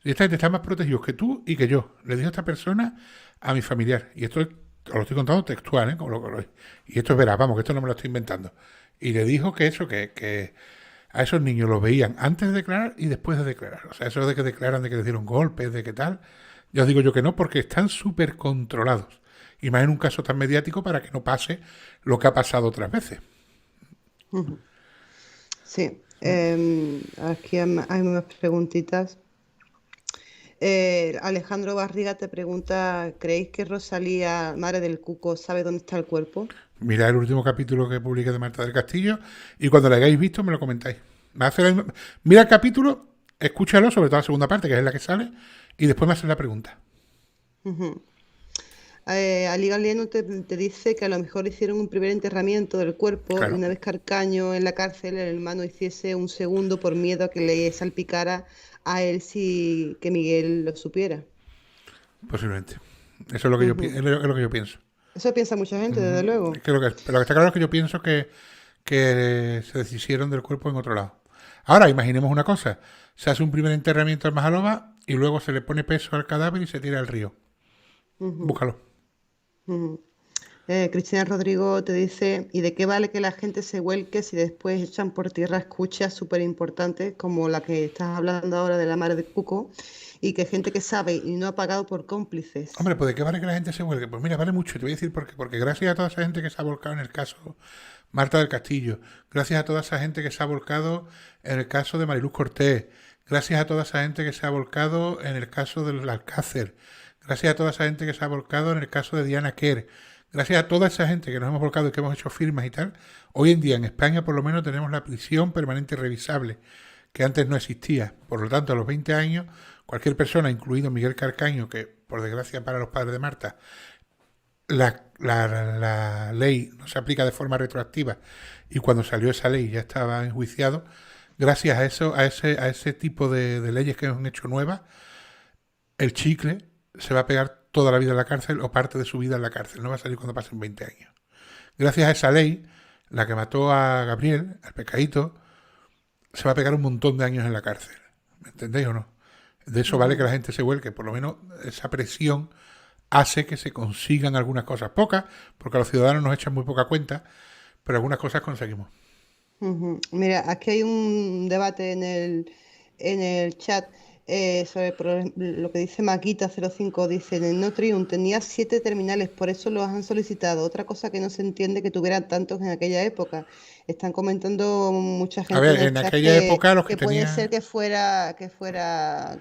Y esta gente está más protegidos que tú y que yo. Le dijo esta persona a mi familiar. Y esto os lo estoy contando textual, ¿eh? Como lo, y esto es veraz, vamos, que esto no me lo estoy inventando. Y le dijo que eso, que a esos niños los veían antes de declarar y después de declarar. O sea, eso de que declaran de que les dieron golpes, de que tal. Ya os digo yo que no, porque están súper controlados. Y más en un caso tan mediático para que no pase lo que ha pasado otras veces. Sí. Aquí hay más preguntitas. Alejandro Barriga te pregunta, ¿creéis que Rosalía, madre del Cuco, sabe dónde está el cuerpo? Mirad el último capítulo que publiqué de Marta del Castillo y cuando lo hayáis visto me lo comentáis. Mira el capítulo, escúchalo, sobre todo la segunda parte, que es la que sale, y después me hacen la pregunta. Ali Galieno te dice que a lo mejor hicieron un primer enterramiento del cuerpo Claro. y una vez Carcaño en la cárcel, el hermano hiciese un segundo por miedo a que le salpicara a él si que Miguel lo supiera. Posiblemente. Eso es lo que yo, es lo que yo pienso. Eso piensa mucha gente, desde luego. Pero lo que está claro es que yo pienso que se deshicieron del cuerpo en otro lado. Ahora, imaginemos una cosa. Se hace un primer enterramiento al Majaloba y luego se le pone peso al cadáver y se tira al río. Búscalo. Cristina Rodrigo te dice, ¿y de qué vale que la gente se vuelque si después echan por tierra escuchas súper importantes como la que estás hablando ahora de la madre de Cuco y que gente que sabe y no ha pagado por cómplices? Hombre, pues ¿de qué vale que la gente se vuelque? Pues mira, vale mucho. Te voy a decir por qué. Porque gracias a toda esa gente que se ha volcado en el caso Marta del Castillo, gracias a toda esa gente que se ha volcado en el caso de Mariluz Cortés, gracias a toda esa gente que se ha volcado en el caso del Alcácer, gracias a toda esa gente que se ha volcado en el caso de Diana Quer, gracias a toda esa gente que nos hemos volcado y que hemos hecho firmas y tal, hoy en día en España por lo menos tenemos la prisión permanente revisable, que antes no existía. Por lo tanto, a los 20 años, cualquier persona, incluido Miguel Carcaño, que por desgracia para los padres de Marta, la ley no se aplica de forma retroactiva y cuando salió esa ley ya estaba enjuiciado, gracias a eso, a ese tipo de leyes que han hecho nuevas, el chicle se va a pegar toda la vida en la cárcel o parte de su vida en la cárcel, no va a salir cuando pasen 20 años. Gracias a esa ley, la que mató a Gabriel, al Pecadito, se va a pegar un montón de años en la cárcel. ¿Me entendéis o no? De eso vale que la gente se vuelque, por lo menos esa presión hace que se consigan algunas cosas, pocas, porque a los ciudadanos nos echan muy poca cuenta, pero algunas cosas conseguimos. Mira, aquí hay un debate en el chat sobre lo que dice Maquita05, dice, en el No Triumph tenía 7 terminales, por eso los han solicitado. Otra cosa que no se entiende que tuvieran tantos en aquella época. Están comentando mucha gente A ver, en el en chat aquella época los que puede tenían... ser que fuera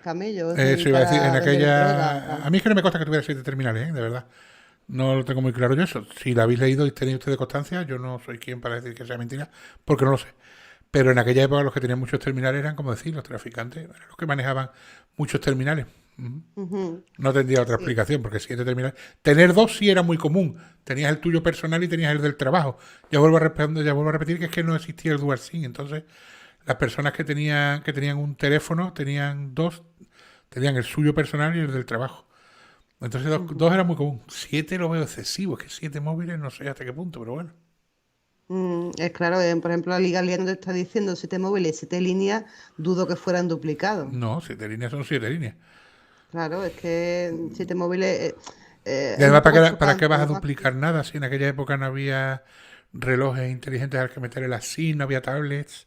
camello. Eso iba a decir, en para vender aquella... droga. A mí es que no me consta que tuviera 7 terminales, de verdad. No lo tengo muy claro yo eso. Si lo habéis leído y tenéis ustedes constancia, yo no soy quien para decir que sea mentira, porque no lo sé. Pero en aquella época los que tenían muchos terminales eran, como decir, los traficantes, eran los que manejaban muchos terminales. No tendría otra explicación, porque 7 terminales... Tener 2 sí era muy común. Tenías el tuyo personal y tenías el del trabajo. Ya vuelvo a repetir que es que no existía el dual SIM. Entonces, las personas que tenían un teléfono tenían 2, tenían el suyo personal y el del trabajo. Entonces, 2 era muy común. 7 lo veo excesivo. Es que 7 móviles no sé hasta qué punto, pero bueno. Es claro, por ejemplo, la Liga Liano te está diciendo 7 móviles, 7 líneas, dudo que fueran duplicados. No, 7 líneas son 7 líneas. Claro, es que 7 móviles... Y además, ¿para qué chocante, vas a ¿no? duplicar nada? Si en aquella época no había relojes inteligentes al que meterle la SIM, no había tablets.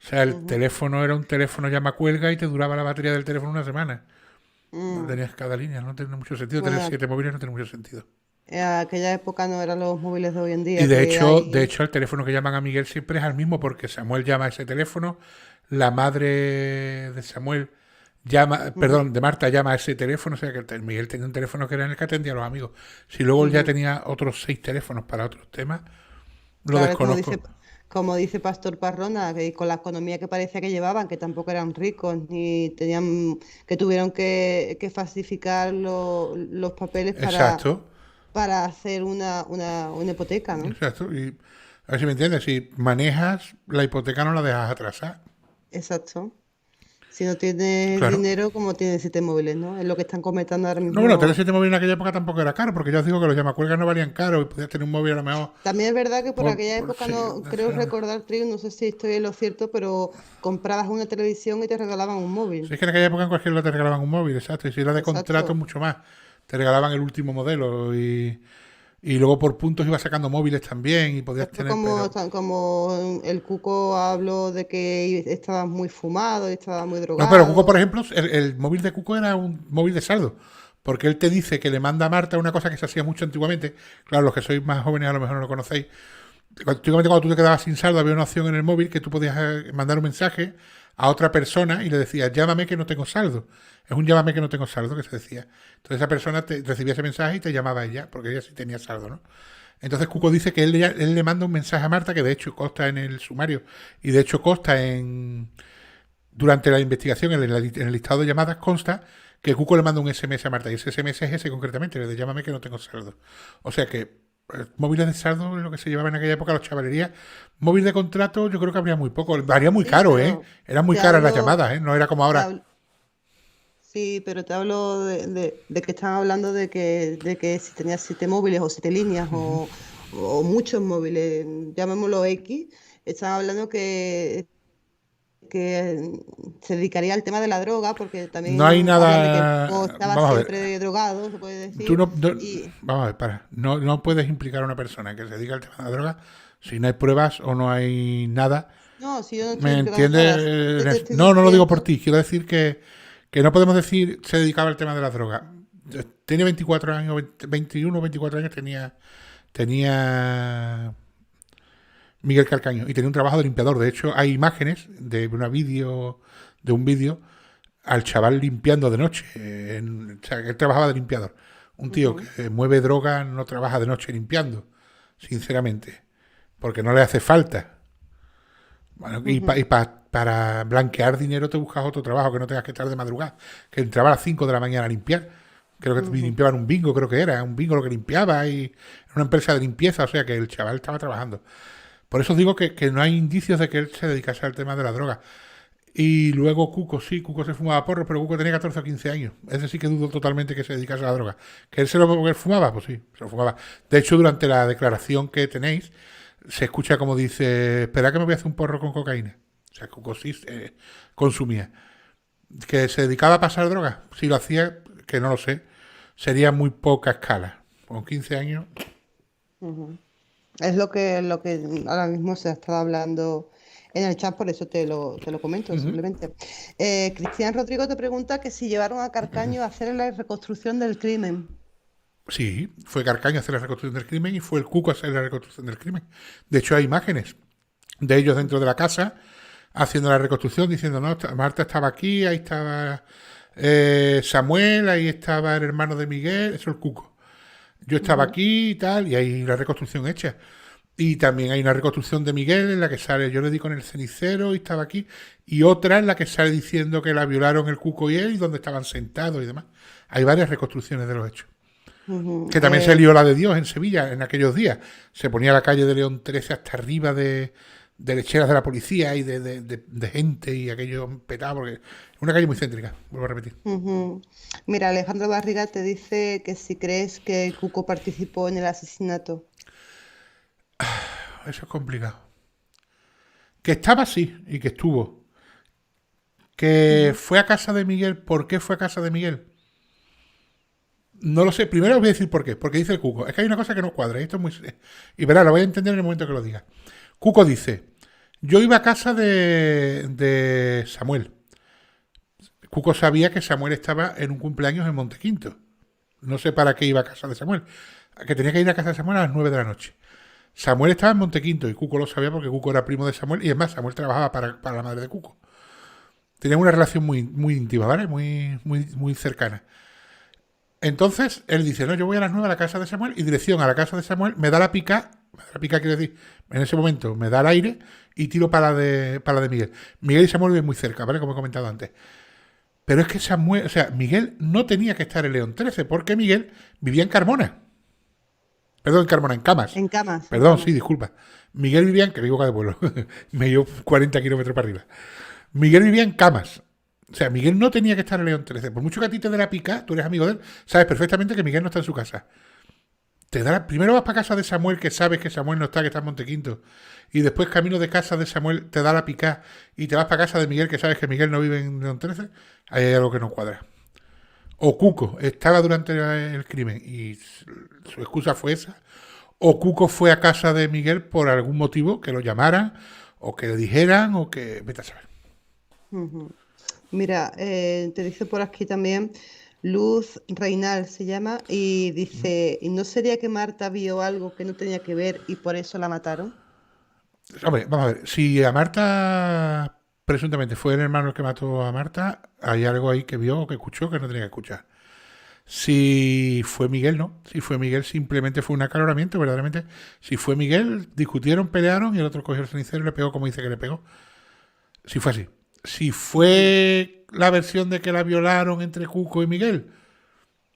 O sea, el teléfono era un teléfono llama cuelga y te duraba la batería del teléfono una semana. No tenías cada línea, no tenía mucho sentido. Bueno, Tener 7 móviles no tiene mucho sentido. En aquella época no eran los móviles de hoy en día. Y de que hecho, el teléfono que llaman a Miguel siempre es al mismo, porque Samuel llama a ese teléfono, la madre de Samuel llama, perdón, de Marta llama a ese teléfono, o sea que Miguel tenía un teléfono que era en el que atendía a los amigos. Si luego él ya tenía otros 6 teléfonos para otros temas, lo Claro, desconozco. como dice Pastor Parrona, que con la economía que parecía que llevaban, que tampoco eran ricos, ni tenían, que tuvieron que falsificar los papeles Exacto, para hacer una hipoteca, ¿no? exacto. Y a ver si me entiendes, si manejas, la hipoteca no la dejas atrasar. Exacto. Si no tienes Claro. dinero, como tienes 7 móviles, ¿no? Es lo que están comentando ahora No, mismo. bueno, tener 7 móviles en aquella época tampoco era caro, porque ya os digo que los llamacuelgas no valían caro y podías tener un móvil a lo mejor También es verdad que por aquella por época, sí, no creo recordar, Trio, no sé si estoy en lo cierto, pero comprabas una televisión y te regalaban un Si móvil. es que en aquella época en cualquier lado te regalaban un móvil, exacto. Y si era de contrato, Exacto. mucho más. Te regalaban el último modelo y luego por puntos ibas sacando móviles también y podías Esto tener, pero... como el Cuco habló de que estaba muy fumado y estaba muy No, pero Cuco, por drogado. ejemplo, el móvil de Cuco era un móvil de saldo. Porque él te dice que le manda a Marta una cosa que se hacía mucho antiguamente. Claro, los que sois más jóvenes a lo mejor no lo conocéis. Antiguamente cuando tú te quedabas sin saldo había una opción en el móvil que tú podías mandar un mensaje a otra persona y le decías, llámame que no tengo saldo. Es un llámame que no tengo saldo que se decía. Entonces esa persona recibía ese mensaje y te llamaba a ella, porque ella sí tenía saldo, ¿no? Entonces Cuco dice que él le manda un mensaje a Marta que de hecho consta en el sumario y de hecho consta durante la investigación en el listado de llamadas consta que Cuco le manda un SMS a Marta y ese SMS es ese concretamente, el de llámame que no tengo saldo. O sea que móviles de saldo es lo que se llevaba en aquella época, los chavalerías. Móvil de contrato yo creo que habría muy poco. Varía muy Sí, caro, ¿eh? pero Eran muy te caras las hablo, llamadas, ¿eh? No era como te ahora. hablo- sí, pero te hablo de que están hablando de que si tenías 7 móviles o 7 líneas o muchos móviles, llamémoslo X, están hablando que se dedicaría al tema de la droga, porque No hay también hablan de que el nada... Cuco estaba Vamos a ver. siempre drogado, se puede Tú decir, no, y vamos a ver, para. No, no puedes implicar a una persona que se dedica al tema de la droga si no hay pruebas o no hay nada. no, si yo no estoy ¿Me implicando nada, entiendes? simplemente te estoy No, no lo digo por diciendo, ti. Quiero decir que no podemos decir se dedicaba al tema de la droga. Tiene 24 años, 21 o 24 años tenía Miguel Calcaño y tenía un trabajo de limpiador. De hecho, hay imágenes de un vídeo al chaval limpiando de noche. O sea, que él trabajaba de limpiador. Un tío ujú, que mueve droga no trabaja de noche limpiando, sinceramente, porque no le hace falta. Bueno, ujú, para blanquear dinero te buscas otro trabajo que no tengas que estar de madrugada. Que entraba a las 5 de la mañana a limpiar. Creo que ujú. limpiaban un bingo, creo que era. Un bingo lo que limpiaba y era una empresa de limpieza. O sea que el chaval estaba trabajando. Por eso digo que no hay indicios de que él se dedicase al tema de la droga. Y luego Cuco, sí, Cuco se fumaba porros, pero Cuco tenía 14 o 15 años. Ese sí que dudo totalmente que se dedicase a la droga. ¿Que él que él fumaba? Pues sí, se lo fumaba. De hecho, durante la declaración que tenéis, se escucha como dice, espera que me voy a hacer un porro con cocaína. O sea, Cuco sí consumía. ¿Que se dedicaba a pasar droga? Si lo hacía, que no lo sé, sería muy poca escala. Con 15 años, Ujú. Es lo que ahora mismo se ha estado hablando en el chat, por eso te lo comento, ujú, simplemente. Cristian Rodrigo te pregunta que si llevaron a Carcaño a hacer la reconstrucción del crimen. sí, fue Carcaño a hacer la reconstrucción del crimen y fue el Cuco a hacer la reconstrucción del crimen. De hecho, hay imágenes de ellos dentro de la casa haciendo la reconstrucción, diciendo, no, Marta estaba aquí, ahí estaba Samuel, ahí estaba el hermano de Miguel, eso es el Cuco. Yo estaba Ujú, aquí y tal, y hay la reconstrucción hecha. Y también hay una reconstrucción de Miguel en la que sale, yo le di con el cenicero y estaba aquí, y otra en la que sale diciendo que la violaron el Cuco y él, y donde estaban sentados y demás. Hay varias reconstrucciones de los hechos. ujú. Que también se lió la de Dios en Sevilla en aquellos días. Se ponía la calle de León 13 hasta arriba de lecheras de la policía y de gente y aquello petado, porque es una calle muy céntrica, vuelvo a repetir. Ujú. Mira, Alejandro Barriga te dice que si crees que Cuco participó en el asesinato. Eso es complicado. Que estaba así y que estuvo. Que Ujú, fue a casa de Miguel. ¿Por qué fue a casa de Miguel? No lo sé. Primero os voy a decir por qué. Porque dice el Cuco. Es que hay una cosa que no cuadra. Y esto es muy... Y verá, lo voy a entender en el momento que lo diga. Cuco dice, yo iba a casa de Samuel. Cuco sabía que Samuel estaba en un cumpleaños en Montequinto. No sé para qué iba a casa de Samuel. Que tenía que ir a casa de Samuel a las 9 de la noche. Samuel estaba en Montequinto y Cuco lo sabía porque Cuco era primo de Samuel y es más, Samuel trabajaba para la madre de Cuco. Tenían una relación muy, muy íntima, ¿vale? Muy, muy, muy cercana. Entonces, él dice, no, yo voy a las 9 a la casa de Samuel y dirección a la casa de Samuel, me da la pica quiere decir, en ese momento me da el aire y tiro para la de Miguel. Miguel y Samuel viven muy cerca, ¿vale? Como he comentado antes. Pero es que Samuel, o sea, Miguel no tenía que estar en León 13 porque Miguel vivía en Carmona. Perdón, en Carmona, en Camas. en camas, en Perdón, sí, camas. disculpa. Miguel vivía en, que vivo acá de pueblo, me llevo 40 kilómetros para arriba. Miguel vivía en Camas. O sea, Miguel no tenía que estar en León 13. Por mucho que a ti te dé la pica, tú eres amigo de él, sabes perfectamente que Miguel no está en su casa. Primero vas para casa de Samuel, que sabes que Samuel no está, que está en Montequinto. Y después, camino de casa de Samuel, te da la pica y te vas para casa de Miguel, que sabes que Miguel no vive en León 13. Ahí hay algo que no cuadra. O Cuco estaba durante el crimen y su excusa fue esa. O Cuco fue a casa de Miguel por algún motivo, que lo llamaran, o que le dijeran, o que... Vete a saber. Ujú. Mira, te dice por aquí también, Luz Reinal se llama, y dice, ¿y no sería que Marta vio algo que no tenía que ver y por eso la mataron? Hombre, vamos a ver. Si a Marta, presuntamente, fue el hermano el que mató a Marta, hay algo ahí que vio o que escuchó que no tenía que escuchar. Si fue Miguel, no. Si fue Miguel, simplemente fue un acaloramiento, verdaderamente. Si fue Miguel, discutieron, pelearon y el otro cogió el cenicero y le pegó como dice que le pegó. Si fue así. Si fue la versión de que la violaron entre Cuco y Miguel,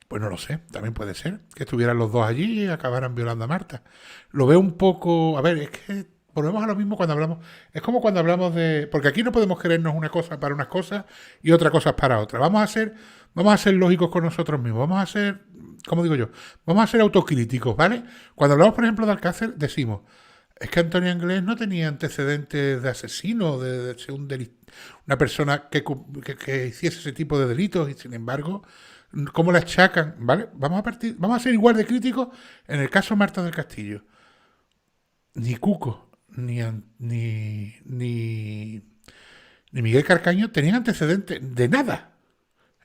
pues no lo sé. También puede ser que estuvieran los dos allí y acabaran violando a Marta. Lo veo un poco... A ver, es que volvemos a lo mismo cuando hablamos... Es como cuando hablamos de... Porque aquí no podemos creernos una cosa para unas cosas y otra cosa para otras. Vamos a ser lógicos con nosotros mismos. Vamos a ser, ¿cómo digo yo? Vamos a ser autocríticos, ¿vale? Cuando hablamos, por ejemplo, de Alcácer, decimos, es que Antonio Anglés no tenía antecedentes de asesino, de ser una persona que hiciese ese tipo de delitos y, sin embargo, ¿cómo la achacan? ¿Vale? Vamos a ser igual de críticos en el caso Marta del Castillo. Ni Cuco, ni Miguel Carcaño tenían antecedentes de nada.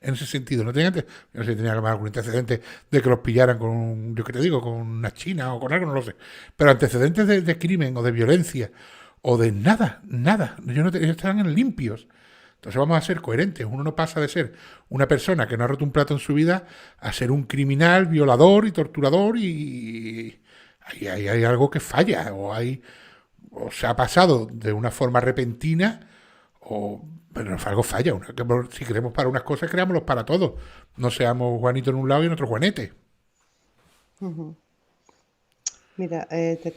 En ese sentido, no tenían, no sé si tenían algún antecedente de que los pillaran con, yo qué te digo, con una china o con algo, no lo sé. Pero antecedentes de crimen o de violencia o de nada. Ellos estaban limpios. Entonces vamos a ser coherentes. Uno no pasa de ser una persona que no ha roto un plato en su vida a ser un criminal, violador y torturador y hay algo que falla o se ha pasado de una forma repentina pero algo falla. Si queremos para unas cosas, creámoslos para todos. No seamos Juanito en un lado y en otro Juanete. Ujú. Mira, te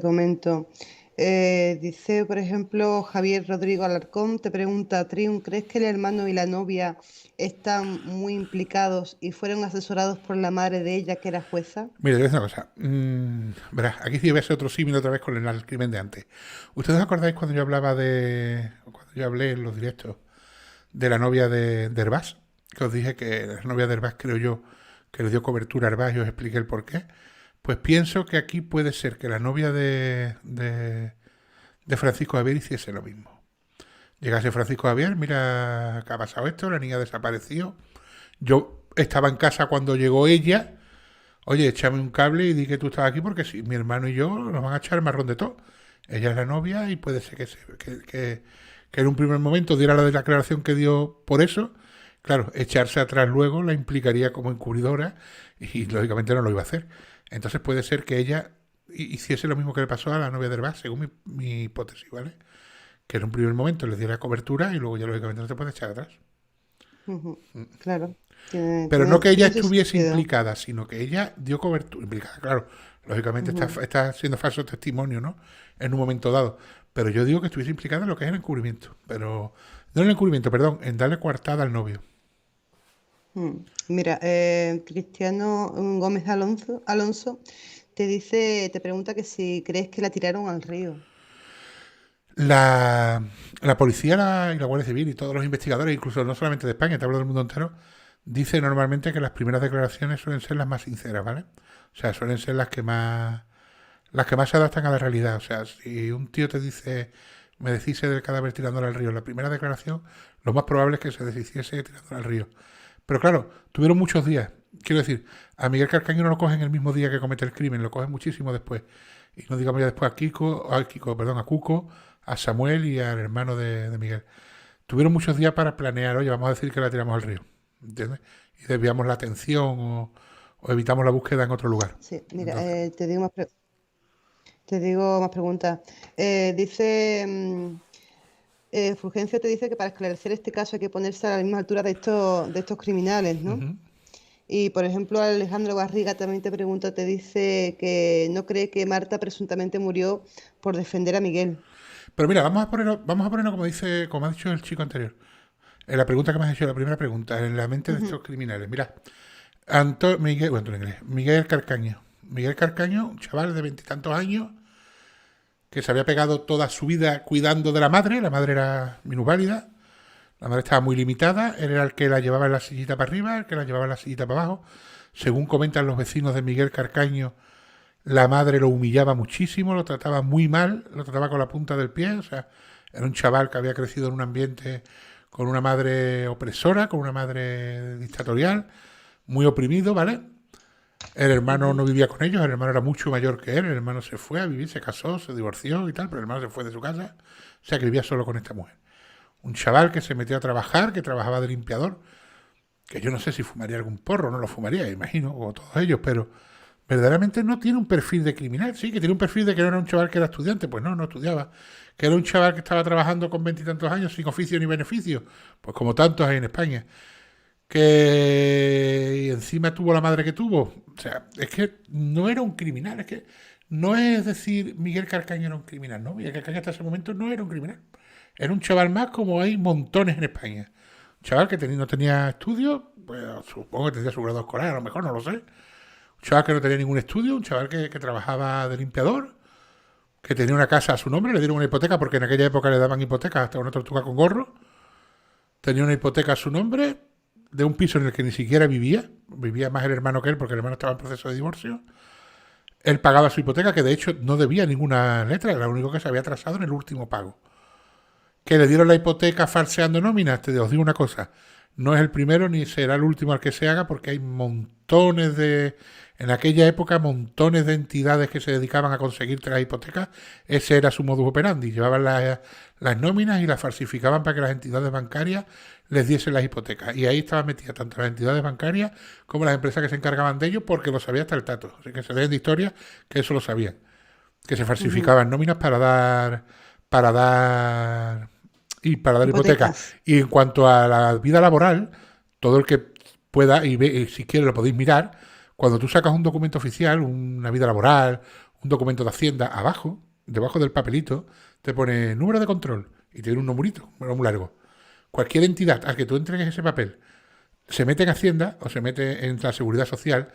comento. Dice, por ejemplo, Javier Rodrigo Alarcón, te pregunta, Triun, ¿crees que el hermano y la novia están muy implicados y fueron asesorados por la madre de ella, que era jueza? Mira, te voy a decir una cosa. Verás, aquí sí voy a hacer otro símil otra vez con el crimen de antes. ¿Ustedes os acordáis cuando yo hablé en los directos de la novia de Hervás? Que os dije que la novia de Hervás, creo yo, que le dio cobertura a Hervás y os expliqué el porqué. Pues pienso que aquí puede ser que la novia de Francisco Javier hiciese lo mismo. Llegase Francisco Javier, mira que ha pasado esto, la niña ha desaparecido. Yo estaba en casa cuando llegó ella. Oye, échame un cable y di que tú estabas aquí porque si mi hermano y yo nos van a echar el marrón de todo. Ella es la novia y puede ser que en un primer momento diera la declaración que dio por eso. Claro, echarse atrás luego la implicaría como encubridora y lógicamente no lo iba a hacer. Entonces puede ser que ella hiciese lo mismo que le pasó a la novia de Hervás, según mi hipótesis, ¿vale? Que en un primer momento le diera cobertura y luego ya lógicamente no te puede echar atrás. Ujú. Claro. Pero no que ella tiene estuviese sentido. implicada, sino que ella dio cobertura. Implicada, claro. Lógicamente está siendo falso testimonio, ¿no? En un momento dado. Pero yo digo que estuviese implicada en lo que es el encubrimiento. Pero no en el encubrimiento, perdón, en darle coartada al novio. Mira, Cristiano Gómez Alonso te pregunta que si crees que la tiraron al río. La policía y la Guardia Civil y todos los investigadores, incluso no solamente de España, te hablo del mundo entero, dice normalmente que las primeras declaraciones suelen ser las más sinceras, ¿vale? O sea, suelen ser las que más se adaptan a la realidad. O sea, si un tío te dice, me deshice del cadáver tirándolo al río, la primera declaración, lo más probable es que se deshiciese tirándolo al río. Pero claro, tuvieron muchos días. Quiero decir, a Miguel Carcaño no lo cogen el mismo día que comete el crimen, lo cogen muchísimo después. Y no digamos ya después a Cuco, a Samuel y al hermano de Miguel. Tuvieron muchos días para planear, oye, vamos a decir que la tiramos al río, ¿entiendes? Y desviamos la atención o evitamos la búsqueda en otro lugar. Sí, mira, Entonces, te digo más preguntas. Dice, Fulgencio te dice que para esclarecer este caso hay que ponerse a la misma altura de estos criminales, ¿no? ujú. Y por ejemplo, Alejandro Barriga también te dice que no cree que Marta presuntamente murió por defender a Miguel. Pero mira, vamos a ponerlo como ha dicho el chico anterior. la pregunta que me has hecho, la primera pregunta, en la mente de estos criminales. Mira, Miguel Carcaño. Miguel Carcaño, un chaval de 20 y tantos años, que se había pegado toda su vida cuidando de la madre era minusválida, la madre estaba muy limitada, él era el que la llevaba en la sillita para arriba, el que la llevaba en la sillita para abajo. Según comentan los vecinos de Miguel Carcaño, la madre lo humillaba muchísimo, lo trataba muy mal, lo trataba con la punta del pie, o sea, era un chaval que había crecido en un ambiente con una madre opresora, con una madre dictatorial, muy oprimido, ¿vale? El hermano no vivía con ellos, el hermano era mucho mayor que él, el hermano se fue a vivir, se casó, se divorció y tal, pero el hermano se fue de su casa, o sea que vivía solo con esta mujer. Un chaval que se metió a trabajar, que trabajaba de limpiador, que yo no sé si fumaría algún porro, no lo fumaría, imagino, o todos ellos, pero verdaderamente no tiene un perfil de criminal. Sí, que tiene un perfil de que no era un chaval que era estudiante, pues no estudiaba. Que era un chaval que estaba trabajando con 20 y tantos años sin oficio ni beneficio, pues como tantos hay en España. Que encima tuvo la madre que tuvo. O sea, es que no era un criminal, es que no es decir Miguel Carcaño era un criminal, no, Miguel Carcaño hasta ese momento no era un criminal. Era un chaval más como hay montones en España. Un chaval que no tenía estudios, pues supongo que tendría su grado escolar, a lo mejor, no lo sé. Un chaval que no tenía ningún estudio, un chaval que trabajaba de limpiador, que tenía una casa a su nombre, le dieron una hipoteca porque en aquella época le daban hipotecas hasta una tortuga con gorro. Tenía una hipoteca a su nombre de un piso en el que ni siquiera vivía más el hermano que él porque el hermano estaba en proceso de divorcio. Él pagaba su hipoteca, que de hecho no debía ninguna letra, era lo único que se había atrasado en el último pago. Que le dieron la hipoteca falseando nóminas, os digo una cosa, no es el primero ni será el último al que se haga porque hay en aquella época, montones de entidades que se dedicaban a conseguirte las hipotecas. Ese era su modus operandi, llevaban las nóminas y las falsificaban para que las entidades bancarias les diesen las hipotecas. Y ahí estaban metidas tanto las entidades bancarias como las empresas que se encargaban de ello porque lo sabía hasta el tato. Así que se leen de historia que eso lo sabían. Que se falsificaban nóminas para dar hipotecas. Y en cuanto a la vida laboral, todo el que pueda y si quiere lo podéis mirar, cuando tú sacas un documento oficial, una vida laboral, un documento de Hacienda, abajo, debajo del papelito, te pone número de control y tiene un numerito, muy largo. Cualquier entidad al que tú entregues ese papel se mete en Hacienda o se mete en la Seguridad Social,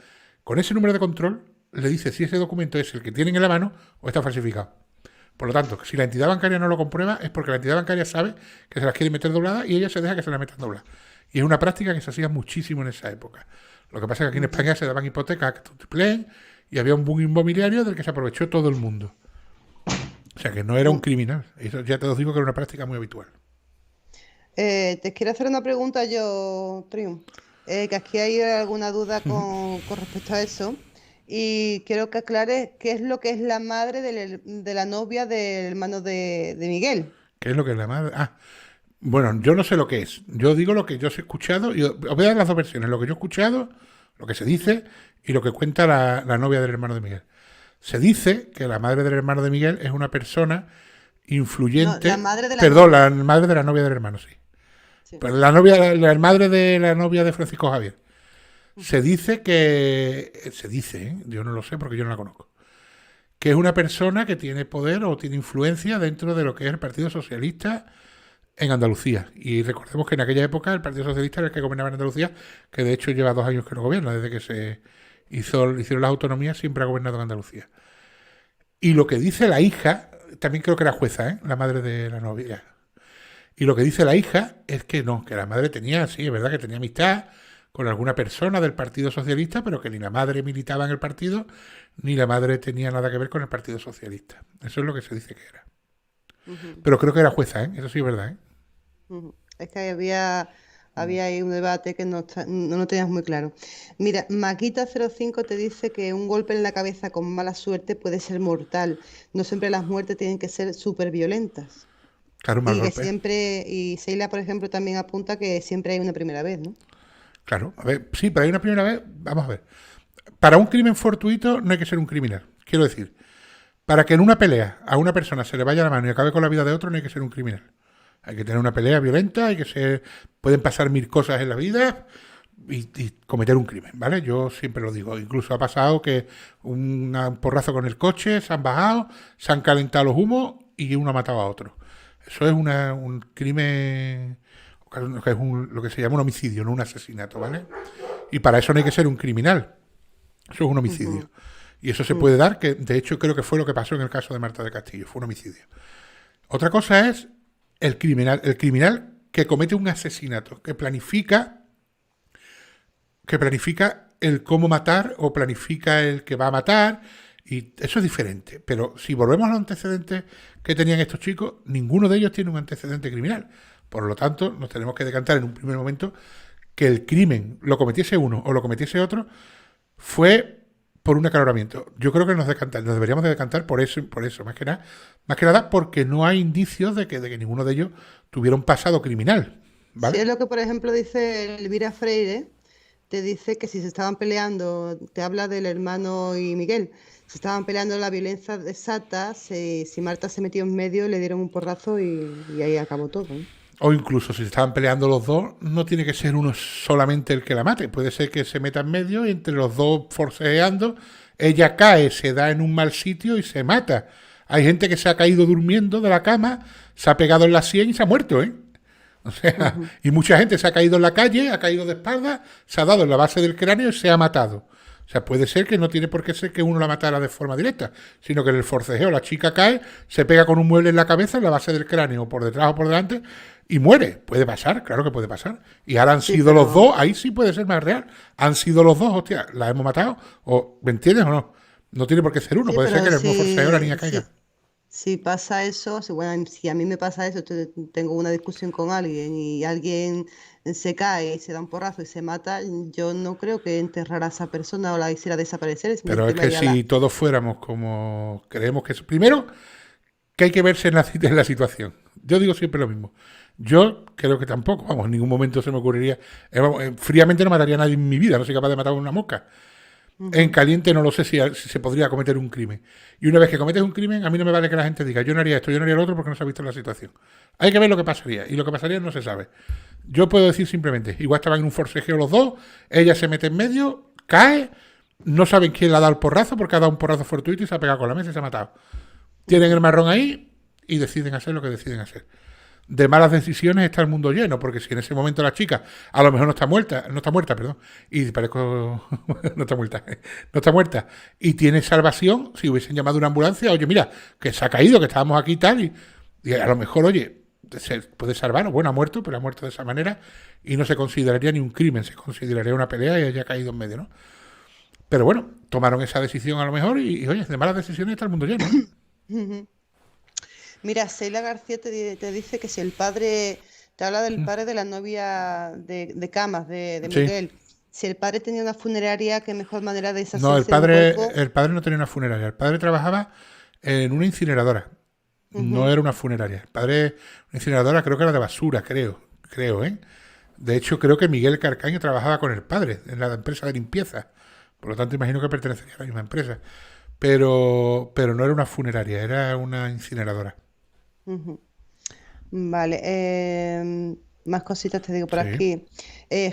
con ese número de control le dice si ese documento es el que tienen en la mano o está falsificado. Por lo tanto, si la entidad bancaria no lo comprueba es porque la entidad bancaria sabe que se las quiere meter dobladas y ella se deja que se las metan dobladas. Y es una práctica que se hacía muchísimo en esa época. Lo que pasa es que aquí en España se daban hipotecas y había un boom inmobiliario del que se aprovechó todo el mundo. O sea que no era un criminal. Eso ya te os digo que era una práctica muy habitual. Te quiero hacer una pregunta yo, Triun. Que aquí hay alguna duda con respecto a eso. Y quiero que aclares qué es lo que es la madre de la novia del hermano de Miguel. ¿Qué es lo que es la madre? Bueno, yo no sé lo que es. Yo digo lo que yo he escuchado y os voy a dar las dos versiones. Lo que yo he escuchado, lo que se dice y lo que cuenta la novia del hermano de Miguel. Se dice que la madre del hermano de Miguel es una persona influyente. No, la madre de la la madre de la novia del hermano, sí. Pero la madre de la novia de Francisco Javier. Se dice, yo no lo sé porque yo no la conozco, que es una persona que tiene poder o tiene influencia dentro de lo que es el Partido Socialista en Andalucía. Y recordemos que en aquella época el Partido Socialista era el que gobernaba en Andalucía, que de hecho lleva 2 años que no gobierna, desde que se hicieron las autonomías siempre ha gobernado en Andalucía. Y lo que dice la hija, también creo que era jueza, la madre de la novia. Y lo que dice la hija es que no, que la madre tenía, sí, es verdad que tenía amistad con alguna persona del Partido Socialista, pero que ni la madre militaba en el partido, ni la madre tenía nada que ver con el Partido Socialista. Eso es lo que se dice que era. Pero creo que era jueza, eso sí es verdad. Es que había ahí un debate que no lo tenías muy claro. Mira, Maquita05 te dice que un golpe en la cabeza con mala suerte puede ser mortal. No siempre las muertes tienen que ser súper violentas. Claro, un mal golpe. Y Seila, por ejemplo, también apunta que siempre hay una primera vez, ¿no? Claro, a ver, sí, pero hay una primera vez, vamos a ver. Para un crimen fortuito no hay que ser un criminal. Quiero decir, para que en una pelea a una persona se le vaya la mano y acabe con la vida de otro, no hay que ser un criminal. Hay que tener una pelea violenta, pueden pasar 1000 cosas en la vida y cometer un crimen, ¿vale? Yo siempre lo digo. Incluso ha pasado que un porrazo con el coche, se han bajado, se han calentado los humos y uno ha matado a otro. Eso es un crimen que es lo que se llama un homicidio, no un asesinato, ¿vale? Y para eso no hay que ser un criminal. Eso es un homicidio. Y eso se puede dar, que de hecho creo que fue lo que pasó en el caso de Marta del Castillo, fue un homicidio. Otra cosa es el criminal que comete un asesinato, que planifica el cómo matar o planifica el que va a matar, y eso es diferente. Pero si volvemos a los antecedentes que tenían estos chicos, ninguno de ellos tiene un antecedente criminal. Por lo tanto, nos tenemos que decantar en un primer momento que el crimen lo cometiese uno o lo cometiese otro fue por un aclaramiento. Yo creo que nos deberíamos de decantar por eso, más que nada porque no hay indicios de que ninguno de ellos tuviera un pasado criminal, ¿vale? Sí, es lo que, por ejemplo, dice Elvira Freire, te dice que si se estaban peleando, te habla del hermano y Miguel, se estaban peleando, la violencia desata, si Marta se metió en medio, le dieron un porrazo y ahí acabó todo, ¿no? O incluso si se estaban peleando los dos, no tiene que ser uno solamente el que la mate. Puede ser que se meta en medio y entre los dos forcejeando, ella cae, se da en un mal sitio y se mata. Hay gente que se ha caído durmiendo de la cama, se ha pegado en la sien y se ha muerto, ¿eh? O sea, y mucha gente se ha caído en la calle, ha caído de espalda, se ha dado en la base del cráneo y se ha matado. O sea, puede ser que no tiene por qué ser que uno la matara de forma directa, sino que en el forcejeo la chica cae, se pega con un mueble en la cabeza, en la base del cráneo, por detrás o por delante, y muere. Puede pasar, claro que puede pasar. Y ahora han sido los dos, ahí sí puede ser más real. Han sido los dos, hostia, la hemos matado, o ¿me entiendes o no? No tiene por qué ser uno, puede ser que en el mismo forcejeo la niña caiga. Si pasa eso, si a mí me pasa eso, tengo una discusión con alguien y alguien se cae y se da un porrazo y se mata, yo no creo que enterrara a esa persona o la hiciera desaparecer. Pero es que si todos fuéramos como creemos que es... Primero, que hay que verse en la situación. Yo digo siempre lo mismo. Yo creo que tampoco, vamos, en ningún momento se me ocurriría... fríamente no mataría a nadie en mi vida, no soy capaz de matar a una mosca. En caliente no lo sé si se podría cometer un crimen. Y una vez que cometes un crimen, a mí no me vale que la gente diga yo no haría esto, yo no haría lo otro porque no se ha visto la situación. Hay que ver lo que pasaría. Y lo que pasaría no se sabe. Yo puedo decir simplemente, igual estaban en un forcejeo los dos, ella se mete en medio, cae, no saben quién le ha dado el porrazo porque ha dado un porrazo fortuito y se ha pegado con la mesa y se ha matado. Tienen el marrón ahí y deciden hacer lo que deciden hacer. De malas decisiones está el mundo lleno, porque si en ese momento la chica a lo mejor no está muerta, perdón, y parezco no está muerta, y tiene salvación, si hubiesen llamado a una ambulancia, oye, mira, que se ha caído, que estábamos aquí y tal, y a lo mejor, oye, se puede salvar, bueno, ha muerto, pero ha muerto de esa manera, y no se consideraría ni un crimen, se consideraría una pelea y haya caído en medio, ¿no? Pero bueno, tomaron esa decisión a lo mejor, y oye, de malas decisiones está el mundo lleno, ¿no? Mira, Sheila García te dice que si el padre, te habla del padre de la novia de Camas, de Miguel, si el padre tenía una funeraria, qué mejor manera de deshacerse No, del cuerpo. el padre no tenía una funeraria, el padre trabajaba en una incineradora, no era una funeraria. El padre, una incineradora creo que era de basura, creo, ¿eh? De hecho, creo que Miguel Carcaño trabajaba con el padre en la empresa de limpieza, por lo tanto imagino que pertenecía a la misma empresa. Pero no era una funeraria, era una incineradora. Vale, más cositas te digo por aquí.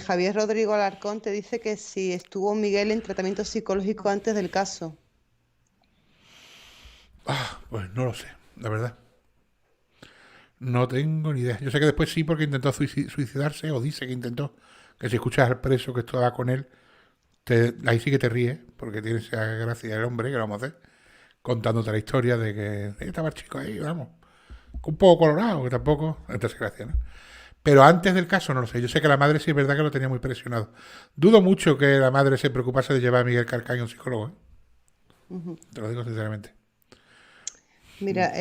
Javier Rodrigo Alarcón te dice que si estuvo Miguel en tratamiento psicológico antes del caso. Pues no lo sé, la verdad. No tengo ni idea. Yo sé que después sí, porque intentó suicidarse, o dice que intentó. Que si escuchas al preso que estaba con él, ahí sí que te ríes, porque tiene esa gracia del hombre, que lo vamos a hacer, contándote la historia de que estaba el chico ahí, vamos, un poco colorado, que tampoco, entonces gracia, ¿no? Pero antes del caso no lo sé. Yo sé que la madre sí es verdad que lo tenía muy presionado. Dudo mucho que la madre se preocupase de llevar a Miguel Carcaño a un psicólogo, ¿eh? Te lo digo sinceramente. Mira,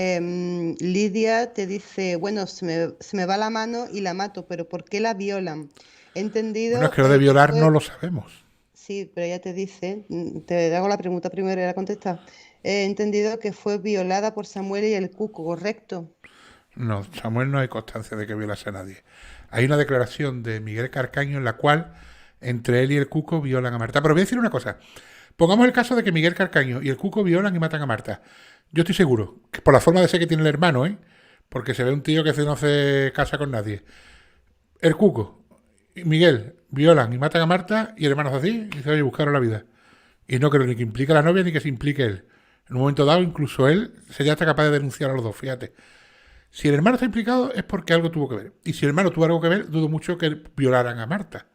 Lidia te dice, bueno, se me va la mano y la mato, pero ¿por qué la violan? He entendido... Bueno, es que lo de violar no lo sabemos. Sí, pero ella te dice, te hago la pregunta primero y la contesta. He entendido que fue violada por Samuel y el Cuco, ¿correcto? No, Samuel no hay constancia de que violase a nadie. Hay una declaración de Miguel Carcaño en la cual entre él y el Cuco violan a Marta. Pero voy a decir una cosa. Pongamos el caso de que Miguel Carcaño y el Cuco violan y matan a Marta. Yo estoy seguro, que por la forma de ser que tiene el hermano, porque se ve un tío que no se casa con nadie. El Cuco y Miguel violan y matan a Marta y el hermano hace así y dice, oye, buscaron la vida. Y no creo ni que implique a la novia ni que se implique él. En un momento dado, incluso él sería hasta capaz de denunciar a los dos, fíjate. Si el hermano está implicado es porque algo tuvo que ver. Y si el hermano tuvo algo que ver, dudo mucho que violaran a Marta.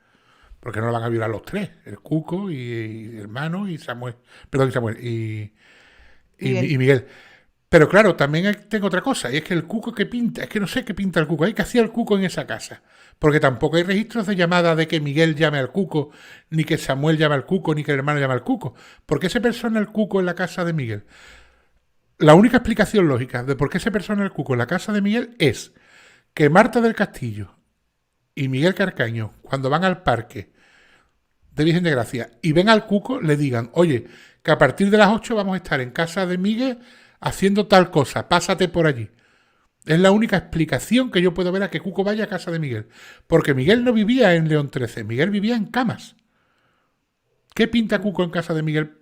Porque no la van a violar los tres. El Cuco y el hermano y Samuel. Perdón, Samuel. Y Miguel. Pero claro, también tengo otra cosa. Y es que el Cuco que pinta. Es que no sé qué pinta el Cuco. ¿Qué hacía el Cuco en esa casa? Porque tampoco hay registros de llamada de que Miguel llame al Cuco, ni que Samuel llame al Cuco, ni que el hermano llame al Cuco. ¿Por qué se persona el Cuco en la casa de Miguel? La única explicación lógica de por qué se persona el Cuco en la casa de Miguel es que Marta del Castillo y Miguel Carcaño, cuando van al parque de Virgen de Gracia y ven al Cuco, le digan, oye, que a partir de las 8 vamos a estar en casa de Miguel haciendo tal cosa, pásate por allí. Es la única explicación que yo puedo ver a que Cuco vaya a casa de Miguel. Porque Miguel no vivía en León 13, Miguel vivía en Camas. ¿Qué pinta Cuco en casa de Miguel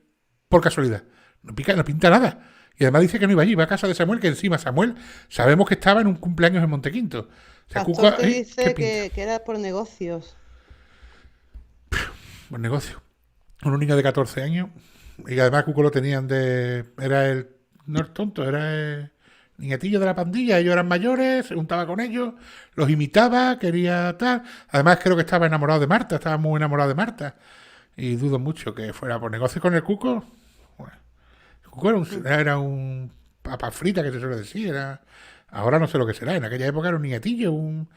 por casualidad? No pinta nada. Y además dice que no iba allí, va a casa de Samuel, que encima Samuel sabemos que estaba en un cumpleaños en Montequinto. O sea, Pastor te dice que era por negocios. Por negocio. Un niño de 14 años. Y además Cuco lo tenían de... Era el... No es tonto, era el niñatillo de la pandilla. Ellos eran mayores, se juntaba con ellos, los imitaba, quería tal. Además creo que estaba enamorado de Marta, estaba muy enamorado de Marta. Y dudo mucho que fuera por negocio con el Cuco. Bueno, el Cuco era un papa frita, que se suele decir. Ahora no sé lo que será. En aquella época era un niñatillo, un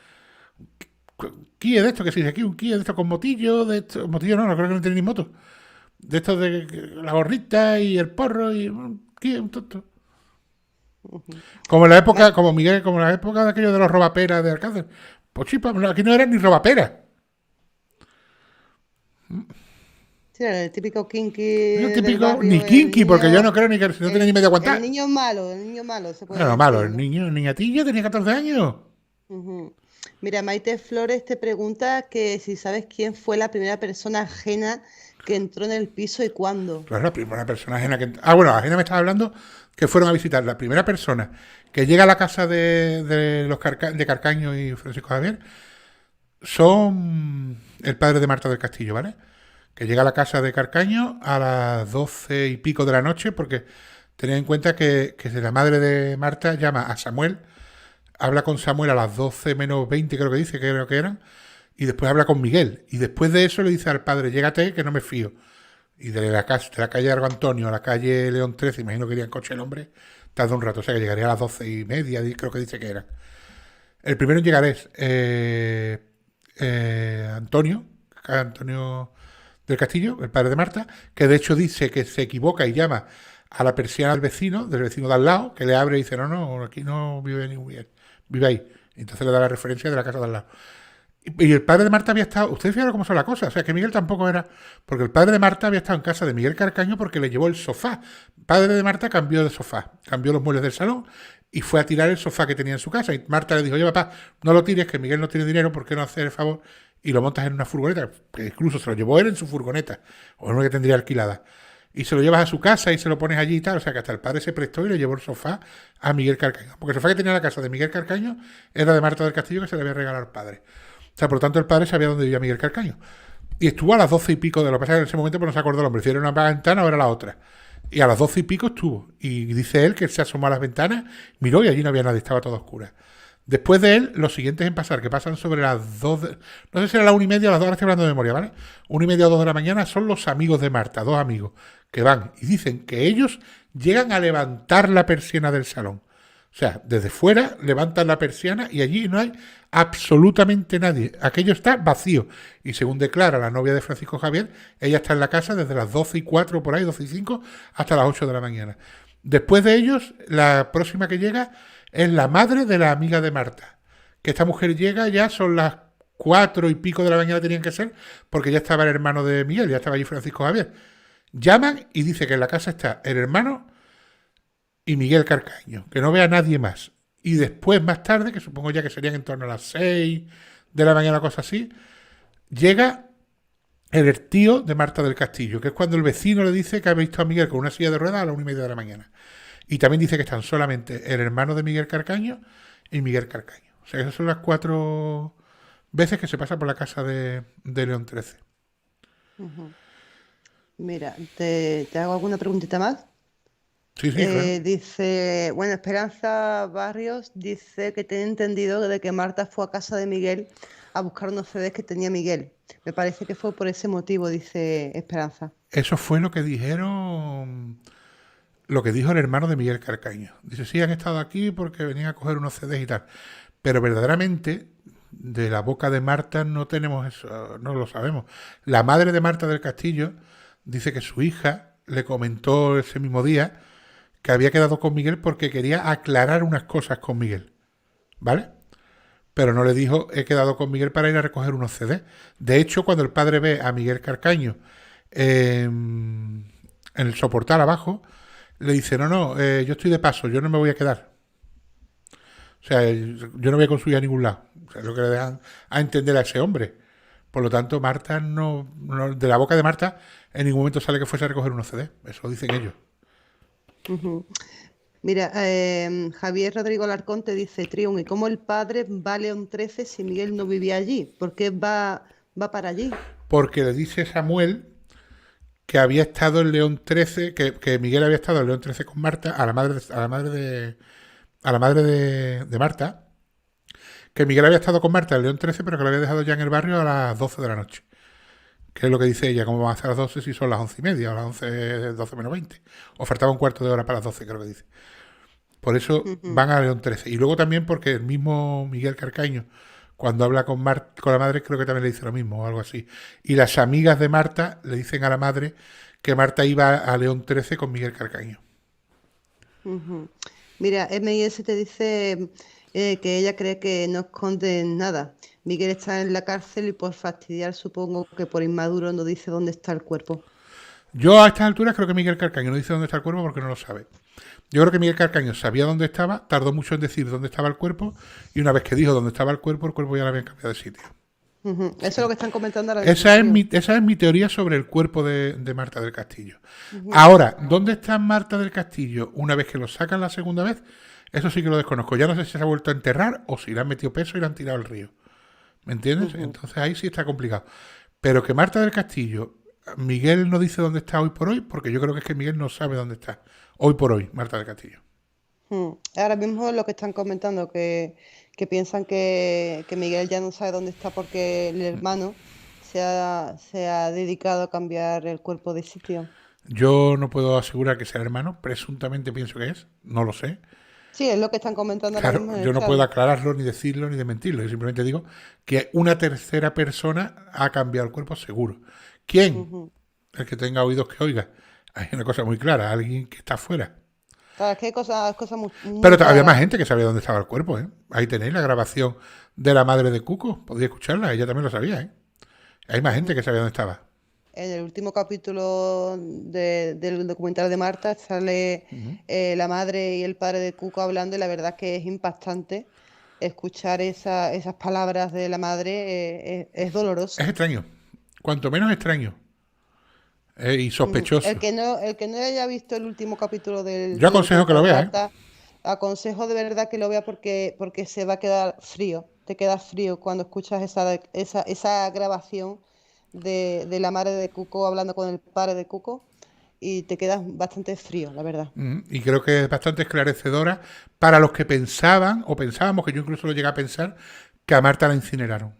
Kia de esto que se dice aquí, un Kia de esto con motillo, de esto, motillo no creo que no tiene ni moto. De estos de la gorrita y el porro y un Kia, un tonto. Como en la época, como Miguel, como en la época de aquello de los robaperas de Alcácer. Pues sí, aquí no eran ni robaperas. Sí, era el típico kinky. No típico, ni kinky, porque yo no creo ni que si no tiene ni medio aguantar. El niño malo, se puede No, decir, malo, ¿no? el niñatillo tenía 14 años. Mira, Maite Flores te pregunta que si sabes quién fue la primera persona ajena que entró en el piso y cuándo. Claro, la primera persona ajena que... bueno, ajena me estaba hablando que fueron a visitar. La primera persona que llega a la casa de Carcaño y Francisco Javier son el padre de Marta del Castillo, ¿vale? Que llega a la casa de Carcaño a las 12 y pico de la noche, porque tened en cuenta que la madre de Marta llama a Samuel, habla con Samuel a las 12 menos 20, creo que dice, que creo que eran, y después habla con Miguel. Y después de eso le dice al padre, llégate, que no me fío. Y de la calle Argo Antonio a la calle León 13, imagino que iría en coche el hombre, tarda un rato, o sea que llegaría a las 12:30, creo que dice que era. El primero en llegar es Antonio del Castillo, el padre de Marta, que de hecho dice que se equivoca y llama a la persiana del vecino de al lado, que le abre y dice, no, aquí no vive ni Miguel, vive ahí. Entonces le da la referencia de la casa de al lado. Y el padre de Marta había estado, ustedes fíjense cómo son las cosas, o sea que Miguel tampoco era, porque el padre de Marta había estado en casa de Miguel Carcaño porque le llevó el sofá. El padre de Marta cambió de sofá, cambió los muebles del salón y fue a tirar el sofá que tenía en su casa. Y Marta le dijo, oye papá, no lo tires, que Miguel no tiene dinero, ¿por qué no hacer el favor? Y lo montas en una furgoneta, que incluso se lo llevó él en su furgoneta, o en una que tendría alquilada. Y se lo llevas a su casa y se lo pones allí y tal, o sea que hasta el padre se prestó y le llevó el sofá a Miguel Carcaño. Porque el sofá que tenía en la casa de Miguel Carcaño era de Marta del Castillo, que se le había regalado al padre. O sea, por lo tanto, el padre sabía dónde vivía Miguel Carcaño. Y estuvo a las 12 y pico de lo que pasa es que en ese momento pues, no se acordó el hombre. Si era una ventana o era la otra. Y a las 12 y pico estuvo. Y dice él que se asomó a las ventanas, miró y allí no había nadie, estaba todo oscura. Después de él, los siguientes en pasar, que pasan sobre las 2, no sé si era la 1:30 o las 2, ahora estoy hablando de memoria, ¿vale? 1:30 o 2 de la mañana son los amigos de Marta, 2 amigos, que van y dicen que ellos llegan a levantar la persiana del salón. O sea, desde fuera levantan la persiana y allí no hay absolutamente nadie. Aquello está vacío. Y según declara la novia de Francisco Javier, ella está en la casa desde las 12:04 por ahí, 12:05, hasta las 8 de la mañana. Después de ellos, la próxima que llega es la madre de la amiga de Marta. Que esta mujer llega, ya son las 4 y pico de la mañana tenían que ser, porque ya estaba el hermano de Miguel, ya estaba allí Francisco Javier. Llaman y dice que en la casa está el hermano y Miguel Carcaño, que no vea a nadie más. Y después, más tarde, que supongo ya que serían en torno a las 6 de la mañana, cosas así, llega el tío de Marta del Castillo, que es cuando el vecino le dice que ha visto a Miguel con una silla de ruedas a las 1:30 de la mañana. Y también dice que están solamente el hermano de Miguel Carcaño y Miguel Carcaño. O sea, esas son las 4 veces que se pasa por la casa de León 13. Mira, ¿te hago alguna preguntita más? Sí, sí, claro. Dice, bueno, Esperanza Barrios dice que tiene entendido de que Marta fue a casa de Miguel a buscar unos CDs que tenía Miguel. Me parece que fue por ese motivo, dice Esperanza. Eso fue lo que dijeron, lo que dijo el hermano de Miguel Carcaño. Dice, sí, han estado aquí porque venían a coger unos CDs y tal. Pero verdaderamente, de la boca de Marta no tenemos eso, no lo sabemos. La madre de Marta del Castillo dice que su hija le comentó ese mismo día que había quedado con Miguel porque quería aclarar unas cosas con Miguel, ¿vale? Pero no le dijo, he quedado con Miguel para ir a recoger unos CDs. De hecho, cuando el padre ve a Miguel Carcaño en el soportal abajo, le dice, no, no, yo estoy de paso, yo no me voy a quedar. O sea, yo no voy a construir a ningún lado. O sea, es lo que le dejan a entender a ese hombre. Por lo tanto, Marta de la boca de Marta en ningún momento sale que fuese a recoger unos CDs. Eso dicen ellos. Ujú. Mira, Javier Rodrigo Alarcón te dice, Triun, ¿y cómo el padre va a León 13 si Miguel no vivía allí? ¿Por qué va para allí? Porque le dice Samuel que había estado en León 13, que Miguel había estado en León 13 con Marta, a la madre de Marta, que Miguel había estado con Marta en León 13, pero que lo había dejado ya en el barrio a las 12 de la noche. Que es lo que dice ella, ¿cómo van a ser las 12 si son las 11:30 o las 12 menos 20? O faltaba un cuarto de hora para las 12, creo que dice. Por eso van a León 13. Y luego también porque el mismo Miguel Carcaño, cuando habla con la madre, creo que también le dice lo mismo o algo así. Y las amigas de Marta le dicen a la madre que Marta iba a León 13 con Miguel Carcaño. Ujú. Mira, MIS te dice que ella cree que no esconden nada. Miguel está en la cárcel y por fastidiar, supongo que por inmaduro no dice dónde está el cuerpo. Yo a estas alturas creo que Miguel Carcaño no dice dónde está el cuerpo porque no lo sabe. Yo creo que Miguel Carcaño sabía dónde estaba, tardó mucho en decir dónde estaba el cuerpo y una vez que dijo dónde estaba el cuerpo ya lo habían cambiado de sitio. Ujú. Eso es lo que están comentando ahora Esa mismo. es mi teoría sobre el cuerpo de Marta del Castillo. Ahora, ¿dónde está Marta del Castillo una vez que lo sacan la segunda vez? Eso sí que lo desconozco. Ya no sé si se ha vuelto a enterrar o si le han metido peso y la han tirado al río. ¿Me entiendes? Entonces ahí sí está complicado. Pero que Marta del Castillo, Miguel no dice dónde está hoy por hoy, porque yo creo que es que Miguel no sabe dónde está hoy por hoy, Marta del Castillo. Ahora mismo es lo que están comentando, que piensan que Miguel ya no sabe dónde está porque el hermano se ha dedicado a cambiar el cuerpo de sitio. Yo no puedo asegurar que sea el hermano, presuntamente pienso que es, no lo sé. Sí, es lo que están comentando ahora mismo Claro, en yo el no chat. puedo aclararlo, ni decirlo, ni desmentirlo. Yo simplemente digo que una tercera persona ha cambiado el cuerpo seguro. ¿Quién? Ujú. El que tenga oídos que oiga. Hay una cosa muy clara, alguien que está afuera. Claro, es que hay cosas muy Pero había raras. más gente que sabía dónde estaba el cuerpo, ¿eh? Ahí tenéis la grabación de la madre de Cuco. Podéis escucharla, ella también lo sabía, ¿eh? Hay más gente que sabía dónde estaba. En el último capítulo del documental de Marta sale la madre y el padre de Cuco hablando y la verdad que es impactante escuchar esas palabras de la madre, es doloroso. Es extraño. Cuanto menos extraño. Y sospechoso. El que no haya visto el último capítulo Yo del aconsejo que documental lo de vea, ¿eh? Marta, aconsejo de verdad que lo vea porque se va a quedar frío. Te quedas frío cuando escuchas esa grabación de la madre de Cuco hablando con el padre de Cuco y te quedas bastante frío, la verdad. Y creo que es bastante esclarecedora para los que pensaban, o pensábamos, que yo incluso lo llegué a pensar, que a Marta la incineraron.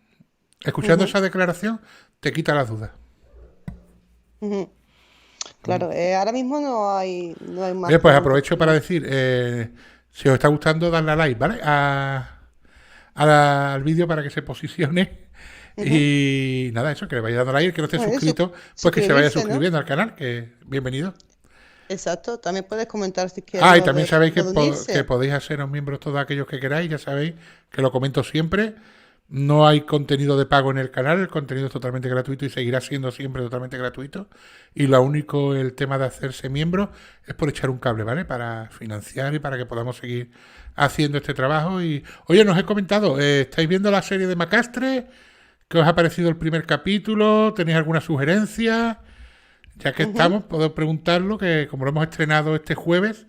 Escuchando esa declaración, te quita las dudas. Ujú. Claro, ahora mismo no hay más Pues preguntas. aprovecho para decir, si os está gustando, darle a like, ¿vale? Al vídeo para que se posicione. Y nada, eso, que le vaya dando like, el que no esté Bueno, eso, suscrito, pues que se vaya suscribirse, ¿no? suscribiendo al canal, que bienvenido. Exacto, también puedes comentar si quieres Y lo también de, sabéis lo de unirse. que podéis haceros miembros todos aquellos que queráis, ya sabéis que lo comento siempre. No hay contenido de pago en el canal, el contenido es totalmente gratuito y seguirá siendo siempre totalmente gratuito. Y lo único, el tema de hacerse miembro, es por echar un cable, ¿vale? Para financiar y para que podamos seguir haciendo este trabajo. Y oye, nos he comentado, ¿estáis viendo la serie de Macastre? ¿Qué os ha parecido el primer capítulo? ¿Tenéis alguna sugerencia? Ya que estamos, puedo preguntarlo, que como lo hemos estrenado este jueves,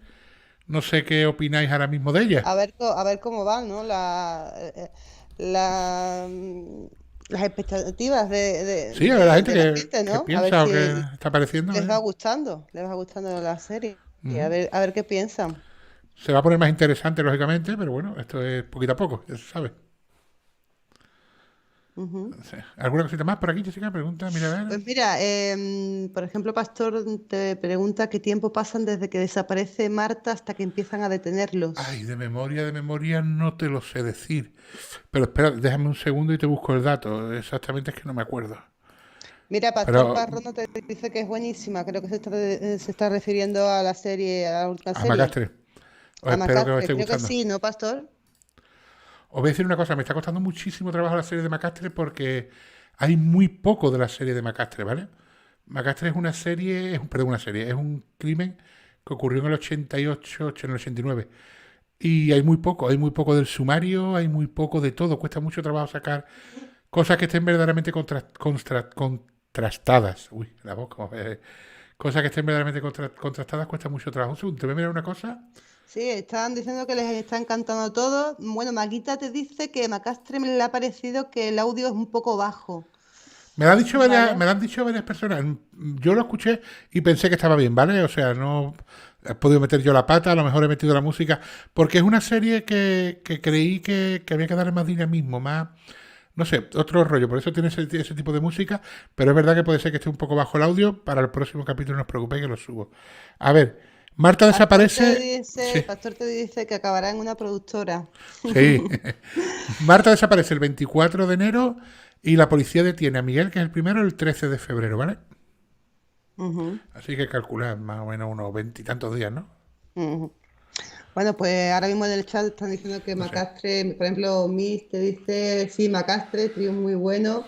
no sé qué opináis ahora mismo de ella. A ver cómo van, ¿no? La- las expectativas Sí, a ver la gente de la que gente, ¿no? A ver piensa o si que está pareciendo. les va gustando la serie. Y a ver qué piensan. Se va a poner más interesante, lógicamente, pero bueno, esto es poquito a poco, ya se sabe. Ujú. Sí. ¿Alguna cosita más por aquí, Jessica? Pregunta, mira, a ver. Pues mira, por ejemplo, Pastor te pregunta qué tiempo pasan desde que desaparece Marta hasta que empiezan a detenerlos. Ay, de memoria no te lo sé decir. Pero espera, déjame un segundo y te busco el dato. Exactamente es que no me acuerdo. Mira, Pastor Pero Parrono te dice que es buenísima. Creo que se está refiriendo a la serie, a la última a serie. Macastre, os A espero que os Macastre, esté creo que gustando. sí, ¿no, Pastor? Os voy a decir una cosa, me está costando muchísimo trabajo la serie de Macastre porque hay muy poco de la serie de Macastre, ¿vale? Macastre es una serie, perdón, una serie, es un crimen que ocurrió en el 88, en el 89. Y hay muy poco del sumario, hay muy poco de todo. Cuesta mucho trabajo sacar cosas que estén verdaderamente contrastadas. Uy, la voz, cosas que estén verdaderamente contrastadas cuesta mucho trabajo. Un segundo, te voy a mirar una cosa. Sí, están diciendo que les está encantando todo. Bueno, Maquita te dice que Macastre le ha parecido que el audio es un poco bajo, Me ¿vale? lo han dicho varias personas. Yo lo escuché y pensé que estaba bien, ¿vale? O sea, no he podido meter yo la pata, a lo mejor he metido la música, porque es una serie que creí que había que darle más dinamismo, más, no sé, otro rollo. Por eso tiene ese tipo de música, pero es verdad que puede ser que esté un poco bajo el audio. Para el próximo capítulo no os preocupéis que lo subo. A ver, Marta desaparece. Sí, Pastor te dice que acabará en una productora. sí. Marta desaparece el 24 de enero y la policía detiene a Miguel, que es el primero, el 13 de febrero, ¿vale? Ujú, Así que calculad más o menos unos veintitantos días, ¿no? ujú. Bueno, pues ahora mismo en el chat están diciendo que No sé. Macastre, por ejemplo, Miss te dice, sí, Macastre, trío muy bueno,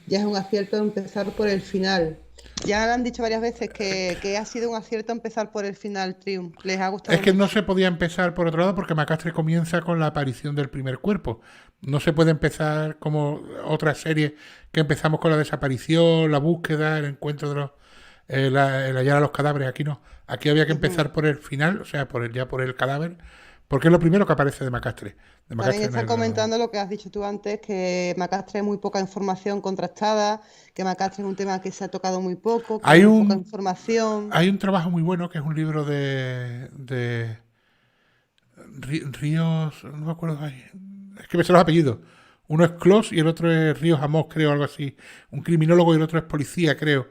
ya es un acierto empezar por el final. Ya le han dicho varias veces que ha sido un acierto empezar por el final, Triumph. Les ha Es gustado que no mucho. se podía empezar por otro lado porque Macastre comienza con la aparición del primer cuerpo. No se puede empezar como otra serie que empezamos con la desaparición, la búsqueda, el encuentro de los, el hallar a los cadáveres. Aquí no. Aquí había que Ujú. empezar por el final, o sea, ya por el cadáver, porque es lo primero que aparece de Macastre. De También Macastre no están es lo- comentando lo que has dicho tú antes, que Macastre es muy poca información contrastada, que Macastre es un tema que se ha tocado muy poco, que hay Hay muy poca un, información. hay un trabajo muy bueno que es un libro de Ríos, no me acuerdo, ay, es que me sé los apellidos. Uno es Clos y el otro es Ríos Amos, creo, algo así. Un criminólogo y el otro es policía, creo.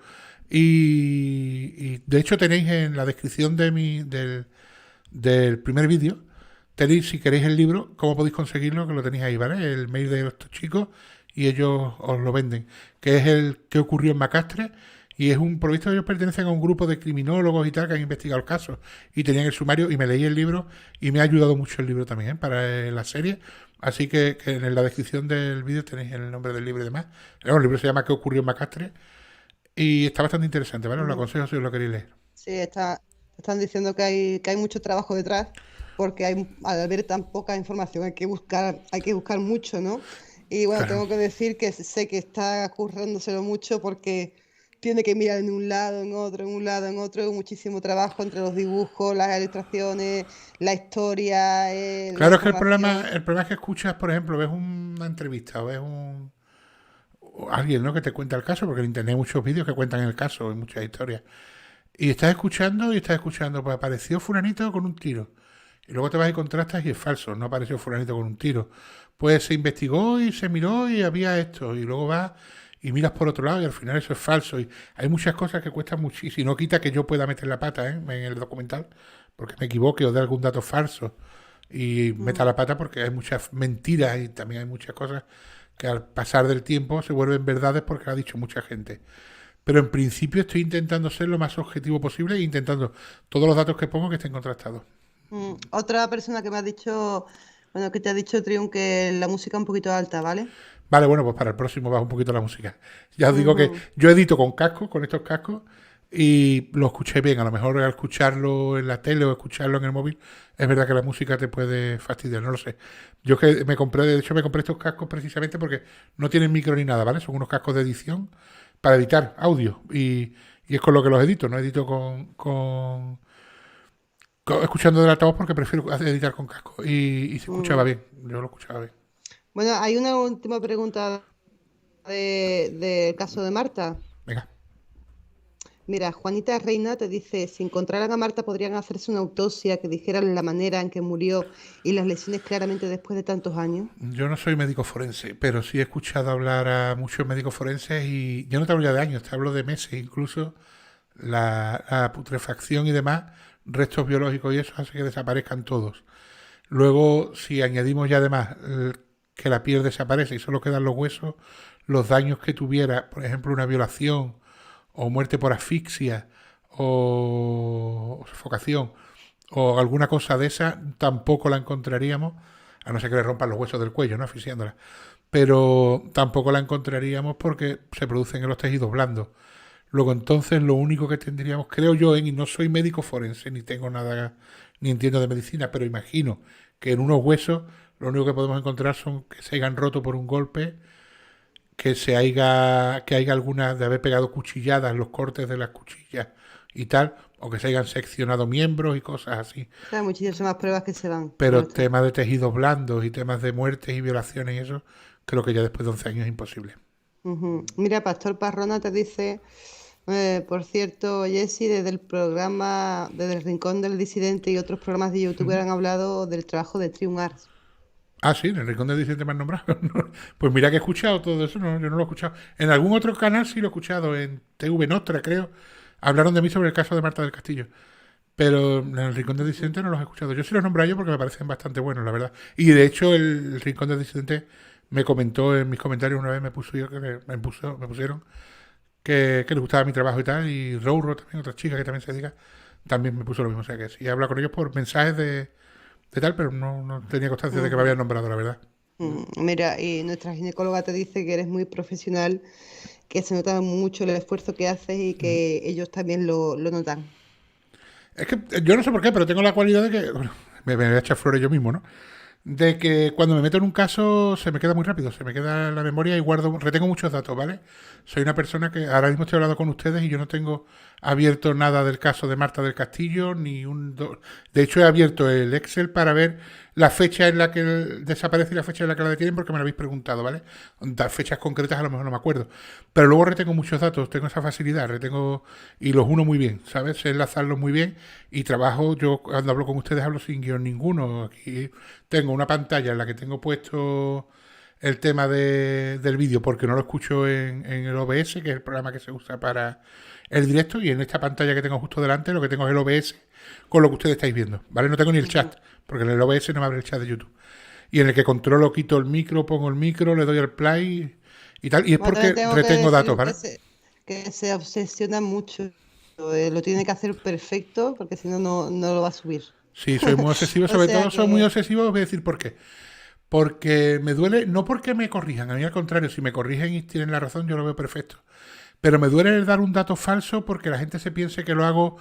Y de hecho tenéis en la descripción del primer vídeo, tenéis, si queréis el libro, cómo podéis conseguirlo, que lo tenéis ahí, ¿vale? El mail de estos chicos y ellos os lo venden. Que es el que ocurrió en Macastre y es por lo visto ellos pertenecen a un grupo de criminólogos y tal que han investigado el caso y tenían el sumario y me leí el libro y me ha ayudado mucho el libro también, para la serie. Así que en la descripción del vídeo tenéis el nombre del libro y demás. El libro se llama ¿Qué ocurrió en Macastre? Y está bastante interesante, ¿vale? Os lo Ujú. aconsejo si os lo queréis leer. Sí, están diciendo que hay mucho trabajo detrás, porque al haber tan poca información hay que buscar mucho, ¿no? Y bueno, Claro. tengo que decir que sé que está currándoselo mucho porque tiene que mirar en un lado, en otro, en un lado, en otro, muchísimo trabajo entre los dibujos, las ilustraciones, la historia, la Claro, es que información. el problema es que escuchas, por ejemplo, ves una entrevista o ves o alguien, ¿no? Que te cuenta el caso, porque en internet hay muchos vídeos que cuentan el caso y muchas historias. Y estás escuchando, pues apareció fulanito con un tiro. Y luego te vas y contrastas y es falso, no apareció fulanito con un tiro. Pues se investigó y se miró y había esto. Y luego vas y miras por otro lado y al final eso es falso. Y hay muchas cosas que cuestan muchísimo. Y no quita que yo pueda meter la pata, en el documental, porque me equivoque o dé algún dato falso. Y meta Mm. la pata porque hay muchas mentiras y también hay muchas cosas que al pasar del tiempo se vuelven verdades porque lo ha dicho mucha gente. Pero en principio estoy intentando ser lo más objetivo posible e intentando todos los datos que pongo que estén contrastados. Otra persona que me ha dicho, bueno, que te ha dicho Triun que la música es un poquito alta, ¿vale? Vale, bueno, pues para el próximo bajo un poquito la música. Ya os digo que Ujú. yo edito con cascos, con estos cascos, y lo escuché bien. A lo mejor al escucharlo en la tele o escucharlo en el móvil, es verdad que la música te puede fastidiar, no lo sé. Yo que me compré, de hecho me compré estos cascos precisamente porque no tienen micro ni nada, ¿vale? Son unos cascos de edición para editar audio y es con lo que los edito, no edito escuchando del altavoz porque prefiero editar con casco y se escuchaba Mm. bien, yo lo escuchaba bien. Bueno, hay una última pregunta del caso de Marta. Venga. Mira, Juanita Reina te dice, si encontraran a Marta podrían hacerse una autopsia que dijeran la manera en que murió y las lesiones claramente después de tantos años. Yo no soy médico forense, pero sí he escuchado hablar a muchos médicos forenses y yo no te hablo ya de años, te hablo de meses, incluso la putrefacción y demás, restos biológicos y eso hace que desaparezcan todos. Luego, si añadimos ya además que la piel desaparece y solo quedan los huesos, los daños que tuviera, por ejemplo, una violación o muerte por asfixia o sofocación o alguna cosa de esa, tampoco la encontraríamos, a no ser que le rompan los huesos del cuello, ¿no? Asfixiándola. Pero tampoco la encontraríamos porque se producen en los tejidos blandos. Luego entonces lo único que tendríamos, creo yo, y no soy médico forense, ni tengo nada, ni entiendo de medicina, pero imagino que en unos huesos lo único que podemos encontrar son que se hayan roto por un golpe, que haya alguna de haber pegado cuchilladas, los cortes de las cuchillas y tal, o que se hayan seccionado miembros y cosas así. O sea, muchísimas pruebas que se van. Pero temas de tejidos blandos y temas de muertes y violaciones y eso, creo que ya después de 11 años es imposible. Mira, Pastor Parrona te dice, por cierto, Jessy, desde el programa, desde el Rincón del Disidente y otros programas de YouTube han hablado del trabajo de Trium Arts. Ah, sí, en el Rincón del Disidente me han nombrado. Pues mira que he escuchado todo eso, no, yo no lo he escuchado. En algún otro canal sí lo he escuchado, en TV Nostra, creo. Hablaron de mí sobre el caso de Marta del Castillo. Pero en el Rincón del Disidente no los he escuchado. Yo sí los nombré yo porque me parecen bastante buenos, la verdad. Y de hecho el Rincón del Disidente me comentó en mis comentarios una vez, me pusieron que les gustaba mi trabajo y tal. Y Rouro también, otra chica que también se dedica, también me puso lo mismo. O sea que sí, he hablado con ellos por mensajes de tal, pero no tenía constancia de que me habían nombrado, la verdad. Mira, y nuestra ginecóloga te dice que eres muy profesional, que se nota mucho el esfuerzo que haces y que ellos también lo notan. Es que yo no sé por qué, pero tengo la cualidad de que, bueno, me voy a echar flores yo mismo, ¿no? De que cuando me meto en un caso se me queda muy rápido, se me queda en la memoria y retengo muchos datos, ¿vale? Soy una persona que ahora mismo estoy hablando con ustedes y yo no tengo abierto nada del caso de Marta del Castillo, de hecho he abierto el Excel para ver la fecha en la que desaparece y la fecha en la que la detienen porque me lo habéis preguntado, ¿vale? Fechas concretas a lo mejor no me acuerdo. Pero luego retengo muchos datos, tengo esa facilidad, y los uno muy bien, ¿sabes? Sé enlazarlos muy bien y trabajo, yo cuando hablo con ustedes hablo sin guión ninguno. Aquí tengo una pantalla en la que tengo puesto el tema del vídeo porque no lo escucho en el OBS, que es el programa que se usa para el directo, y en esta pantalla que tengo justo delante lo que tengo es el OBS con lo que ustedes estáis viendo, ¿vale? No tengo ni el chat, porque en el OBS no me abre el chat de YouTube. Y en el que controlo, quito el micro, pongo el micro, le doy al play y tal, y es porque retengo datos, ¿vale? Que se obsesiona mucho, lo tiene que hacer perfecto, porque si no, no lo va a subir. Sí, soy muy obsesivo, sobre todo soy muy obsesivo, os voy a decir por qué. Porque me duele, no porque me corrijan, a mí al contrario, si me corrigen y tienen la razón, yo lo veo perfecto. Pero me duele el dar un dato falso porque la gente se piense que lo hago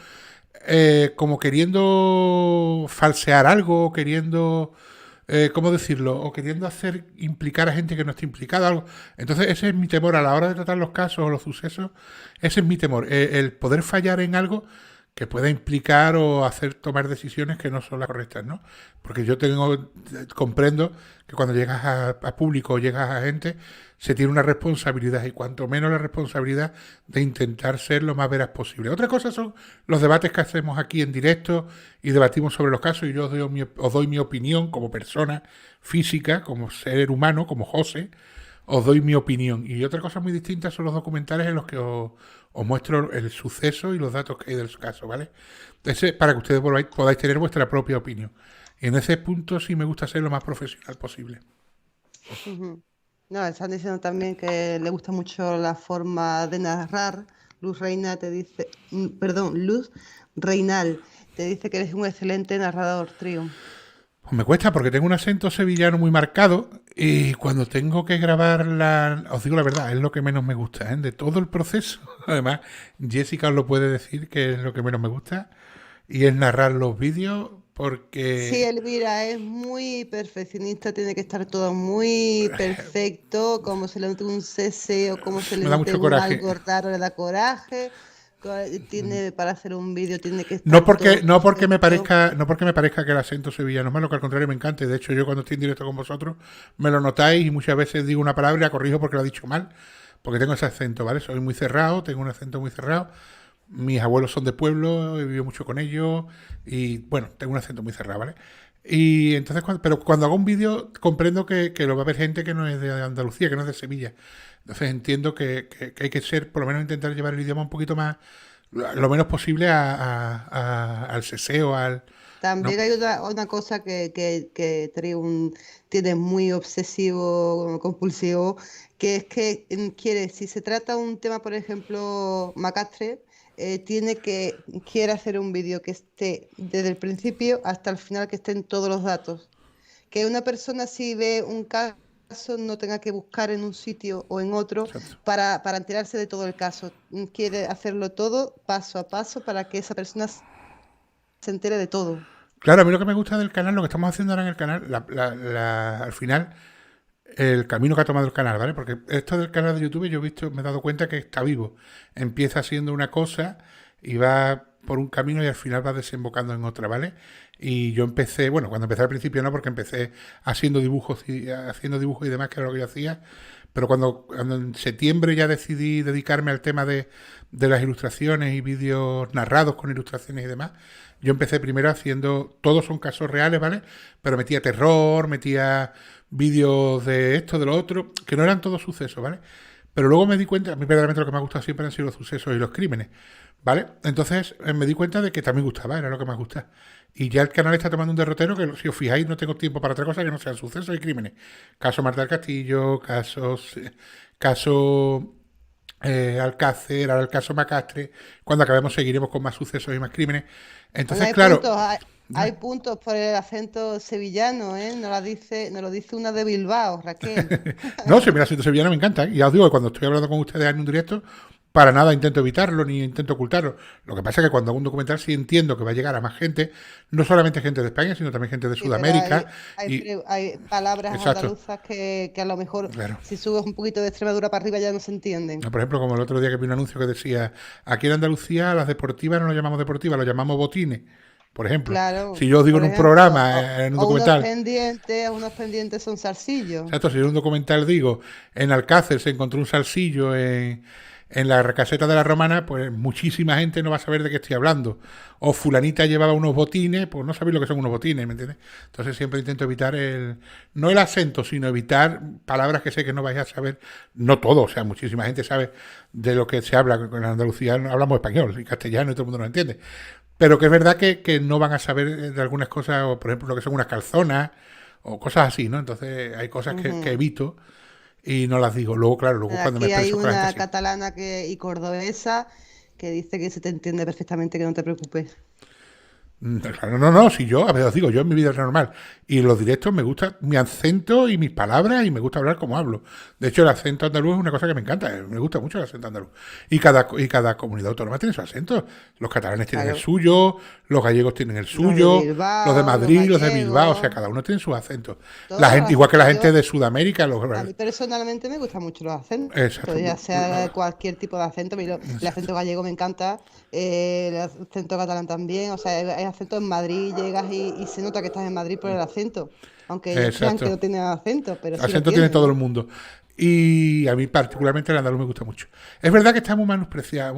como queriendo falsear algo, queriendo, ¿cómo decirlo? O queriendo implicar a gente que no esté implicada, algo. Entonces ese es mi temor a la hora de tratar los casos o los sucesos, ese es mi temor, el poder fallar en algo que pueda implicar o tomar decisiones que no son las correctas, ¿no? Porque yo comprendo que cuando llegas a público o llegas a gente, se tiene una responsabilidad y cuanto menos la responsabilidad de intentar ser lo más veraz posible. Otra cosa son los debates que hacemos aquí en directo y debatimos sobre los casos y yo os doy mi opinión como persona física, como ser humano, como José, os doy mi opinión. Y otra cosa muy distinta son los documentales en los que os muestro el suceso y los datos que hay del caso, ¿vale? Entonces, para que ustedes podáis tener vuestra propia opinión. Y en ese punto sí me gusta ser lo más profesional posible. No, están diciendo también que le gusta mucho la forma de narrar. Luz Reinal te dice que eres un excelente narrador, Trium. Pues me cuesta porque tengo un acento sevillano muy marcado y cuando tengo que grabar os digo la verdad, es lo que menos me gusta, ¿eh? De todo el proceso. Además, Jessica os lo puede decir que es lo que menos me gusta y es narrar los vídeos porque... Sí, Elvira es muy perfeccionista, tiene que estar todo muy perfecto, como se le nota un cese o como se le nota algo raro, le da coraje. Para hacer un vídeo tiene que estar no porque me parezca que el acento sevillano es malo, que al contrario me encanta. De hecho, yo cuando estoy en directo con vosotros me lo notáis y muchas veces digo una palabra y la corrijo porque la he dicho mal, porque tengo ese acento, ¿vale? Soy muy cerrado, tengo un acento muy cerrado, Mis abuelos son de pueblo, he vivido mucho con ellos y, bueno, tengo un acento muy cerrado, ¿vale? Y entonces, pero cuando hago un vídeo comprendo que lo va a ver gente que no es de Andalucía, que no es de Sevilla. Entonces entiendo que hay que ser, por lo menos intentar llevar el idioma un poquito más, lo menos posible al seseo, ¿no? También hay una cosa que Triun tiene muy obsesivo, compulsivo, que es que si se trata un tema, por ejemplo, macastre, quiere hacer un vídeo que esté desde el principio hasta el final, que estén todos los datos. Que una persona, si ve un caso, no tenga que buscar en un sitio o en otro Exacto. para enterarse de todo el caso. Quiere hacerlo todo paso a paso para que esa persona se entere de todo. Claro, a mí lo que me gusta del canal, lo que estamos haciendo ahora en el canal, al final, el camino que ha tomado el canal, ¿vale? Porque esto del canal de YouTube yo he visto, me he dado cuenta que está vivo. Empieza haciendo una cosa y va por un camino y al final va desembocando en otra, ¿vale? Y yo empecé, bueno, cuando empecé al principio no, porque empecé haciendo dibujos y demás, que era lo que yo hacía, pero cuando en septiembre ya decidí dedicarme al tema de las ilustraciones y vídeos narrados con ilustraciones y demás, yo empecé primero haciendo, todos son casos reales, ¿vale? Pero metía terror, metía vídeos de esto, de lo otro, que no eran todos sucesos, ¿vale? Pero luego me di cuenta, a mí verdaderamente lo que me ha gustado siempre han sido los sucesos y los crímenes, ¿vale? Entonces me di cuenta de que también gustaba, era lo que más gustaba. Y ya el canal está tomando un derrotero que, si os fijáis, no tengo tiempo para otra cosa que no sean sucesos y crímenes. Caso Marta del Castillo, caso Alcácer, ahora el caso Macastre. Cuando acabemos seguiremos con más sucesos y más crímenes. Entonces, Bueno, claro... hay puntos por el acento sevillano, ¿eh? Nos lo dice una de Bilbao, Raquel. No, si me la siento sevillana me encanta, ¿eh? Ya os digo que cuando estoy hablando con ustedes en un directo, para nada intento evitarlo ni intento ocultarlo. Lo que pasa es que cuando hago un documental sí entiendo que va a llegar a más gente, no solamente gente de España, sino también gente de Sí, pero Sudamérica. hay palabras Exacto, andaluzas que a lo mejor claro. si subes un poquito de Extremadura para arriba ya no se entienden. No, por ejemplo, como el otro día que vi un anuncio que decía, aquí en Andalucía las deportivas no lo llamamos deportivas, lo llamamos botines. Por ejemplo, Claro, si yo os digo por en un ejemplo, programa, en un documental, unos pendientes son zarcillos. exacto, si en un documental digo, en Alcácer se encontró un salsillo en la caseta de la Romana, pues muchísima gente no va a saber de qué estoy hablando. O fulanita llevaba unos botines, pues no sabéis lo que son unos botines, ¿me entiendes? Entonces siempre intento evitar no el acento, sino evitar palabras que sé que no vais a saber, no todo, o sea, muchísima gente sabe de lo que se habla, en Andalucía hablamos español y castellano y todo el mundo lo entiende. Pero que es verdad que no van a saber de algunas cosas, o por ejemplo lo que son unas calzonas, o cosas así, ¿no? Entonces hay cosas que evito y no las digo. Luego, claro, luego cuando me Aquí hay expreso con la una gente sí. catalana y cordobesa que dice que se te entiende perfectamente, que no te preocupes. Claro, no, si yo, a ver, os digo, yo en mi vida normal y en los directos me gusta mi acento y mis palabras y me gusta hablar como hablo. De hecho, el acento andaluz es una cosa que me encanta, me gusta mucho el acento andaluz. Y cada comunidad autónoma tiene su acento. Los catalanes tienen el Claro. suyo, los gallegos tienen el Los de suyo, los de Bilbao, Madrid, los de Bilbao, o gallegos, sea, cada uno tiene sus acentos. todos La los gente, igual que la acentos. gente de Sudamérica, A mí personalmente me gustan mucho los acentos, exacto, ya sea cualquier tipo de acento. El acento gallego me encanta, el acento catalán también. O sea, hay acentos en Madrid, llegas y se nota que estás en Madrid por el acento. Aunque ellos crean que exacto. no tienen acento, pero sí lo Acento tiene tienen, todo el ¿no? mundo. Y a mí particularmente el andaluz me gusta mucho. Es verdad que está muy menospreciado,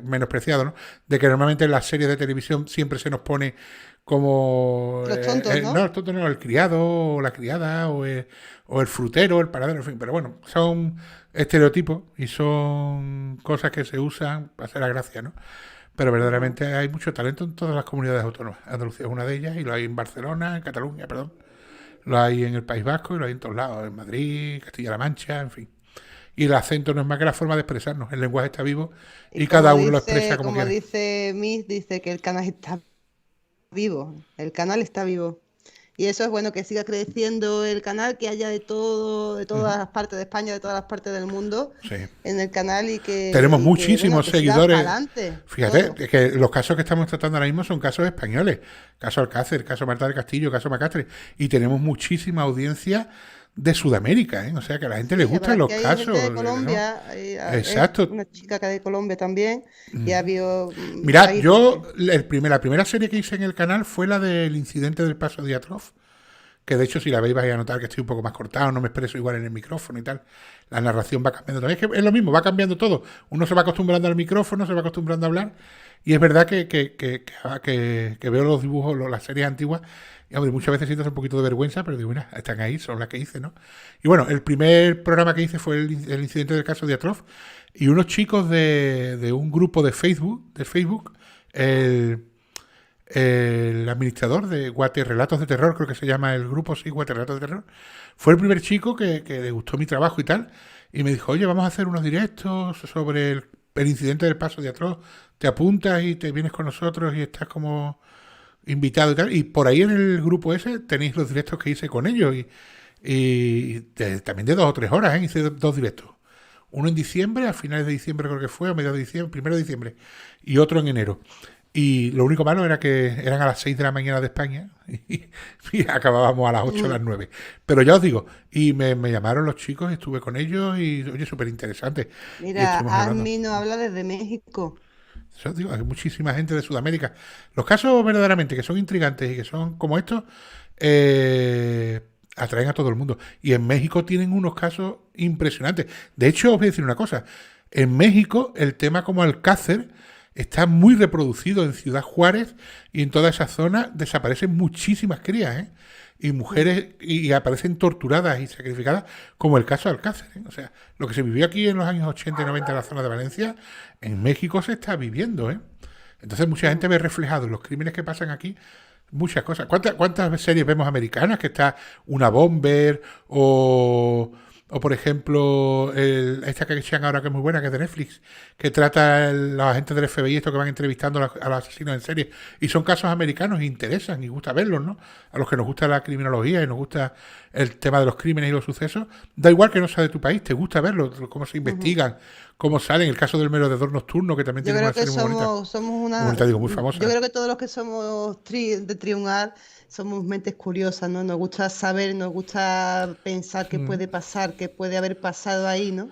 menospreciado, ¿no? De que normalmente en las series de televisión siempre se nos pone como... Los tontos, no, ¿no? el tonto no, el criado o la criada o el frutero, el paradero, en fin. Pero bueno, son estereotipos y son cosas que se usan para hacer la gracia, ¿no? Pero Ujú. verdaderamente hay mucho talento en todas las comunidades autónomas. Andalucía es una de ellas y lo hay en Barcelona, en Cataluña, perdón. Lo hay en el País Vasco y lo hay en todos lados, en Madrid, Castilla-La Mancha, en fin. Y el acento no es más que la forma de expresarnos. El lenguaje está vivo Y y cada uno lo expresa como como quiere. dice Miss, dice que el canal está vivo. El canal está vivo. Y eso es bueno, que siga creciendo el canal, que haya de todo, de Ujú. todas las partes de España, de todas las partes del mundo Sí. en el canal Tenemos bueno, muchísimos que siga para seguidores. adelante Fíjate, todo. que los casos que estamos tratando ahora mismo son casos españoles. Caso Alcácer, caso Marta del Castillo, caso Macastre. Y tenemos muchísima audiencia de Sudamérica, ¿eh? O sea, que a la gente le Sí, es gustan verdad los que hay gente casos, de ¿no? Colombia, es Exacto. una chica que de Colombia también, y ha habido Mirad, países yo que... la primera serie que hice en el canal fue la del incidente del Paso Diatrof, que de hecho si la veis vais a notar que estoy un poco más cortado, no me expreso igual en el micrófono y tal. La narración va cambiando también. Es que es lo mismo, va cambiando todo. Uno se va acostumbrando al micrófono, se va acostumbrando a hablar. Y es verdad que veo los dibujos, las series antiguas, y hombre, muchas veces siento un poquito de vergüenza, pero digo, mira, están ahí, son las que hice, ¿no? Y bueno, el primer programa que hice fue el incidente del caso de Atroz, y unos chicos de un grupo de Facebook, el administrador de Guate Relatos de Terror, creo que se llama el grupo, sí, Guate Relatos de Terror, fue el primer chico que le gustó mi trabajo y tal, y me dijo, oye, vamos a hacer unos directos sobre el incidente del paso de Atroz, te apuntas y te vienes con nosotros y estás como invitado y tal, y por ahí en el grupo ese tenéis los directos que hice con ellos, también de 2 o 3 horas, hice 2 directos. Uno en diciembre, a finales de diciembre creo que fue, a mediados de diciembre, 1 de diciembre, y otro en enero. Y lo único malo era que eran a las 6 de la mañana de España y acabábamos a las 8 o las 9. Pero ya os digo, y me llamaron los chicos, estuve con ellos y, oye, súper interesante. Mira, Admi nos habla desde México. Eso os digo, hay muchísima gente de Sudamérica. Los casos verdaderamente que son intrigantes y que son como estos, atraen a todo el mundo. Y en México tienen unos casos impresionantes. De hecho, os voy a decir una cosa. En México, el tema como Alcácer está muy reproducido en Ciudad Juárez y en toda esa zona desaparecen muchísimas crías, ¿eh? Y mujeres y aparecen torturadas y sacrificadas, como el caso de Alcácer, ¿eh? O sea, lo que se vivió aquí en los años 80 y 90 en la zona de Valencia, en México se está viviendo, ¿eh? Entonces mucha gente ve reflejado en los crímenes que pasan aquí muchas cosas. ¿Cuántas series vemos americanas? Que está Una Bomber o por ejemplo, esta que echan ahora que es muy buena, que es de Netflix, que trata los agentes del FBI, estos que van entrevistando a los asesinos en serie. Y son casos americanos e interesan y gusta verlos, ¿no? A los que nos gusta la criminología y nos gusta el tema de los crímenes y los sucesos, da igual que no sea de tu país, te gusta verlos, cómo se investigan, cómo salen. El caso del merodeador nocturno, que también tiene una serie muy bonita. Somos una, muy bonita, digo, muy famosa. Yo creo que todos los que somos de Triungar somos mentes curiosas, ¿no? Nos gusta saber, nos gusta pensar qué puede pasar, qué puede haber pasado ahí, ¿no?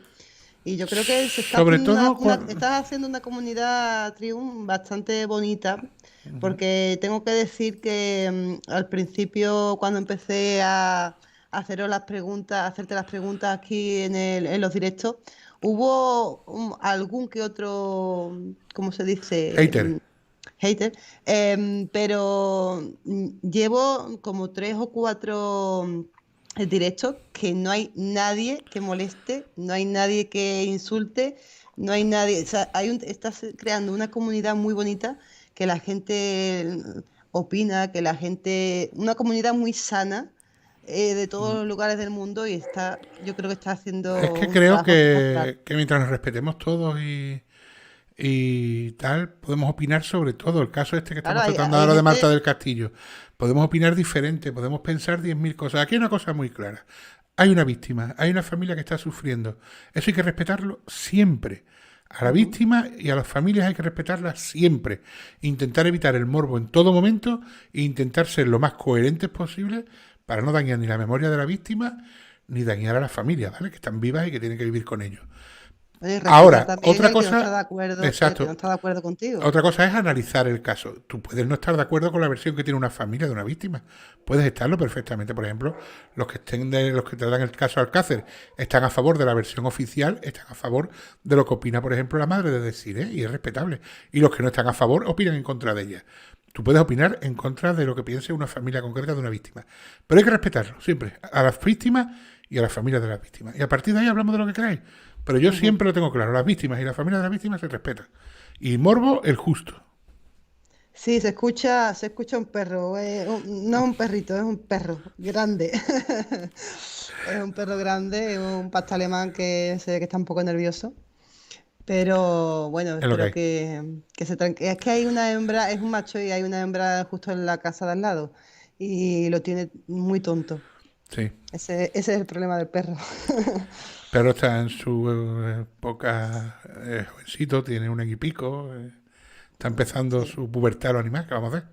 Y yo creo que estás haciendo una comunidad Triun bastante bonita, porque tengo que decir que al principio, cuando empecé a hacerte las preguntas aquí en los directos, hubo algún que otro, ¿cómo se dice? Hater, pero llevo como 3 o 4 directos que no hay nadie que moleste, no hay nadie que insulte, no hay nadie, o sea, estás creando una comunidad muy bonita, que la gente opina, una comunidad muy sana, de todos los lugares del mundo, y yo creo que está haciendo... Es que creo que mientras nos respetemos todos y tal, podemos opinar sobre todo. El caso este que estamos tratando ahora de Marta del Castillo, podemos opinar diferente, podemos pensar 10.000 cosas. Aquí hay una cosa muy clara: hay una víctima, hay una familia que está sufriendo. Eso hay que respetarlo siempre. A la víctima y a las familias hay que respetarlas siempre. Intentar evitar el morbo en todo momento e intentar ser lo más coherentes posible para no dañar ni la memoria de la víctima ni dañar a las familias, ¿vale? Que están vivas y que tienen que vivir con ellos. Ahora, otra cosa, no está de acuerdo, exacto, no está de acuerdo contigo. Otra cosa es analizar el caso. Tú puedes no estar de acuerdo con la versión que tiene una familia de una víctima. Puedes estarlo perfectamente. Por ejemplo, los que tratan el caso Alcácer están a favor de la versión oficial, están a favor de lo que opina, por ejemplo, la madre de Desiree, y es respetable. Y los que no están a favor opinan en contra de ella. Tú puedes opinar en contra de lo que piense una familia concreta de una víctima. Pero hay que respetarlo siempre, a las víctimas y a las familias de las víctimas. Y a partir de ahí hablamos de lo que queráis. Pero yo siempre lo tengo claro: las víctimas y las familias de las víctimas se respetan. Y morbo, el justo. Sí, se escucha un perro. No es un perrito, es un perro grande. Es un perro grande, un pastor alemán que se ve que está un poco nervioso. Pero bueno, espero que se tranquilice. Es que hay una hembra, es un macho, y hay una hembra justo en la casa de al lado. Y lo tiene muy tonto. Sí. Ese es el problema del perro. Pero está en su época jovencito, tiene 1 año y pico, está empezando su pubertad, los animales, que vamos a ver.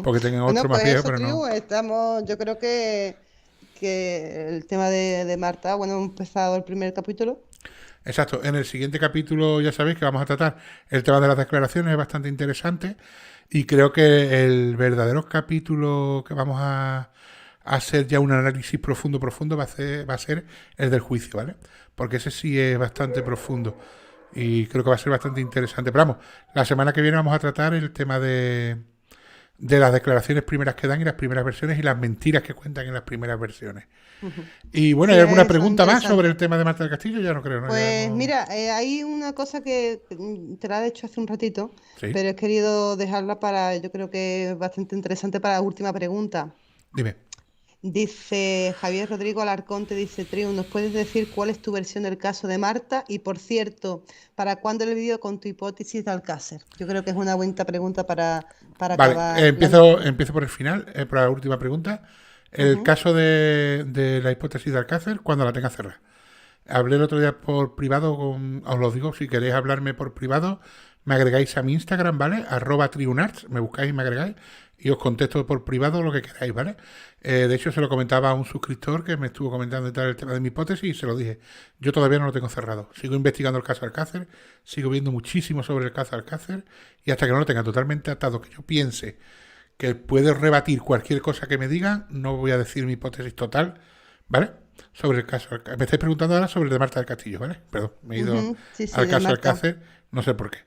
Porque tengan otro más viejo, pero no. Yo creo que el tema de Marta, bueno, hemos empezado el primer capítulo. Exacto, en el siguiente capítulo ya sabéis que vamos a tratar el tema de las declaraciones, es bastante interesante, y creo que el verdadero capítulo que vamos a a ser ya un análisis profundo, va a ser el del juicio, ¿vale? Porque ese sí es bastante profundo y creo que va a ser bastante interesante. Pero vamos, la semana que viene vamos a tratar el tema de las declaraciones primeras que dan y las primeras versiones y las mentiras que cuentan en las primeras versiones. Y bueno, Sí, ¿hay alguna eso pregunta más interesante. sobre el tema de Marta del Castillo? Ya no creo, ¿no? Ya Pues no- mira, hay una cosa que te la he hecho hace un ratito, Sí, pero he querido dejarla para, yo creo que es bastante interesante para la última pregunta. dime. Dice Javier Rodrigo Alarcón, te dice, Triun, ¿nos puedes decir cuál es tu versión del caso de Marta? Y por cierto, ¿para cuándo el vídeo con tu hipótesis de Alcácer? Yo creo que es una buena pregunta para Vale, acabar la empiezo, noche. empiezo por el final, por la última pregunta. El Ujú. caso de la hipótesis de Alcácer, cuando la tenga cerrada. Hablé el otro día por privado, os lo digo, si queréis hablarme por privado, me agregáis a mi Instagram, ¿vale? @triunarts, me buscáis y me agregáis y os contesto por privado lo que queráis, ¿vale? De hecho, se lo comentaba a un suscriptor que me estuvo comentando y tal el tema de mi hipótesis y se lo dije. Yo todavía no lo tengo cerrado. Sigo investigando el caso Alcácer, sigo viendo muchísimo sobre el caso Alcácer y hasta que no lo tenga totalmente atado, que yo piense que puede rebatir cualquier cosa que me digan, no voy a decir mi hipótesis total, ¿vale? Sobre el caso Alcácer. Me estáis preguntando ahora sobre el de Marta del Castillo, ¿vale? Perdón, me he ido Ujú. Sí, sí, al de caso Marta. Alcácer, no sé por qué.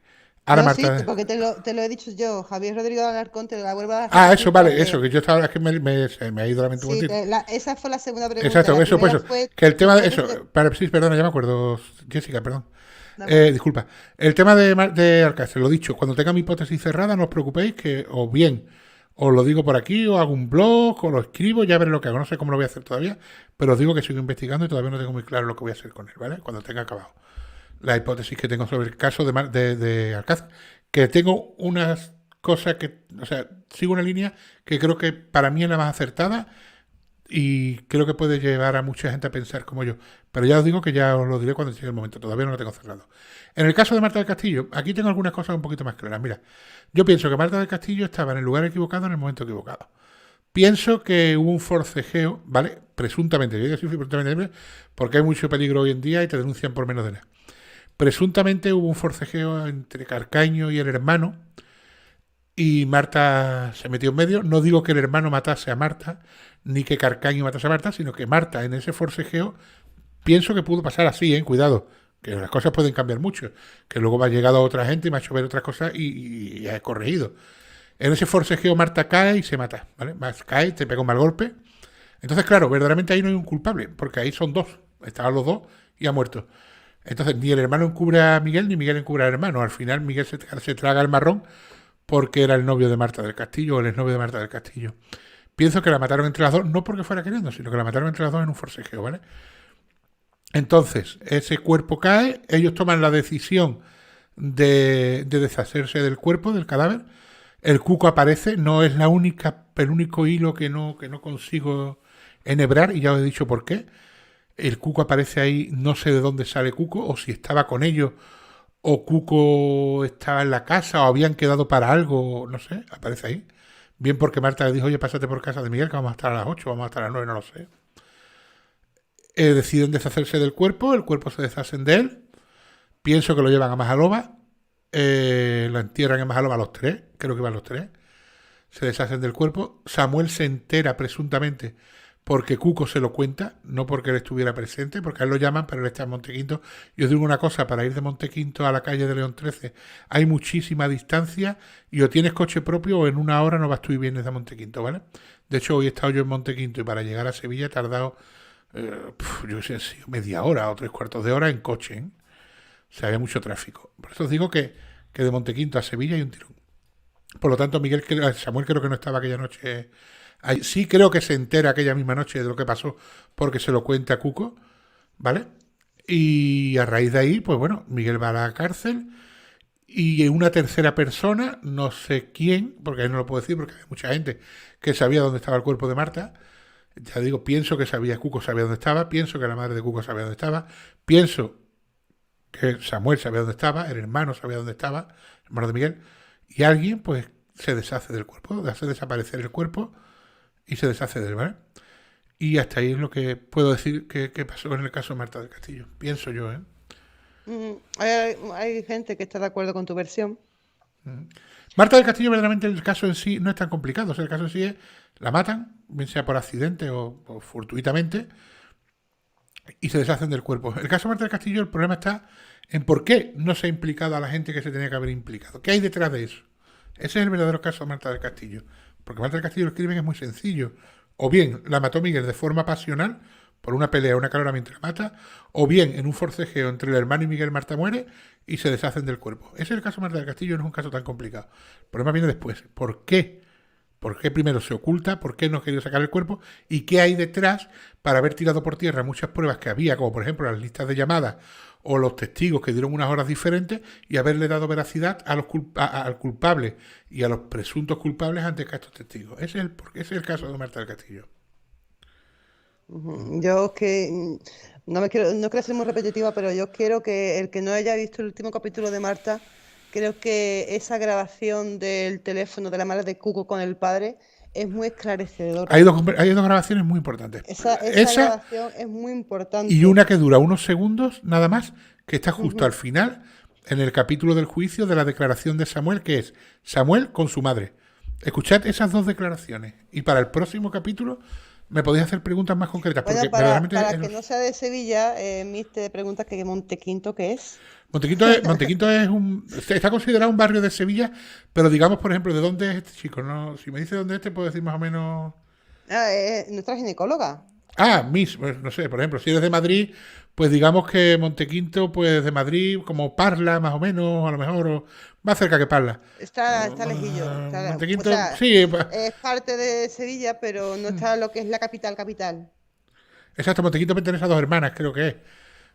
Ahora No, sí, Marta... porque te lo he dicho yo. Javier Rodrigo Alarcón, te la vuelvo a Ah, eso, repetir para vale, eso, que... que yo estaba, es que se me ha ido la mente un Sí, momentito. esa fue la segunda pregunta. Exacto, La eso, pues primera eso. fue Que el tu tema de hipótesis eso, para, sí, perdona, ya me acuerdo, Jessica, perdón. de acuerdo. Disculpa. El tema de Alcácer, lo dicho, cuando tenga mi hipótesis cerrada, no os preocupéis, que o bien os lo digo por aquí, o hago un blog, o lo escribo, ya veré lo que hago. No sé cómo lo voy a hacer todavía, pero os digo que sigo investigando y todavía no tengo muy claro lo que voy a hacer con él, ¿vale? Cuando tenga acabado la hipótesis que tengo sobre el caso de Alcácer, que tengo unas cosas que, o sea, sigo una línea que creo que para mí es la más acertada y creo que puede llevar a mucha gente a pensar como yo. Pero ya os digo que ya os lo diré cuando llegue el momento, todavía no lo tengo cerrado. En el caso de Marta del Castillo, aquí tengo algunas cosas un poquito más claras. Mira, yo pienso que Marta del Castillo estaba en el lugar equivocado en el momento equivocado. Pienso que hubo un forcejeo, ¿vale? Presuntamente, yo digo así, presuntamente, porque hay mucho peligro hoy en día y te denuncian por menos de nada. Presuntamente hubo un forcejeo entre Carcaño y el hermano y Marta se metió en medio. No digo que el hermano matase a Marta, ni que Carcaño matase a Marta, sino que Marta en ese forcejeo, pienso que pudo pasar así, cuidado, que las cosas pueden cambiar mucho, que luego va llegado a otra gente y me ha hecho ver otras cosas y ha corregido. En ese forcejeo Marta cae y se mata, ¿vale? Cae, te pega un mal golpe. Entonces, claro, verdaderamente ahí no hay un culpable, porque ahí son dos, estaban los dos y ha muerto. Entonces, ni el hermano encubre a Miguel, ni Miguel encubre al hermano. Al final, Miguel se traga el marrón porque era el novio de Marta del Castillo o el exnovio de Marta del Castillo. Pienso que la mataron entre las dos, no porque fuera queriendo, sino que la mataron entre las dos en un forcejeo, ¿vale? Entonces, ese cuerpo cae, ellos toman la decisión de deshacerse del cuerpo, del cadáver. El cuco aparece, no es el único hilo que no consigo enhebrar, y ya os he dicho por qué. El Cuco aparece ahí, no sé de dónde sale Cuco, o si estaba con ellos, o Cuco estaba en la casa, o habían quedado para algo, no sé, aparece ahí. Bien porque Marta le dijo, oye, pásate por casa de Miguel, que vamos a estar a las 8, vamos a estar a las 9, no lo sé. Deciden deshacerse del cuerpo, el cuerpo se deshacen de él, pienso que lo llevan a Majaloba, lo entierran en Majaloba a los tres, creo que van los tres, se deshacen del cuerpo, Samuel se entera presuntamente porque Cuco se lo cuenta, no porque él estuviera presente, porque a él lo llaman, pero él está en Montequinto. Y os digo una cosa, para ir de Montequinto a la calle de León 13 hay muchísima distancia y o tienes coche propio o en una hora no vas tú y vienes de Montequinto, ¿vale? De hecho, hoy he estado yo en Montequinto y para llegar a Sevilla he tardado, yo sé si media hora o 3/4 de hora en coche, ¿eh? O sea, había mucho tráfico. Por eso os digo que de Montequinto a Sevilla hay un tirón. Por lo tanto, Samuel creo que no estaba aquella noche. Sí creo que se entera aquella misma noche de lo que pasó porque se lo cuenta a Cuco, ¿vale? Y a raíz de ahí, pues bueno, Miguel va a la cárcel y una tercera persona, no sé quién, porque ahí no lo puedo decir porque hay mucha gente que sabía dónde estaba el cuerpo de Marta. Ya digo, pienso que Cuco sabía dónde estaba, pienso que la madre de Cuco sabía dónde estaba, pienso que Samuel sabía dónde estaba, el hermano sabía dónde estaba, el hermano de Miguel, y alguien pues se deshace del cuerpo, hace desaparecer el cuerpo y se deshace de él, ¿vale? Y hasta ahí es lo que puedo decir que pasó en el caso de Marta del Castillo. Pienso yo, ¿eh? Hay gente que está de acuerdo con tu versión. Marta del Castillo, verdaderamente el caso en sí no es tan complicado. O sea, el caso en sí es, la matan, bien sea por accidente o fortuitamente, y se deshacen del cuerpo. El caso de Marta del Castillo, el problema está en por qué no se ha implicado a la gente que se tenía que haber implicado. ¿Qué hay detrás de eso? Ese es el verdadero caso de Marta del Castillo. Porque Marta del Castillo, el crimen es muy sencillo. O bien la mató Miguel de forma pasional, por una pelea, una caloramiento la mata, o bien en un forcejeo entre el hermano y Miguel, Marta muere y se deshacen del cuerpo. Ese es el caso de Marta del Castillo, no es un caso tan complicado. El problema viene después. ¿Por qué? ¿Por qué primero se oculta? ¿Por qué no ha querido sacar el cuerpo? ¿Y qué hay detrás para haber tirado por tierra muchas pruebas que había, como por ejemplo las listas de llamadas o los testigos que dieron unas horas diferentes, y haberle dado veracidad a los al culpable y a los presuntos culpables antes que a estos testigos? Ese es el caso de Marta del Castillo. Yo que no quiero ser muy repetitiva, pero yo quiero que el que no haya visto el último capítulo de Marta, creo que esa grabación del teléfono de la madre de Cuco con el padre es muy esclarecedora. Hay dos grabaciones muy importantes. Esa grabación es muy importante. Y una que dura unos segundos nada más, que está justo al final, en el capítulo del juicio de la declaración de Samuel, que es Samuel con su madre. Escuchad esas dos declaraciones. Y para el próximo capítulo me podéis hacer preguntas más concretas. Bueno, Porque para verdaderamente que no sea de Sevilla, Miss te pregunta que Montequinto, ¿qué es? Montequinto está considerado un barrio de Sevilla, pero digamos, por ejemplo, ¿de dónde es este chico? No, si me dice dónde es este, puedo decir más o menos. Nuestra ginecóloga. Miss, pues, no sé, por ejemplo, si eres de Madrid, pues digamos que Montequinto, pues de Madrid, como Parla, más o menos, a lo mejor, o más cerca que Parla. Está lejillo. Montequinto, O sea, sí, es parte de Sevilla, pero no está lo que es la capital. exacto, Montequinto pertenece a Dos Hermanas, creo que es.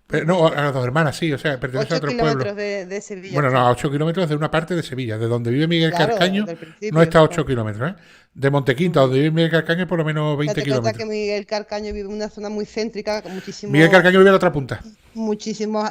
Pero, no, a las Dos Hermanas, sí, o sea, pertenece a 8 otro pueblo. kilómetros de Sevilla. Bueno, no, a 8 kilómetros de una parte de Sevilla, de donde vive Miguel Claro, Carcaño, del principio, no está a 8 claro. kilómetros, ¿eh? De Montequinto a donde vive Miguel Carcaño, por lo menos 20 Date cuenta que kilómetros. Miguel Carcaño vive en una zona muy céntrica, con Miguel Carcaño vive a la otra punta. muchísimos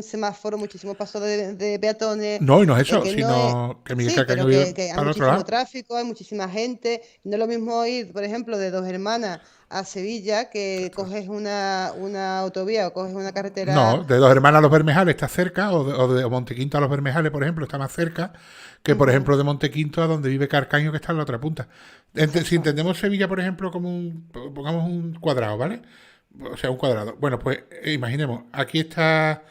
semáforos, muchísimos pasos de peatones. No, y no es eso, que sino que Miguel Sí, Carcaño pero vive que hay para el otro muchísimo lado. tráfico, hay muchísima gente. No es lo mismo ir, por ejemplo, de Dos Hermanas a Sevilla, que coges una autovía o coges una carretera. No, de Dos Hermanas a Los Bermejales está cerca, o Montequinto a Los Bermejales, por ejemplo, está más cerca que, por ejemplo, de Montequinto a donde vive Carcaño, que está en la otra punta. Si entendemos Sevilla, por ejemplo, como pongamos un cuadrado, ¿vale? O sea, un cuadrado. Bueno, pues imaginemos, aquí está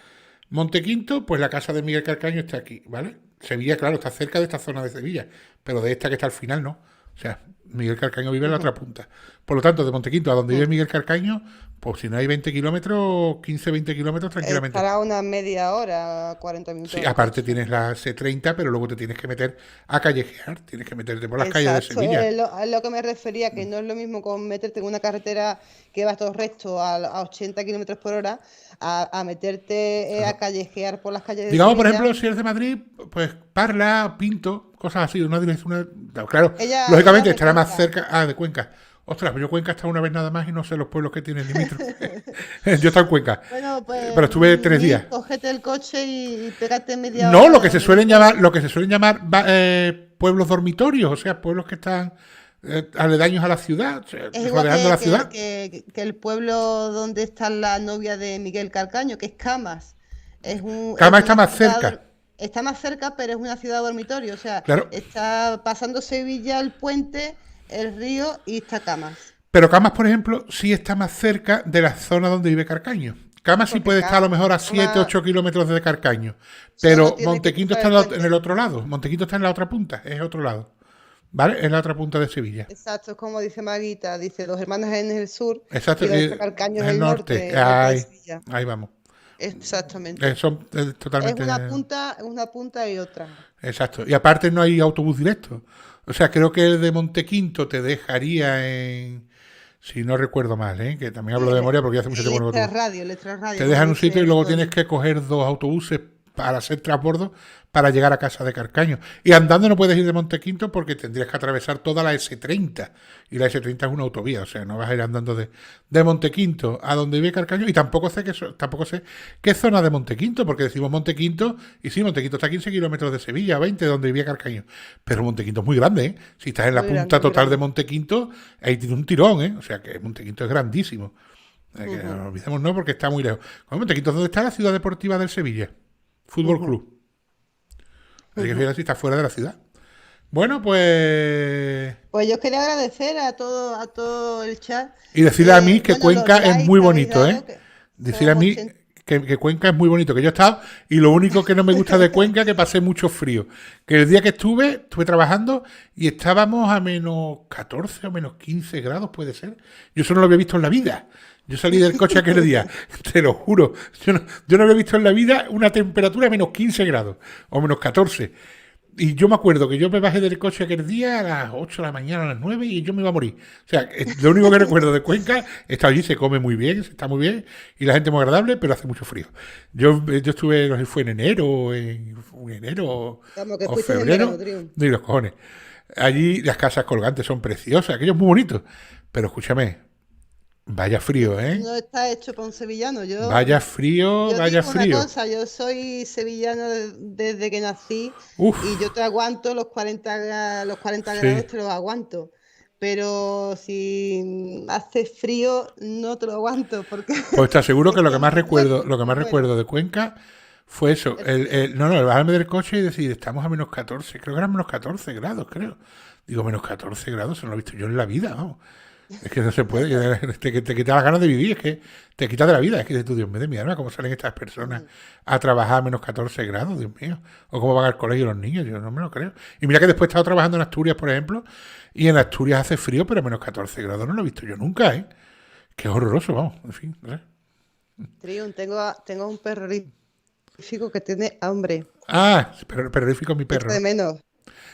Montequinto, pues la casa de Miguel Carcaño está aquí, ¿vale? Sevilla, claro, está cerca de esta zona de Sevilla, pero de esta que está al final no. O sea, Miguel Carcaño vive en la otra punta. Por lo tanto, de Montequinto a donde vive Miguel Carcaño, pues si no hay 20 kilómetros, 15, 20 kilómetros tranquilamente. Estará una media hora, 40 minutos. Sí, aparte tienes la C30, pero luego te tienes que meter a callejear, tienes que meterte por las calles de Sevilla. Es lo que me refería, que no es lo mismo con meterte en una carretera que vas todo recto a 80 kilómetros por hora, a meterte a callejear por las calles de Digamos, por Sevilla. ejemplo, si eres de Madrid, pues Parla, Pinto, cosas así, una dirección. Claro, Ella lógicamente de estará más Cuenca. cerca. De Cuenca. Ostras, pues yo Cuenca he estado una vez nada más y no sé los pueblos que tienen limítrofes. Yo he estado en Cuenca. Bueno, pues Pero estuve 3 días. cógete el coche y pégate media No, hora. lo que se suelen llamar pueblos dormitorios, o sea, pueblos que están aledaños a la ciudad, o sea, Es igual rodeando la ciudad. que el pueblo donde está la novia de Miguel Carcaño, que es Camas. Camas es está una más ciudad cerca. Está más cerca, pero es una ciudad dormitorio. O sea, Claro. está pasando Sevilla, el puente, el río y está Camas. Pero Camas, por ejemplo, sí está más cerca de la zona donde vive Carcaño. Camas sí Porque puede estar a lo mejor a Camas 7, 8 kilómetros de Carcaño. solo Pero tiene que Montequinto cruzar está el en puente. el otro lado. Montequinto está en la otra punta, es otro lado. ¿Vale? Es la otra punta de Sevilla. Exacto, es como dice Maguita, dice Dos Hermanas en el sur Exacto. y donde está Carcaño Es es el el norte de Ahí, Sevilla. ahí vamos. Exactamente. Son totalmente. Es una punta y otra. Exacto. Y aparte no hay autobús directo. O sea, creo que el de Montequinto te dejaría en. Si no recuerdo mal, ¿eh? Que también hablo de memoria porque ya hace mucho tiempo que no Letra autobús. radio, letra radio. Te dejan en un sitio y luego todo. tienes que coger 2 autobuses para hacer transbordo para llegar a casa de Carcaño. Y andando no puedes ir de Montequinto porque tendrías que atravesar toda la S30. Y la S30 es una autovía, o sea, no vas a ir andando de Montequinto a donde vive Carcaño. Y tampoco sé qué zona de Montequinto, porque decimos Montequinto, y sí, Montequinto está a 15 kilómetros de Sevilla, 20 de donde vivía Carcaño. Pero Montequinto es muy grande, ¿eh? Si estás en la Muy punta grande, muy total de grande. Montequinto, ahí tiene un tirón, ¿eh? O sea, que Montequinto es grandísimo. Que no nos olvidemos, no, porque está muy lejos. Montequinto, ¿dónde está la ciudad deportiva del Sevilla? Fútbol Club. Así que fíjate si está fuera de la ciudad. Bueno, pues... Pues yo quería agradecer a todo el chat. Y decirle a mí que Bueno, los Cuenca es likes muy que habéis bonito, dado, ¿eh? que Decirle a son mí 80. que Cuenca es muy bonito, que yo he estado, y lo único que no me gusta de Cuenca es que pasé mucho frío. Que el día que estuve trabajando y estábamos a menos 14 o menos 15 grados, puede ser. Yo eso no lo había visto en la vida. Yo salí del coche aquel día, te lo juro. Yo no había visto en la vida una temperatura a menos 15 grados o menos 14. Y yo me acuerdo que yo me bajé del coche aquel día a las 8 de la mañana, a las 9 y yo me iba a morir. O sea, lo único que recuerdo de Cuenca, está allí, se come muy bien, se está muy bien y la gente muy agradable, pero hace mucho frío. Yo estuve, no sé si fue en enero Vamos, que o fuiste en verano, febrero, Triun. ni los cojones. Allí las casas colgantes son preciosas, aquello es muy bonito. Pero escúchame, vaya frío, ¿eh? No está hecho para un sevillano. Vaya frío, Yo vaya digo una frío. cosa, yo soy sevillano desde que nací Uf, y yo te aguanto los 40, los 40 sí. grados, te los aguanto. Pero si hace frío, no te lo aguanto porque Pues te aseguro que lo que yo más me recuerdo, muero, lo que me más muero. recuerdo de Cuenca fue eso, el bajarme del coche y decir, estamos a menos 14, creo que eran menos 14 grados, creo. Digo, menos 14 grados, eso no lo he visto yo en la vida, vamos. Es que no se puede, te quita las ganas de vivir, es que te quita de la vida, es que dices tú, Dios mío de mi alma, ¿cómo salen estas personas a trabajar a menos 14 grados, Dios mío? O cómo van al colegio los niños, yo no me lo creo. Y mira que después he estado trabajando en Asturias, por ejemplo, y en Asturias hace frío, pero a menos 14 grados no lo he visto yo nunca, ¿eh? Qué horroroso, vamos, en fin, no sé. Triun, tengo un perro rico que tiene hambre. Ah, perrorífico mi Echa perro, de ¿no? menos.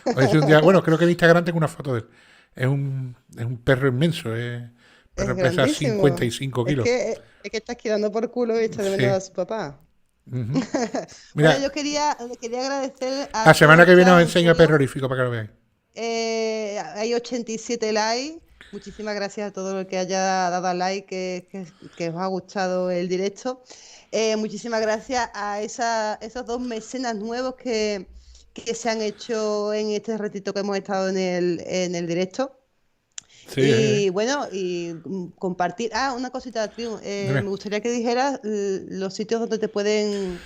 Hoy es un día, bueno, creo que en Instagram tengo una foto de él. Es un perro inmenso, Es perro pesa grandísimo. 55 kilos. Es que está quedando por culo y echa de menos Sí. a su papá. Ujú. Bueno, Mira, yo quería agradecer a la todo semana el que viene os chat, en enseño a serio. perrorífico para que lo veáis. Hay 87 likes. Muchísimas gracias a todo el que haya dado a like, que os ha gustado el directo. Muchísimas gracias a esos 2 mecenas nuevos que se han hecho en este ratito que hemos estado en el directo. Sí, Y bueno, compartir. Ah, una cosita, Triun. dime. Me gustaría que dijeras los sitios donde te pueden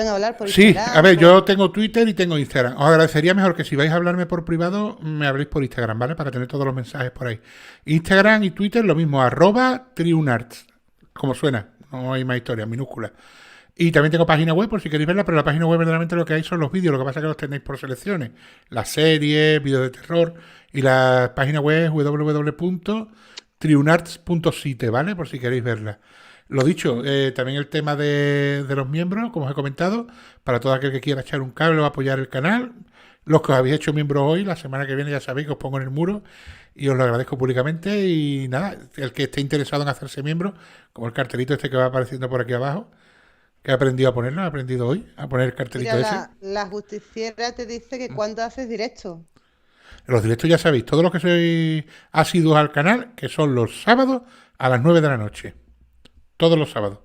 hablar por Sí, a Instagram, ver, yo tengo Twitter y tengo Instagram. Os agradecería mejor que si vais a hablarme por privado, me habléis por Instagram, ¿vale? Para tener todos los mensajes por ahí. Instagram y Twitter lo mismo, @triunarts, como suena, no hay más historia, minúscula. Y también tengo página web por si queréis verla, pero la página web verdaderamente lo que hay son los vídeos, lo que pasa es que los tenéis por selecciones, las series, vídeos de terror, y la página web es www.triunarts.site, ¿vale? Por si queréis verla. Lo dicho, también el tema de los miembros, como os he comentado, para todo aquel que quiera echar un cable o apoyar el canal, los que os habéis hecho miembros hoy, la semana que viene ya sabéis que os pongo en el muro y os lo agradezco públicamente. Y nada, el que esté interesado en hacerse miembro, como el cartelito este que va apareciendo por aquí abajo, que he aprendido a ponerlo, he aprendido hoy a poner el cartelito ese. Mira, la justiciera te dice que cuando haces directo. En los directos ya sabéis, todos los que sois asiduos al canal, que son los sábados a las 9 de la noche. Todos los sábados.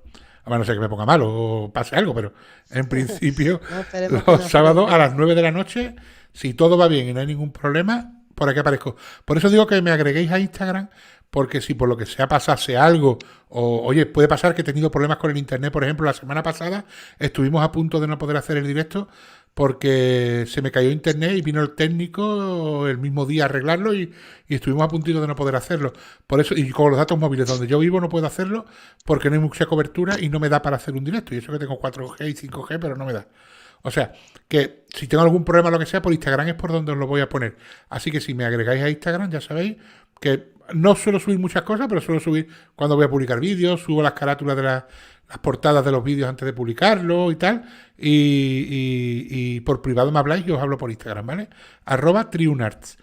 A menos que me ponga malo o pase algo, pero en principio No, esperemos que los no, sábados esperemos a que las 9 de la noche, si todo va bien y no hay ningún problema, por aquí aparezco. Por eso digo que me agreguéis a Instagram, porque si por lo que sea pasase algo, o oye, puede pasar que he tenido problemas con el internet, por ejemplo, la semana pasada estuvimos a punto de no poder hacer el directo porque se me cayó internet y vino el técnico el mismo día a arreglarlo y estuvimos a puntito de no poder hacerlo. Por eso, y con los datos móviles donde yo vivo no puedo hacerlo porque no hay mucha cobertura y no me da para hacer un directo. Y eso que tengo 4G y 5G, pero no me da. O sea, que si tengo algún problema o lo que sea, por Instagram es por donde os lo voy a poner. Así que si me agregáis a Instagram, ya sabéis que no suelo subir muchas cosas, pero suelo subir cuando voy a publicar vídeos, subo las carátulas de las portadas de los vídeos antes de publicarlo y tal. Y por privado me habláis y os hablo por Instagram, ¿vale? @triunarts.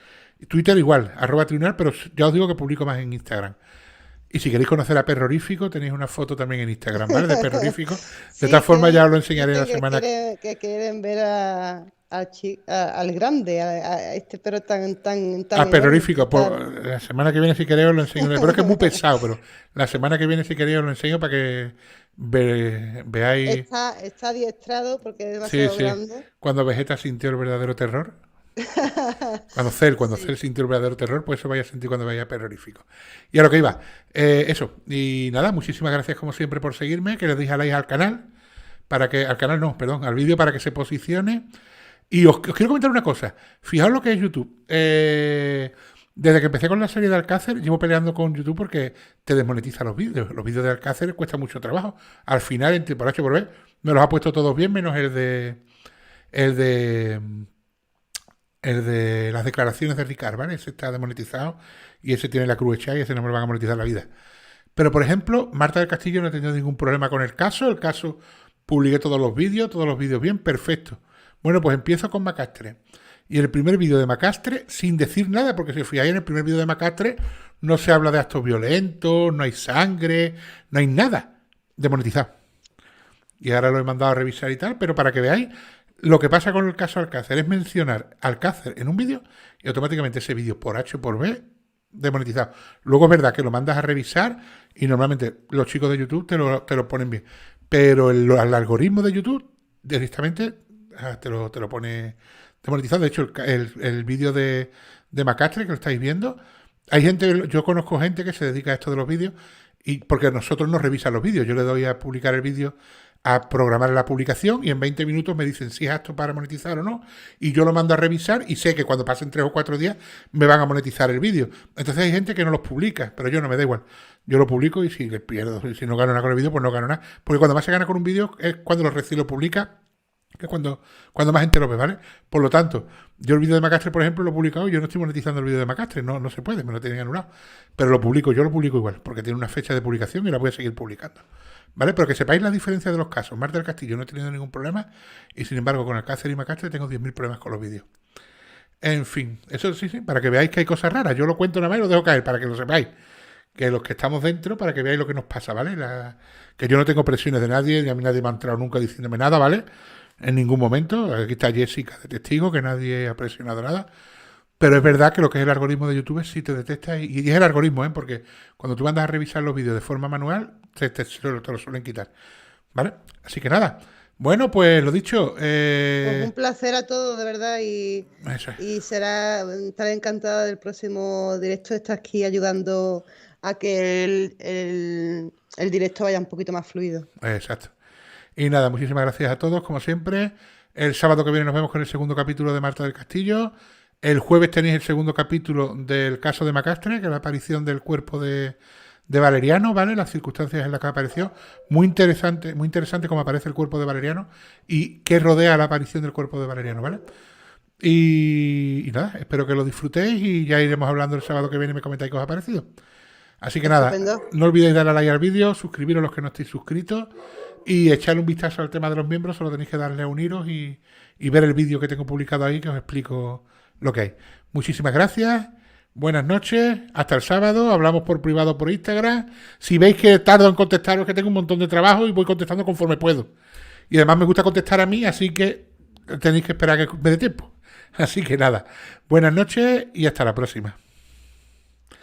Twitter igual, @triunarts, pero ya os digo que publico más en Instagram. Y si queréis conocer a Perrorífico, tenéis una foto también en Instagram, ¿vale? De Perrorífico. De Sí, tal forma ya os lo dicen enseñaré la semana que quieren ver al grande, a este perro tan a Perrorífico. enorme, La semana que viene, si queréis, os lo enseño. Pero es que es muy pesado, pero la semana que viene, si queréis, os lo enseño para que veáis. Está adiestrado porque es Sí, demasiado sí. grande. Cuando Vegeta sintió el verdadero terror. Cuando Cell sintió el verdadero terror, pues eso vaya a sentir cuando vaya Perrorífico. Y a lo que iba, eso. Y nada, muchísimas gracias como siempre por seguirme, que les deis a like al canal, al vídeo para que se posicione. Y os quiero comentar una cosa. Fijaos lo que es YouTube. Desde que empecé con la serie de Alcácer, llevo peleando con YouTube porque te desmonetiza los vídeos. Los vídeos de Alcácer cuesta mucho trabajo. Al final, entre por H por B, me los ha puesto todos bien, menos el de las declaraciones de Ricard, ¿vale? Ese está desmonetizado y ese tiene la cruz hecha y ese no me lo van a monetizar la vida. Pero, por ejemplo, Marta del Castillo no ha tenido ningún problema con el caso. El caso, publiqué todos los vídeos bien, perfecto. Bueno, pues empiezo con Macastre. Y el primer vídeo de Macastre, sin decir nada, porque si os fijáis en el primer vídeo de Macastre, no se habla de actos violentos, no hay sangre, no hay nada desmonetizado. Y ahora lo he mandado a revisar y tal, pero para que veáis, lo que pasa con el caso Alcácer es mencionar Alcácer en un vídeo y automáticamente ese vídeo por H o por B desmonetizado. Luego es verdad que lo mandas a revisar y normalmente los chicos de YouTube te lo ponen bien. Pero el algoritmo de YouTube directamente te lo pone desmonetizado. De hecho, el vídeo de Macastre que lo estáis viendo, hay gente, yo conozco gente que se dedica a esto de los vídeos y porque nosotros nos revisan los vídeos. Yo le doy a publicar el vídeo, a programar la publicación y en 20 minutos me dicen si es apto para monetizar o no y yo lo mando a revisar y sé que cuando pasen 3 o 4 días me van a monetizar el vídeo. Entonces hay gente que no los publica, pero yo no me da igual. Yo lo publico y si les pierdo, si no gano nada con el vídeo, pues no gano nada. Porque cuando más se gana con un vídeo es cuando lo publica, que es cuando más gente lo ve, ¿vale? Por lo tanto, yo el vídeo de Macastre, por ejemplo, lo he publicado y yo no estoy monetizando el vídeo de Macastre, no se puede, me lo tienen anulado. Pero yo lo publico igual, porque tiene una fecha de publicación y la voy a seguir publicando. ¿Vale? Pero que sepáis la diferencia de los casos. Marta del Castillo no he tenido ningún problema y sin embargo con Alcácer y Macastre tengo 10.000 problemas con los vídeos. En fin, eso sí, para que veáis que hay cosas raras. Yo lo cuento nada más y lo dejo caer para que lo sepáis. Que los que estamos dentro, para que veáis lo que nos pasa, ¿vale? Que yo no tengo presiones de nadie, ni a mí nadie me ha entrado nunca diciéndome nada, ¿vale? En ningún momento. Aquí está Jessica de testigo, que nadie ha presionado nada. Pero es verdad que lo que es el algoritmo de YouTube sí te detecta y es el algoritmo, ¿eh? Porque cuando tú mandas a revisar los vídeos de forma manual, te lo suelen quitar, ¿vale? Así que nada. Bueno, pues lo dicho. Pues un placer a todos, de verdad, y estaré encantada del próximo directo. Estar aquí ayudando a que el directo vaya un poquito más fluido. Exacto. Y nada, muchísimas gracias a todos, como siempre. El sábado que viene nos vemos con el segundo capítulo de Marta del Castillo. El jueves tenéis el segundo capítulo del caso de Macastre, que es la aparición del cuerpo de Valeriano, ¿vale? Las circunstancias en las que apareció. Muy interesante cómo aparece el cuerpo de Valeriano y qué rodea la aparición del cuerpo de Valeriano, ¿vale? Y nada, espero que lo disfrutéis y ya iremos hablando el sábado que viene y me comentáis qué os ha parecido. Así que nada, no olvidéis darle a like al vídeo, suscribiros los que no estéis suscritos y echarle un vistazo al tema de los miembros, solo tenéis que darle a uniros y ver el vídeo que tengo publicado ahí que os explico lo que hay. Muchísimas gracias, buenas noches, hasta el sábado, hablamos por privado por Instagram. Si veis que tardo en contestaros, que tengo un montón de trabajo y voy contestando conforme puedo. Y además me gusta contestar a mí, así que tenéis que esperar que me dé tiempo. Así que nada, buenas noches y hasta la próxima.